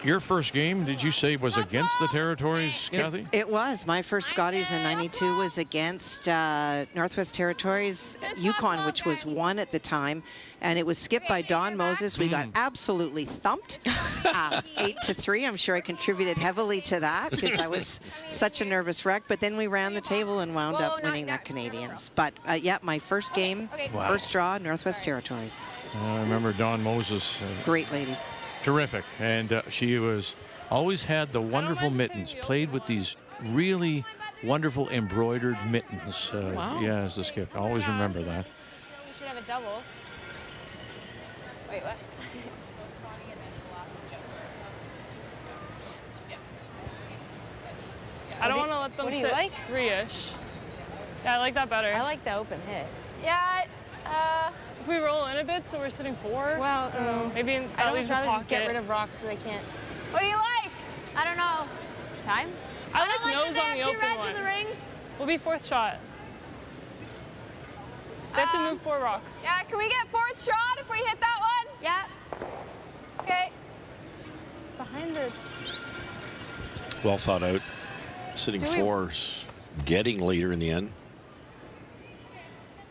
your first game, did you say, was against the territories, Kathy? It was. My first Scotties in '92 was against Northwest Territories, Yukon, which was 1 at the time. And it was skipped by Don Moses. We got absolutely thumped, 8-3. I'm sure I contributed heavily to that because I was such a nervous wreck. But then we ran the table and wound up winning that Canadians. But yeah, my first game, first draw, Northwest Territories. I remember Don Moses. Great lady. Terrific. And she was always had the wonderful mittens, played with these really wonderful embroidered mittens. Yeah, as the skip. I always remember that. We should have a double. Wait, what? I don't want to let them what do you sit like? 3-ish. Yeah, I like that better. I like the open hit. Yeah, if we roll in a bit, so we're sitting 4. Well, maybe I at least would rather just get pocket. rid of rocks so they can't. What do you like? I don't know. Time? I like don't nose that on the two open reds one. in the rings. We'll be 4th shot. They have to move 4 rocks. Yeah, can we get 4th shot if we hit that one? Yeah. Okay. It's behind the... Well thought out. Sitting 4's getting later in the end.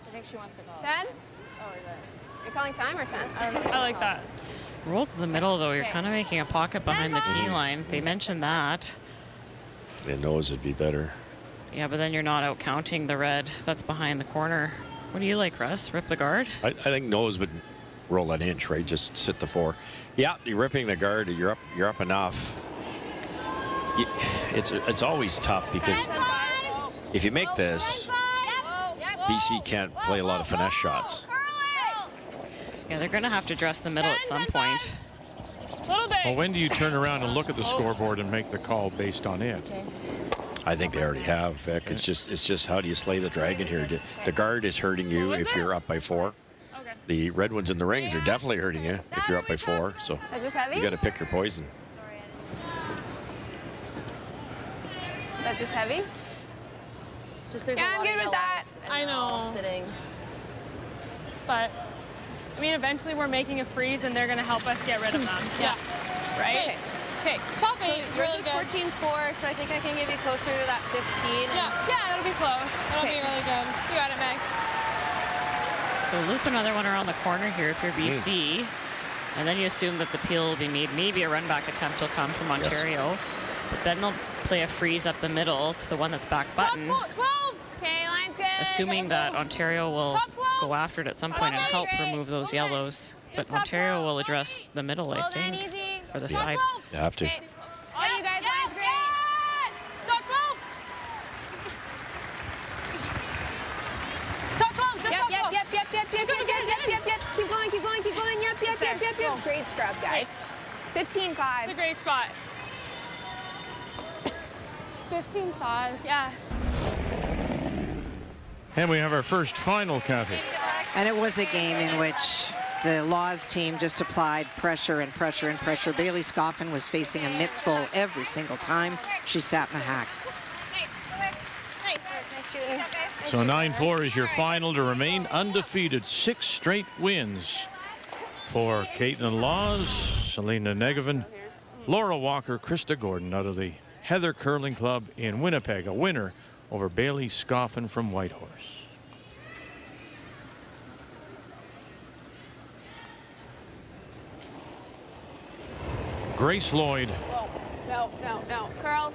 I think she wants to call. 10? Oh, is it? You're calling time or 10? I don't know. I like that. Roll to the middle, though. You're kind of making a pocket behind the tee line. They mentioned that. It knows it'd be better. Yeah, but then you're not out counting the red that's behind the corner. What do you like, Russ? Rip the guard? I think nose would roll an inch, right? Just sit the 4. Yeah, you're ripping the guard. You're up enough. It's always tough because if you make this, BC can't play a lot of finesse shots. Yeah, they're going to have to dress the middle at some point. Well, when do you turn around and look at the scoreboard and make the call based on it? I think they already have, Vic. It's just how do you slay the dragon here? The guard is hurting you if you're up by 4. The red ones in the rings are definitely hurting you if you're up by 4. So you got to pick your poison. Is that just heavy? It's just there's a I'm lot good of with that. yellows and I they're all know. sitting. But, I mean, eventually we're making a freeze and they're going to help us get rid of them. Yeah. Right? Okay. Top 8, So really yours is good. 14-4, so I think I can give you closer to that 15. Yeah, that'll be close. That'll be really good. You got it, Meg. So loop another one around the corner here if you're BC. And then you assume that the peel will be made. Maybe a run back attempt will come from Ontario. But then they'll play a freeze up the middle to the one that's back button. 12. Okay, line's good. Assuming that Ontario will go after it at some point and help remove those yellows. But Ontario will address the middle, I think, or the side. You have to. All you guys, line's great. Top 12. Top 12, just top 12. Yep. Keep going. Yep. Great scrub, guys. 15-5. It's a great spot. 15-5, yeah. And we have our first final, Kathy. And it was a game in which the Laws team just applied pressure and pressure and pressure. Bailey Scoffin was facing a mitt full every single time she sat in the hack. Nice shooting. So 9-4 is your final to remain undefeated. 6 straight wins for Caitlin Laws, Selena Negovin, Laura Walker, Krista Gordon out of the Heather Curling Club in Winnipeg, a winner over Bailey Scoffin from Whitehorse. Grace Lloyd. Whoa. No. Curl.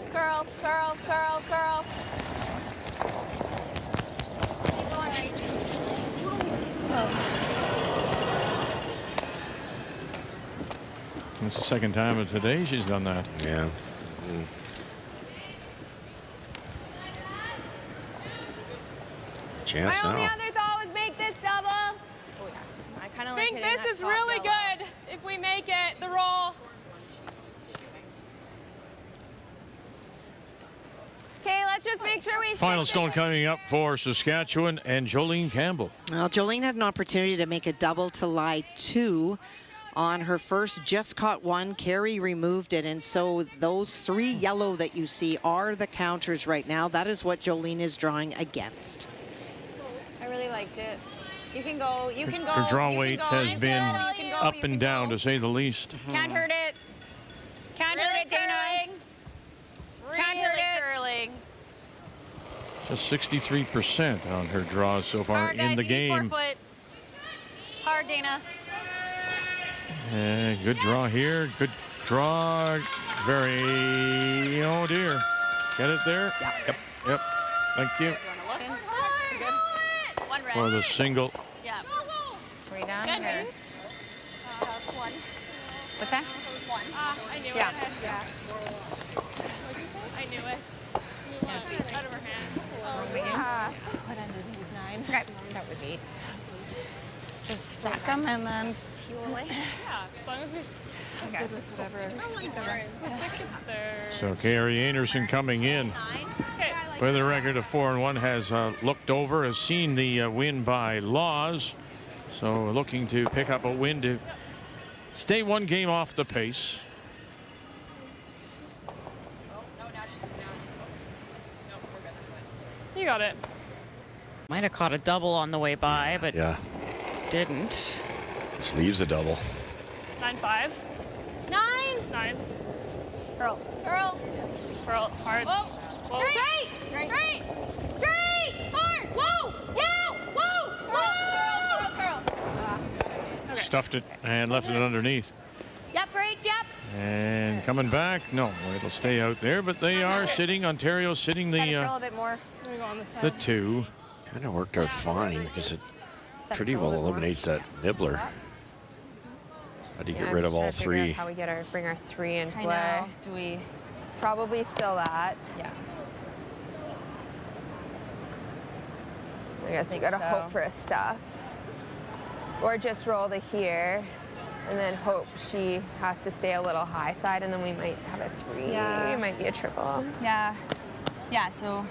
It's the second time of today she's done that. Yeah. Chance My only now. other thought was make this double. I kind of I think this is really good if we make it, the roll. Okay, let's just make sure we Final stone coming up for Saskatchewan and Jolene Campbell. Well, Jolene had an opportunity to make a double to lie 2 on her first, just caught 1. Carey removed it, and so those 3 yellow that you see are the counters right now. That is what Jolene is drawing against. I really liked it. You can go. Her draw weight has been up and down, to say the least. Can't hurt it. Can't hurt it, Dana. Can't hurt it. Curling. Just 63% on her draws so far in the game. Hard, Dana. Good draw here. Good draw. Very. Oh dear. Get it there? Yep. Thank you. One red. For the single. Yeah. Way down Good here. news. That's one. What's that? That was one. I knew Yeah. it. Yeah. I knew it. Out of her hand. Oh, yeah. What end is it? 9. Okay. That was 8. Just stack them and then peel away. Yeah, as long as we... Okay, so whatever. So Carrie Anderson coming in with a record of 4-1 has looked over, has seen the win by Laws. So looking to pick up a win to stay 1 game off the pace. You got it. Might have caught a double on the way by, but didn't. Just leaves a double. 9-5. 9. Curl. Hard. Whoa. Straight. Hard. Whoa. Yeah. Whoa. Curl. Stuffed it and left it underneath. Yep. Great. Yep. And coming back, no, it'll stay out there, but they are sitting, Ontario sitting Curl the a bit more. the 2. Kind of worked out fine because it pretty well eliminates that nibbler. How do you get rid of all 3? How we bring our 3 in play. I know. Do we? It's probably still that. Yeah. I guess we gotta hope for a stuff. Or just roll to here and then hope she has to stay a little high side, and then we might have a 3. Yeah. It might be a triple. Yeah. Yeah, so...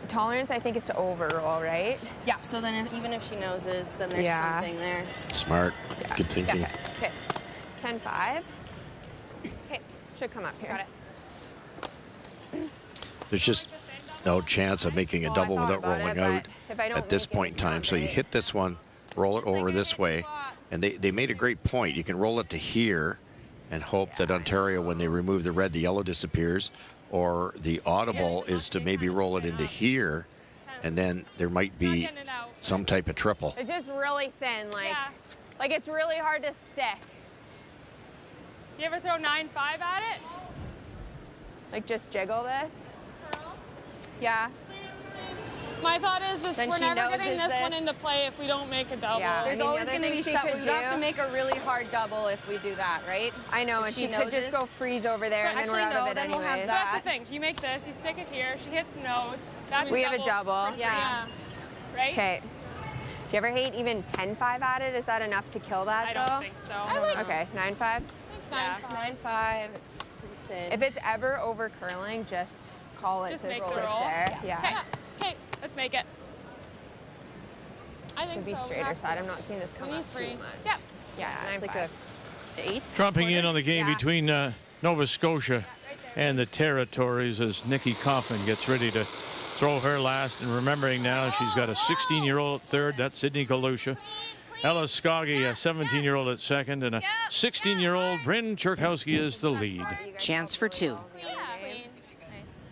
Tolerance, I think, is to overroll, right? Yeah, so then even if she noses, then there's Yeah. something there. Smart. Good thinking. Yeah. Okay. 10-5. Okay. Should come up here. Got it. There's just no chance of making a double without rolling out if I don't at this make it, point in time. So you hit this one, roll it over this way, and they made a great point. You can roll it to here and hope that Ontario, when they remove the red, the yellow disappears, or the audible is to maybe roll it into here, and then there might be some type of triple. It's just really thin, like it's really hard to stick. Do you ever throw 9-5 at it? Like just jiggle this? Yeah. My thought is just Then we're she never knows getting is this one this- into play if we don't make a double. Yeah. There's I mean, always the going other to be thing she something. could We'd have to do- make a really hard double if we do that, right? I know, If and she she could just noses- go freeze over there, and then we're Actually, out no, of it then we'll have anyways. that. That's the thing. You make this, you stick it here, she hits nose. That's We have a double. for free. Yeah. Right? Okay. Do you ever hate even 10-5 at it? Is that enough to kill that, I though? don't think so. Okay, 9-5? Yeah. 9-5. It's pretty thin. If it's ever over curling, just call it Just to make stick the roll. there. Yeah. Okay, let's make it. I think Could be so. We straighter have side. to. I'm not seeing this come We need up 3. too much. Yep. Yeah, It's 9-5. like a 8. Dropping in on the game between Nova Scotia and the Territories as Nikki Kaufman gets ready to throw her last. And remembering now she's got a 16-year-old at third. That's Sydney Galusha. Ella Skoggy, a 17-year-old at second. And a 16-year-old Bryn Cherkowski is the lead. Chance for 2. Queen. Nice.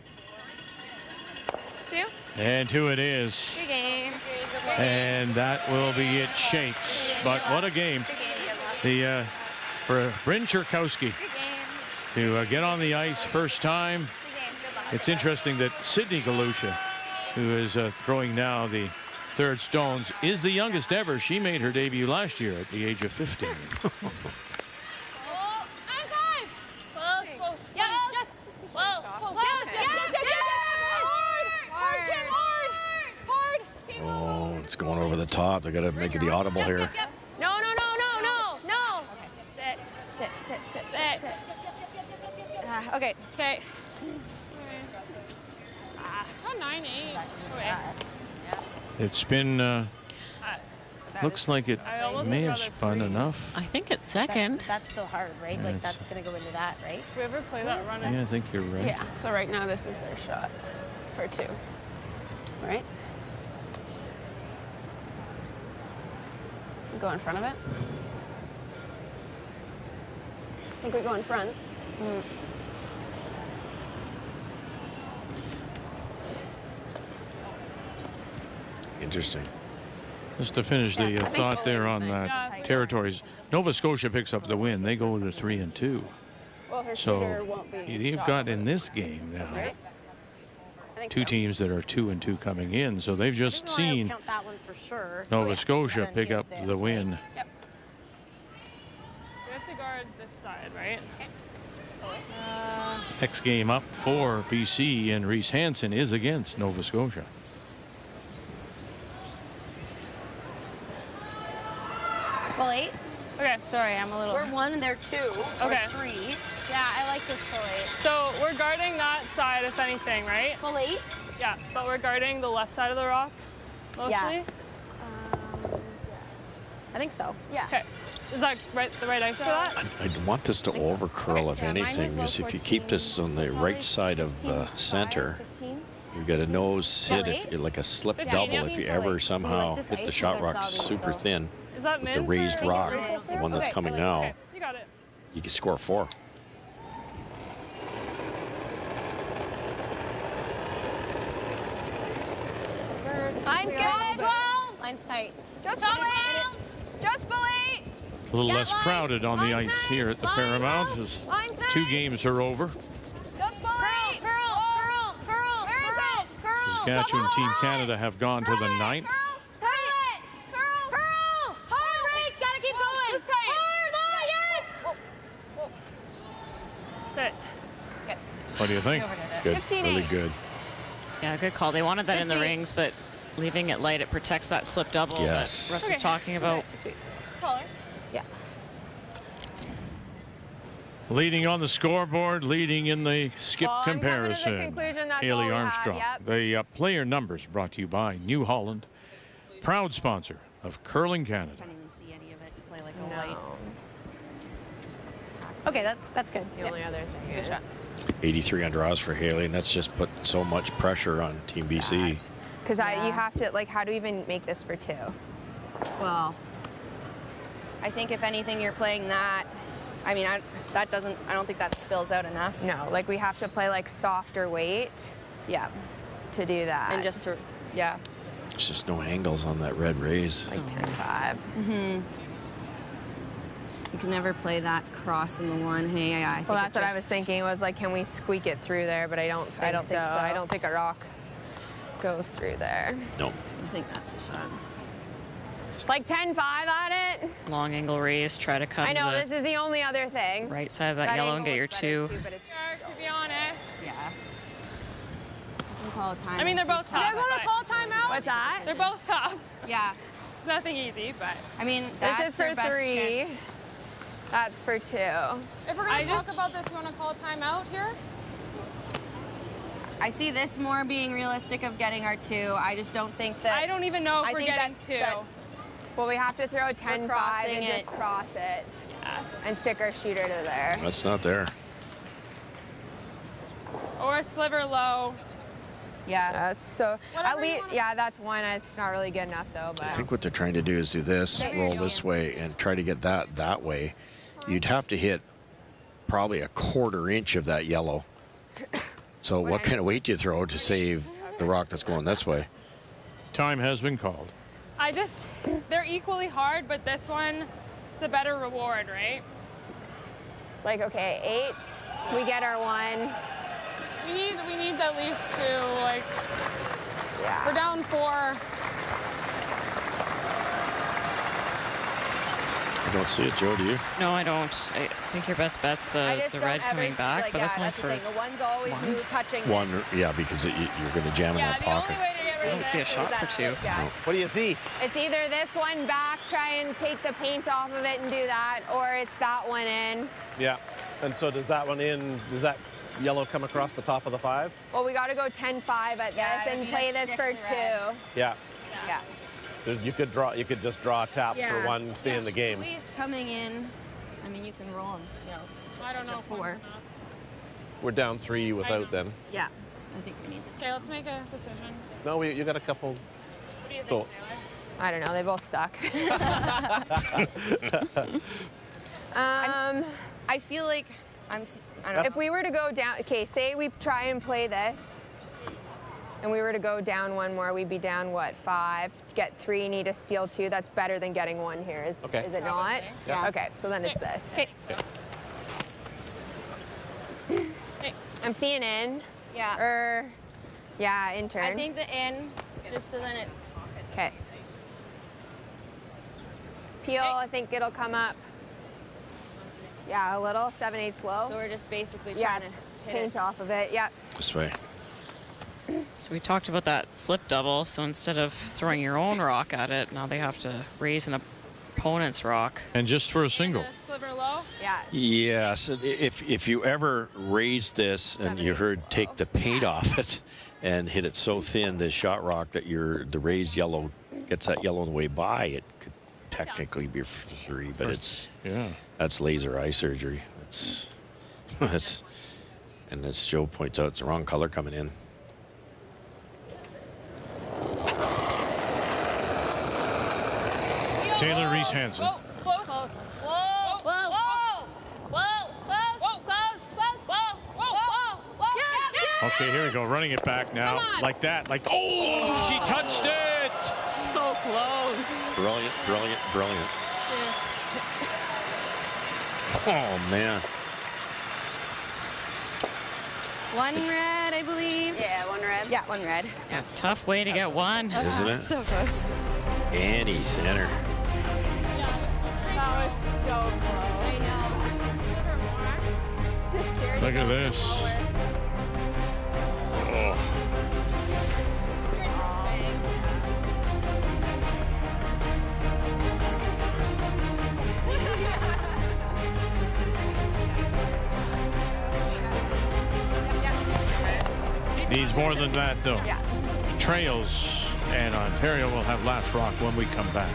2. And 2 it is. Good game. And that will be it, Shakes. But what a game. The for Bryn Cherkowski to get on the ice first time. It's interesting that Sydney Galusha, who is throwing now the third stones, is the youngest ever. She made her debut last year at the age of 15. Oh, it's going over the top. They got to make it the audible here. No. Sit. Sit. Okay. Okay. How 9-8. Okay. It's been, looks like it I almost may would have rather spun freeze. enough. I think it's second. That's still hard, right? Like Yes. that's going to go into that, right? If we ever play that run, Yeah, I think you're right. Yeah, so right now this is their shot for 2. Right? Go in front of it. I think we go in front. Interesting. Just to finish the think thought so. there on Nice. Territories. Nova Scotia picks up the win. They go to 3-2. Well, her So shooter won't be you've shot got first, in this game now right? I think 2 so. teams that are 2-2 coming in. So they've just seen Count that one for sure. Nova Scotia And then pick she has up this, the right? win. Yep. We have to guard this side, right? Next game up for BC and Reese Hansen is against Nova Scotia. Full 8. Okay, sorry, I'm a little. We're 1 and they're 2. Okay. Or 3. Yeah, I like this full 8. So we're guarding that side, if anything, right? Full 8? Yeah, but we're guarding the left side of the rock, mostly? Yeah. I think so. Yeah. Okay. Is that the right ice for that? I'd want this to overcurl, if anything, because if you keep this on the right side of the center, you get a nose hit, like a slip 15, double, yeah. if you ever somehow this hit the ice shot if I rock saw these, super so- thin Is that with min the raised for- rock, Okay, the one that's coming now, Okay, you got it. you can score 4. Line's good. 12. Line's tight. Just below 8. Just below 8. A little less crowded on the ice here at the Paramount as 2 games are over. Just below 8. Curl. Where is it? Curl. Saskatchewan and Team Canada have gone to the 9th. Turn it. Curl. Hard, Rach. Gotta keep going. Just tight. Hard. Yes. Sit. What do you think? Good, 15-8. really good. Yeah, good call. They wanted that in the 15. rings, but leaving it light, it protects that slip double Yes. that Russ was talking about. Leading on the scoreboard, leading in the skip Well, I'm coming to the comparison. conclusion that's Haley all we had, Armstrong. yep. The player numbers brought to you by New Holland, proud sponsor of Curling Canada. Can't even see any of it. Play like a light. Okay, that's good. The only other thing is 83 on draws for Haley, and that's just put so much pressure on Team BC. because you have to, like, how do we even make this for 2? Well, I think if anything, you're playing that. I mean, I don't think that spills out enough. No, like we have to play like softer weight. Yeah. To do that. And just to, yeah. There's just no angles on that red raise. Like 10-5. Mm-hmm. You can never play that cross in the one. Hey, I think Well, that's what I was thinking. Was like, can we squeak it through there? But I don't think so. I don't think a rock goes through there. No. I think that's a shot. Like 10-5 on it. Long angle raise, try to cut I know, the this is the only other thing. right side of that yellow and get your 2. To be honest. Yeah. You can call a time. I mean, they're both tough. You guys want to call a timeout? What's that? They're both tough. Yeah. It's nothing easy, but. I mean, This that's is their for best 3. chance. That's for 2. If we're going to talk about this, you want to call a timeout here? I see this more being realistic of getting our 2. I just don't think that. I don't even know if I we're think getting that, 2. Well, we have to throw a 10-5 crossing and it. just cross it. Yeah. And stick our shooter to there. That's not there. Or a sliver low. Yeah. That's so. Whatever At you least, yeah, that's one. It's not really good enough though. But I think what they're trying to do is do this, Maybe roll you're this way, and try to get that way. You'd have to hit probably a 1/4 inch of that yellow. So what kind of weight do you throw to save the rock that's going this way? Time has been called. They're equally hard, but this one, it's a better reward, right? like, okay, 8. We get our 1. We need at least 2. Like, yeah. We're down 4. I don't see it, Joe, do you? No, I don't. I think your best bet's the red coming back, like, but that's yeah, only that's for the thing. The one's always new touching One, this. yeah, because you're going to jam in that pocket. I don't see a shot for 2. No. What do you see? It's either this one back, try and take the paint off of it and do that, or it's that one in. Yeah. And so does that one in, does that yellow come across the top of the 5? Well, we got to go 10-5 at this and play this for 2. Yeah. Yeah. You could just draw a tap for 1, stay in the game. The way it's coming in, I mean, you can roll them, you know. I don't know if 4. We're down 3 without then. Yeah, I think we need to. Okay, let's make a decision. No, you got a couple. What do you think, So, Taylor? I don't know. They both suck. I feel like I don't know. If we were to go down, okay, say we try and play this, and we were to go down 1 more, we'd be down, what, 5? Get 3, need a steal 2. That's better than getting 1 here, is it not? Yeah. Okay, so then it's this. Okay. I'm seeing in. Yeah. Yeah, in turn. I think the in, just so then it's. Okay. Peel, I think it'll come up. Yeah, a little, 7/8 low. So we're just basically Yeah, trying to hit paint off of it, yeah. This way. So we talked about that slip double. So instead of throwing your own rock at it, now they have to raise an opponent's rock. And just for a single. Sliver low? Yeah. Yes, if you ever raised this and you heard take the paint off it and hit it so thin, the shot rock, that the raised yellow gets that yellow on the way by, it could technically be for 3, but that's laser eye surgery. And as Joe points out, it's the wrong color coming in. Taylor Reese Hansen. Close. Whoa. Whoa. Whoa. Whoa. Whoa. Okay, here we go. Running it back now. Like that. Like, oh, she touched it. So close. Brilliant, brilliant, brilliant. Oh, man. 1 red, I believe. Yeah, 1 red. Yeah, 1 red. Yeah, tough way to get 1. Isn't it? So close. Annie center. That was so close. I know. Just scared Look at this. Needs more than that, though. Yeah. Trails, and Ontario will have last rock when we come back.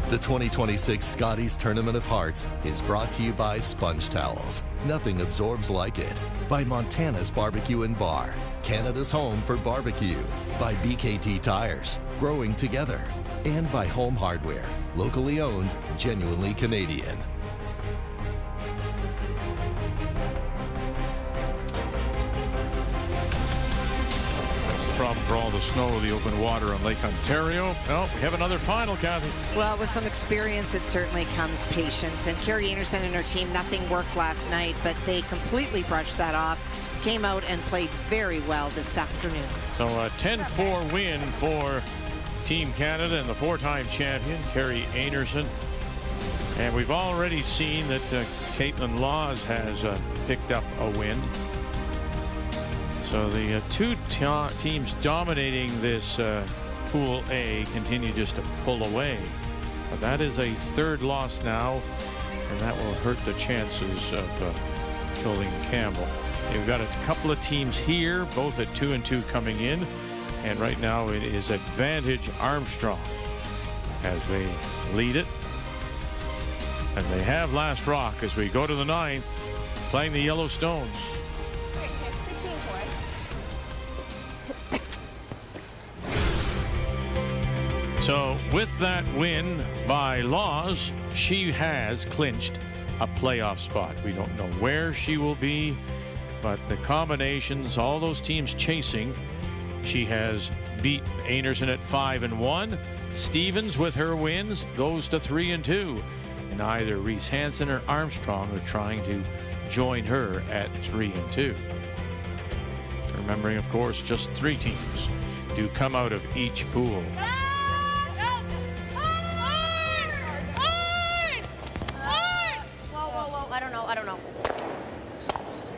The 2026 Scotties Tournament of Hearts is brought to you by Sponge Towels. Nothing absorbs like it. By Montana's Barbecue and Bar, Canada's home for barbecue. By BKT Tires, growing together. And by Home Hardware, locally owned, genuinely Canadian. Problem for all the snow, the open water on Lake Ontario. Oh, we have another final, Kathy. Well, with some experience, it certainly comes patience. And Carrie Anderson and her team, nothing worked last night, but they completely brushed that off. Came out and played very well this afternoon. So a 10-4 win for Team Canada and the four-time champion, Carrie Anderson. And we've already seen that Caitlin Laws has picked up a win. So the two teams dominating this Pool A continue just to pull away. But that is a third loss now, and that will hurt the chances of Jolene Campbell. You've got a couple of teams here, both at 2-2 coming in, and right now it is Advantage Armstrong as they lead it. And they have last rock as we go to the 9th, playing the Yellowstones. So with that win by Laws, she has clinched a playoff spot. We don't know where she will be, but the combinations, all those teams chasing, she has beat Anderson at 5-1, Stevens, with her wins, goes to 3-2. And either Reese Hansen or Armstrong are trying to join her at 3-2. Remembering, of course, just 3 teams do come out of each pool. Whoa, I don't know.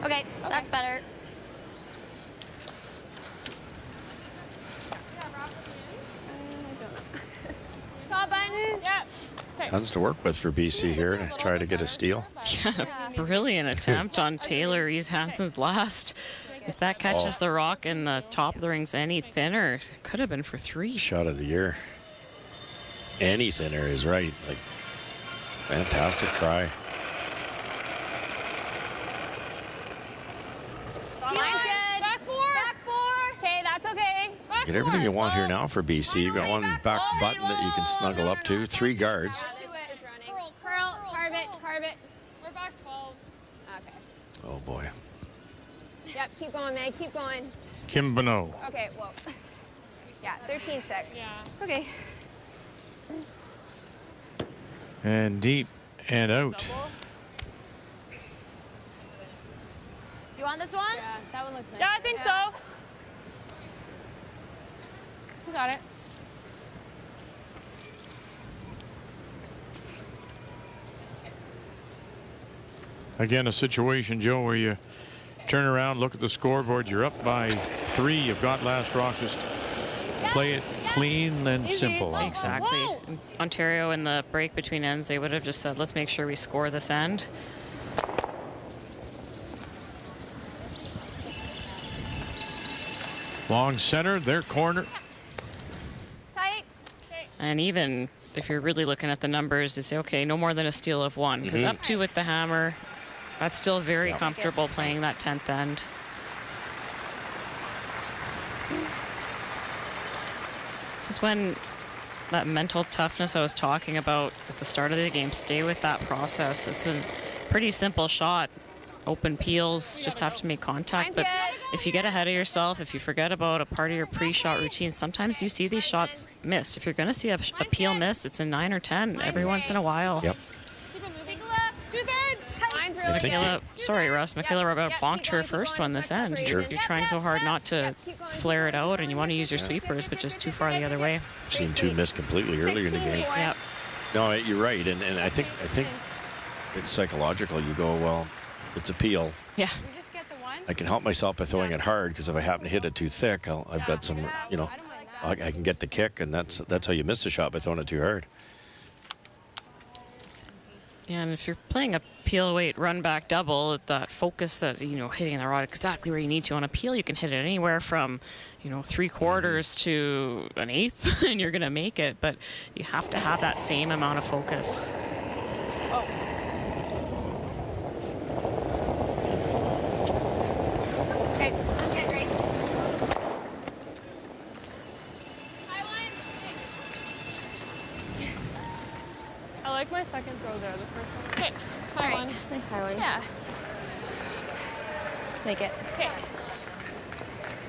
Okay, that's better. Top button. Yep. Tons to work with for BC here to try to get a steal. Yeah, brilliant attempt on Taylor Reese Hansen's last. If that catches the rock in the top of the rings any thinner, it could have been for 3. Shot of the year. Any thinner is right. Like, fantastic try. Back 4. Okay, that's okay. Get everything you want here now for BC. You've got one back button that you can snuggle up to. 3 guards. Curl, carve it. We're back 12. Okay. Oh boy. Yep, keep going, Meg, keep going. Kim Bonneau. Okay, whoa. Yeah, 13-6. Yeah. Okay. And deep and out. You want this one? Yeah, that one looks nice. Yeah, I think so. You got it. Again, a situation, Joe, where you turn around, look at the scoreboard, you're up by 3, you've got last rock, just play it clean and simple. Exactly. Ontario in the break between ends, they would have just said, let's make sure we score this end. Long center, their corner. Tight. And even if you're really looking at the numbers, you say, okay, no more than a steal of 1, because up 2 with the hammer, that's still very comfortable playing that 10th end. This is when that mental toughness I was talking about at the start of the game, stay with that process. It's a pretty simple shot. Open peels, just have to make contact. But if you get ahead of yourself, if you forget about a part of your pre-shot routine, sometimes you see these shots missed. If you're going to see a peel missed, it's a 9 or 10 every once in a while. Yep. Sorry, Russ. Michaela bonked her first one this end. Sure. You're trying so hard not to flare it out, and you want to use your sweepers, but just too far the other way. I've seen 2 miss completely earlier in the game. Yep. No, you're right, and I think it's psychological. You go, well, it's a peel. Yeah. I can help myself by throwing it hard, because if I happen to hit it too thick, I've got some, I can get the kick, and that's how you miss the shot, by throwing it too hard. Yeah, and if you're playing a peel weight run back double, that focus that, hitting the rod exactly where you need to on a peel, you can hit it anywhere from, 3/4 to an 1/8, and you're going to make it. But you have to have that same amount of focus. Okay, let's get Grace. I like my second throw there, the first one. Okay, high one. Nice high one. Yeah. Let's make it. Okay.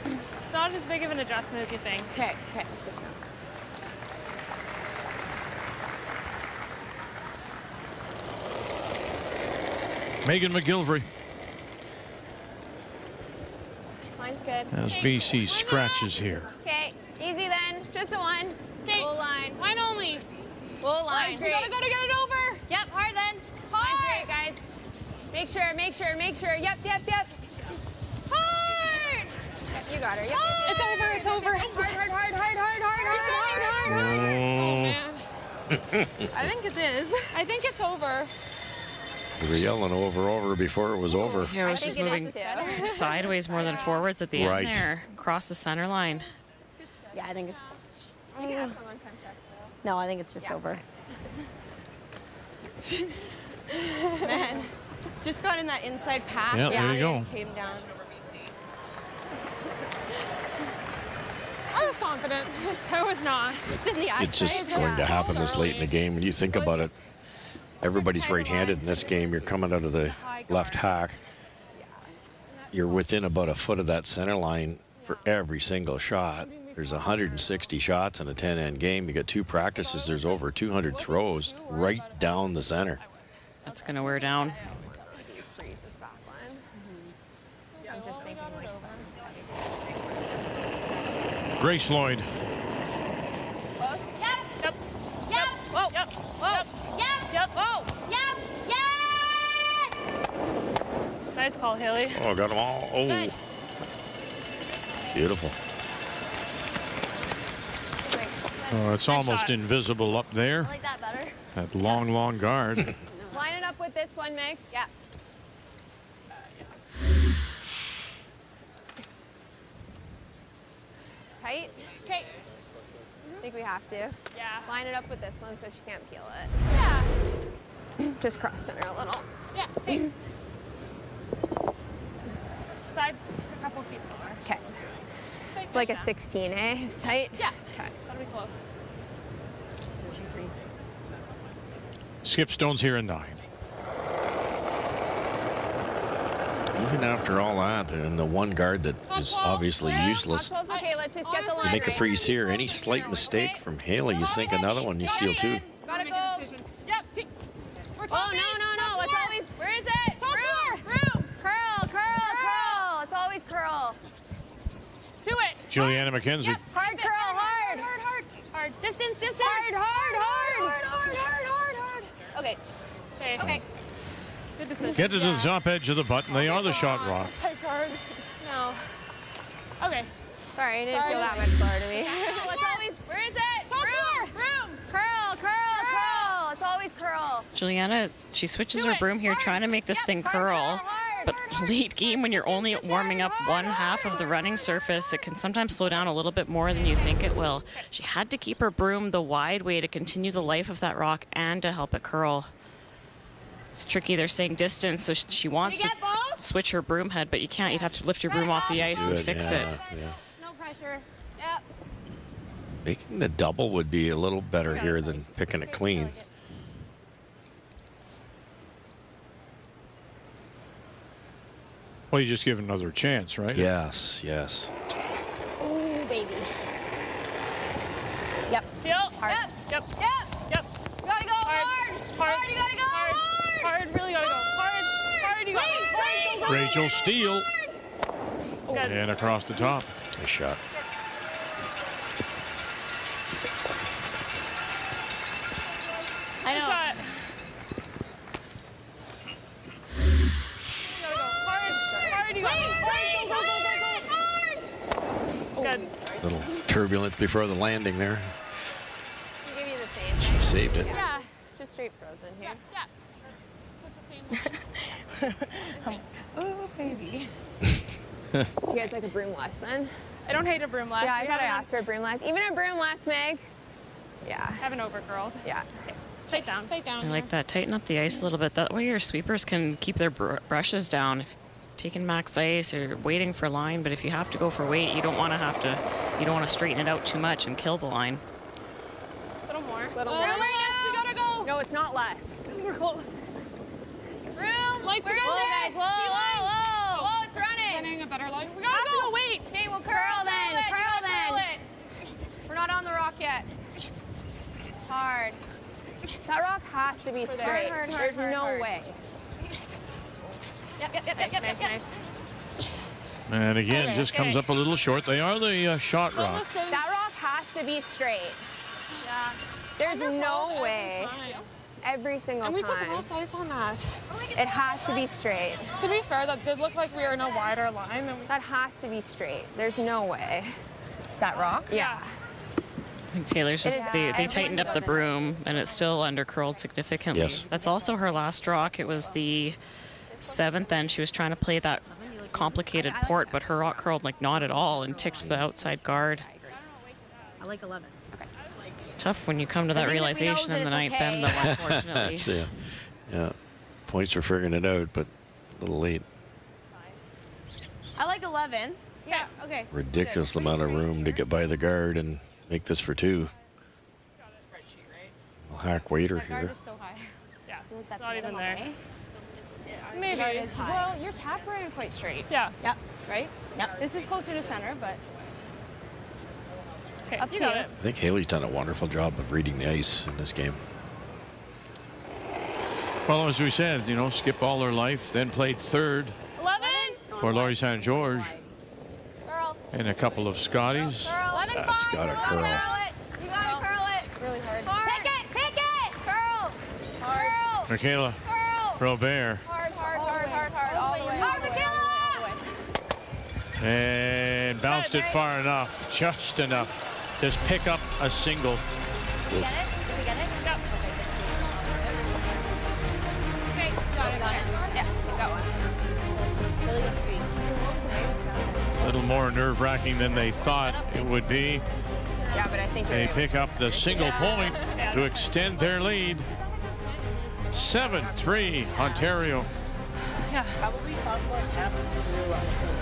It's not as big of an adjustment as you think. Okay, that's good to know. Megan McGilvery Mine's good. as BC scratches here. Okay, easy then. Just a 1. Okay. Full line. Mine only. Full line. Great. We gotta get it over. Yep, hard then. Hard. Great, guys. Make sure. Yep. Hard. You got her. Yep. It's over. Hard. Oh, man. I think it is. I think it's over. We were yelling over before it was over. Yeah, it was just moving sideways more than forwards at the Right. end there, across the center line. Yeah, I think it's... You can have someone come check. No, I think it's just over. Man, just got in that inside path. Yeah, there you go. And came down. I was confident. I was not. It's in the It's just going to happen this late in the game. When you think about it, everybody's right-handed in this game. You're coming out of the left hack. You're within about a foot of that center line for every single shot. There's 160 shots in a 10-end game. You got 2 practices. There's over 200 throws right down the center. That's going to wear down. Grace Lloyd. Close. Yep. Yep. Yep. Whoa. Yep. Whoa. Yep. Yep. Whoa. Yep. Yes. Nice call, Haley. Oh, got them all. Oh. Good. Beautiful. Oh, it's almost invisible up there. I like that better. That long, long guard. Line it up with this one, Meg. Yeah. Tight? Okay. I think we have to. Yeah. Line it up with this one so she can't peel it. Yeah. Just cross center a little. Yeah. Hey. Sides a couple feet slower. Okay. It's like a 16, eh? It's tight? Yeah. Okay. That'll be close. So she freezes. Skip Stone's here in 9. Even after all that, and the one guard that is obviously useless, Okay, let's just get the line you make a right. freeze here. Any slight mistake from Haley, you sink another one, you steal 2. Gotta go. Yep. We're Oh, no. It's always. Where is it? Room. Curl. It's always curl. To it. Juliana McKenzie. Hard curl, hard. Hard. Distance. Hard. Okay. Okay. Good decision. Get to the top edge of the button. They are the shot rock. Tight guard. No. Okay. Sorry, I didn't feel that much slower to me. It's always. Where is it? Room. Curl. It's always curl. Juliana, she switches her broom here, trying to make this thing curl. But late game, when you're only warming up one half of the running surface, it can sometimes slow down a little bit more than you think it will. She had to keep her broom the wide way to continue the life of that rock and to help it curl. It's tricky. They're saying distance, so she wants to switch her broom head, but you can't. You'd have to lift your broom off the ice and fix it. Yeah. No pressure. Yep. Making the double would be a little better here than picking it clean. Well, you just give another chance, right? Yes. Ooh, baby. Yep. Feel. Hard. Yep. You gotta go hard. You gotta go hard. Hard. Really gotta go hard. You gotta go. Rachel Steele. And across the top. Nice shot. I know. Good. Little turbulence before the landing there. I'll give you the same. She saved it. Yeah. Just straight frozen here. Oh, baby. Do you guys like a broom less then? I don't hate a broom less. Yeah, I thought I asked for a broom less. Even a broom less, Meg. Yeah. I haven't overcurled. Yeah. Okay. Sit down. I like that. Tighten up the ice a little bit. That way your sweepers can keep their brushes down. If taking max ice or waiting for line, but if you have to go for weight, you don't want to straighten it out too much and kill the line. A little more. Little more. We gotta go. No, it's not less. We're close. Room. Like to go. Whoa, whoa. Whoa, it's running. Running a better line. We gotta go. Wait. Okay, well, curl then. We're not on the rock yet. It's hard. That rock has to be straight. There's no way. Yep. Nice. And again, just comes up a little short. They are the shot rock. That rock has to be straight. Yeah. There's no way. Every single And we time. took less ice on that. It has to be straight. To be fair, that did look like we were in a wider line than we. That has to be straight. There's no way. That rock? Yeah. I think Taylor's just, they tightened up the broom and it's still undercurled significantly. Yes. That's also her last rock. It was the 7th end. She was trying to play that complicated port, but her rock curled like not at all and ticked the outside guard. I like 11. Okay. It's tough when you come to that realization in the 9th end, though, unfortunately. That's, yeah. Points for figuring it out, but a little late. I like 11. Yeah, okay. Ridiculous amount of room to get by the guard and make this for 2. We'll hack waiter here. So high. Yeah. It's not even there. Maybe. Well, your tap ran quite straight. Yeah. Yep. Right? Yep. This is closer to center, but. Okay, Up you to got you. it. I think Haley's done a wonderful job of reading the ice in this game. Well, as we said, you know, skipped all her life, then played third 11. for Laurie St. George and a couple of Scotties. That's got to curl. You gotta curl it. It's really hard. Pick it. Curl. Curl. Michaela Robert. Hard. All the way. Hard, Michaela. And bounced it far enough, just enough. Just pick up a single. Did we get it? Yep. Okay, got it. Yeah, got one. Really good sweep. A little more nerve-wracking than they thought it would be. Yeah, but I think They pick up the single point to extend their lead. 7-3 Ontario. Yeah. Probably top one half through on the field.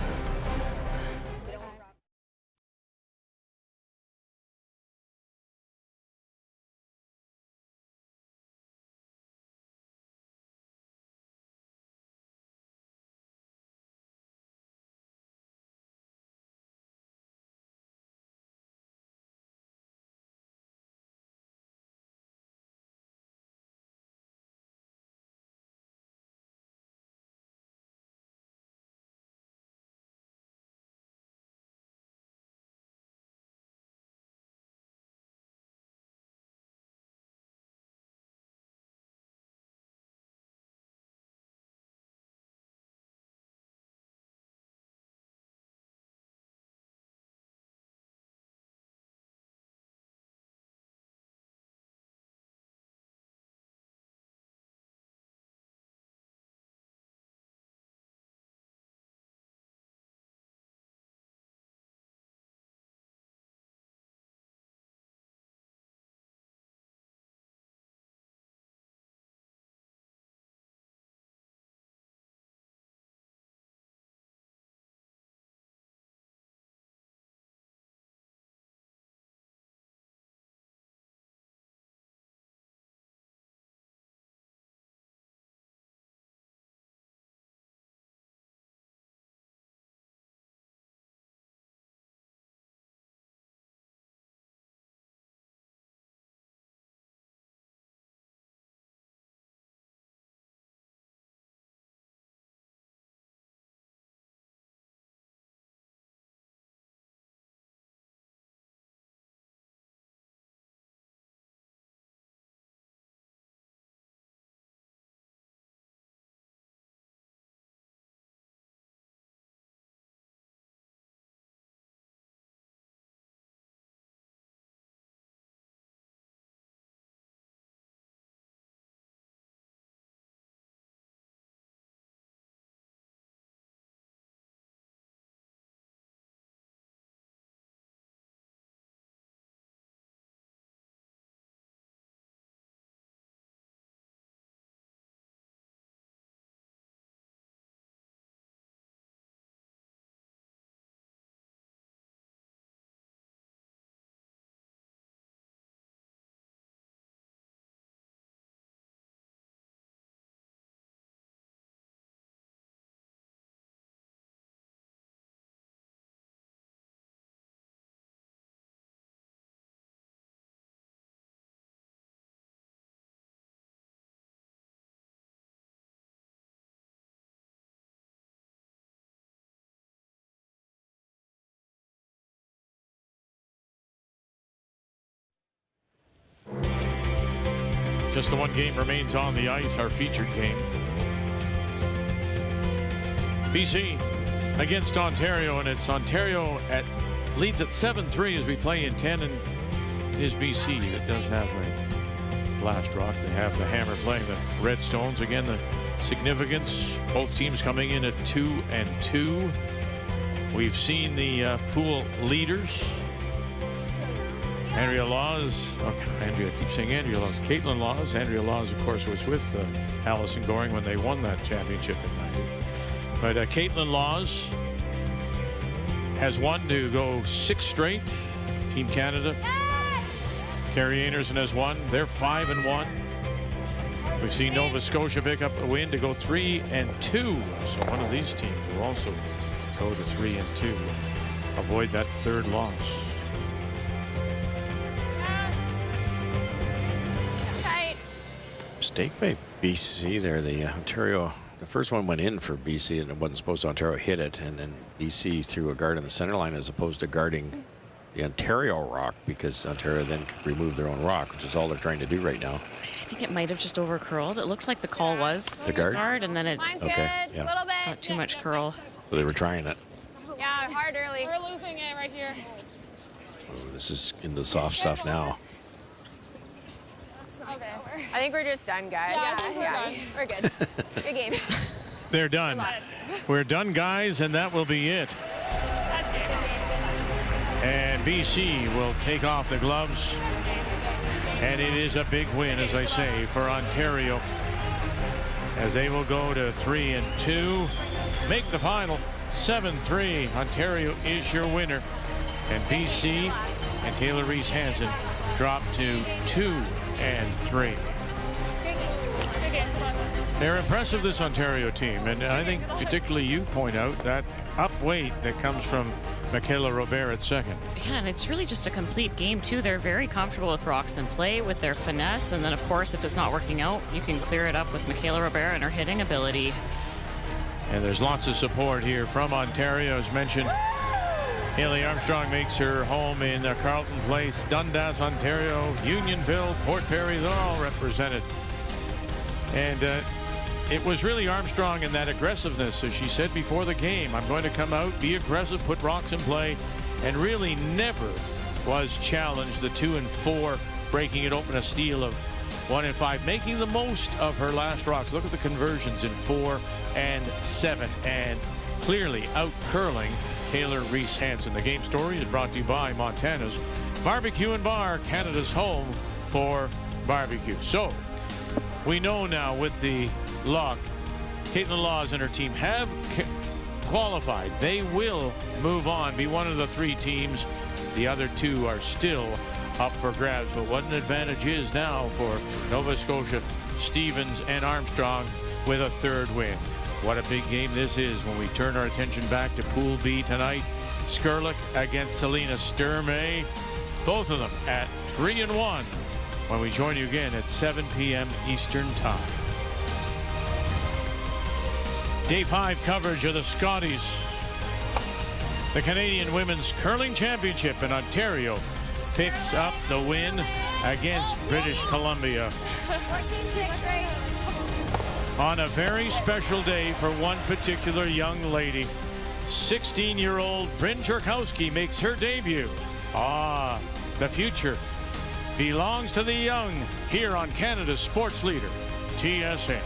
Just the one game remains on the ice, our featured game. BC against Ontario, and it's Ontario leads at 7-3 as we play in 10, and it is BC that does have the last rock. They have the hammer playing the Redstones. Again, the significance, both teams coming in at 2-2. We've seen the pool leaders. Andrea Laws, I keep saying Andrea Laws, Caitlin Laws. Andrea Laws, of course, was with Allison Goring when they won that championship in 90. But Caitlin Laws has won to go 6 straight. Team Canada. Carrie Anderson has won. They're 5-1. We've seen Nova Scotia pick up a win to go 3-2. So one of these teams will also go to 3-2. Avoid that third loss. mistake by BC there. The Ontario, the first one went in for BC and it wasn't supposed to. Ontario hit it, and then BC threw a guard on the center line as opposed to guarding the Ontario rock, because Ontario then could remove their own rock, which is all they're trying to do right now. I think it might have just overcurled. It looked like the call was The guard? and then it Okay, yeah. got too much curl. So they were trying it. Yeah, hard early. We're losing it right here. Oh, this is into the soft stuff now. Okay. I think we're just done, guys. Yeah, I think we're done. We're good. Good game. They're done. We're done, guys, and that will be it. And BC will take off the gloves. And it is a big win, as I say, for Ontario, as they will go to 3-2, make the final 7-3. Ontario is your winner. And BC and Taylor Reese Hansen drop to 2-3. They're impressive, this Ontario team, and I think particularly you point out that up weight that comes from Michaela Robert at second. Yeah, and it's really just a complete game, too. They're very comfortable with rocks in play, with their finesse, and then, of course, if it's not working out, you can clear it up with Michaela Robert and her hitting ability. And there's lots of support here from Ontario, as mentioned. Haley Armstrong makes her home in Carleton Place, Dundas, Ontario, Unionville, Port Perry, they're all represented. And it was really Armstrong in that aggressiveness, as she said before the game. I'm going to come out, be aggressive, put rocks in play, and really never was challenged. The 2 and 4, breaking it open, a steal of 1 and 5, making the most of her last rocks. Look at the conversions in 4 and 7, and clearly out curling Taylor Reese Hansen. The game story is brought to you by Montana's Barbecue and Bar, Canada's home for barbecue. So we know now with the lock, Caitlin Laws and her team have qualified. They will move on, be one of the 3 teams. The other 2 are still up for grabs. But what an advantage is now for Nova Scotia, Stevens and Armstrong with a 3rd win. What a big game this is when we turn our attention back to Pool B tonight. Skurlik against Selena Sturmay. Both of them at 3-1 when we join you again at 7 p.m. Eastern Time. Day 5 coverage of the Scotties, the Canadian Women's Curling Championship in Ontario, picks up the win against British Columbia. On a very special day for one particular young lady, 16-year-old Bryn Jerkowski makes her debut. The future belongs to the young here on Canada's sports leader, TSN.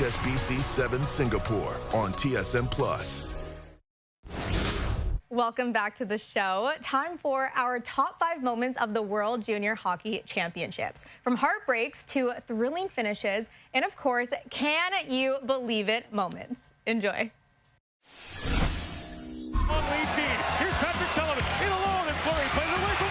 HSBC 7 Singapore on TSN Plus. Welcome back to the show. Time for our top 5 moments of the World Junior Hockey Championships. From heartbreaks to thrilling finishes, and of course, can you believe it moments. Enjoy. Long lead feed. Here's Patrick Sullivan in alone, and Fleury plays away from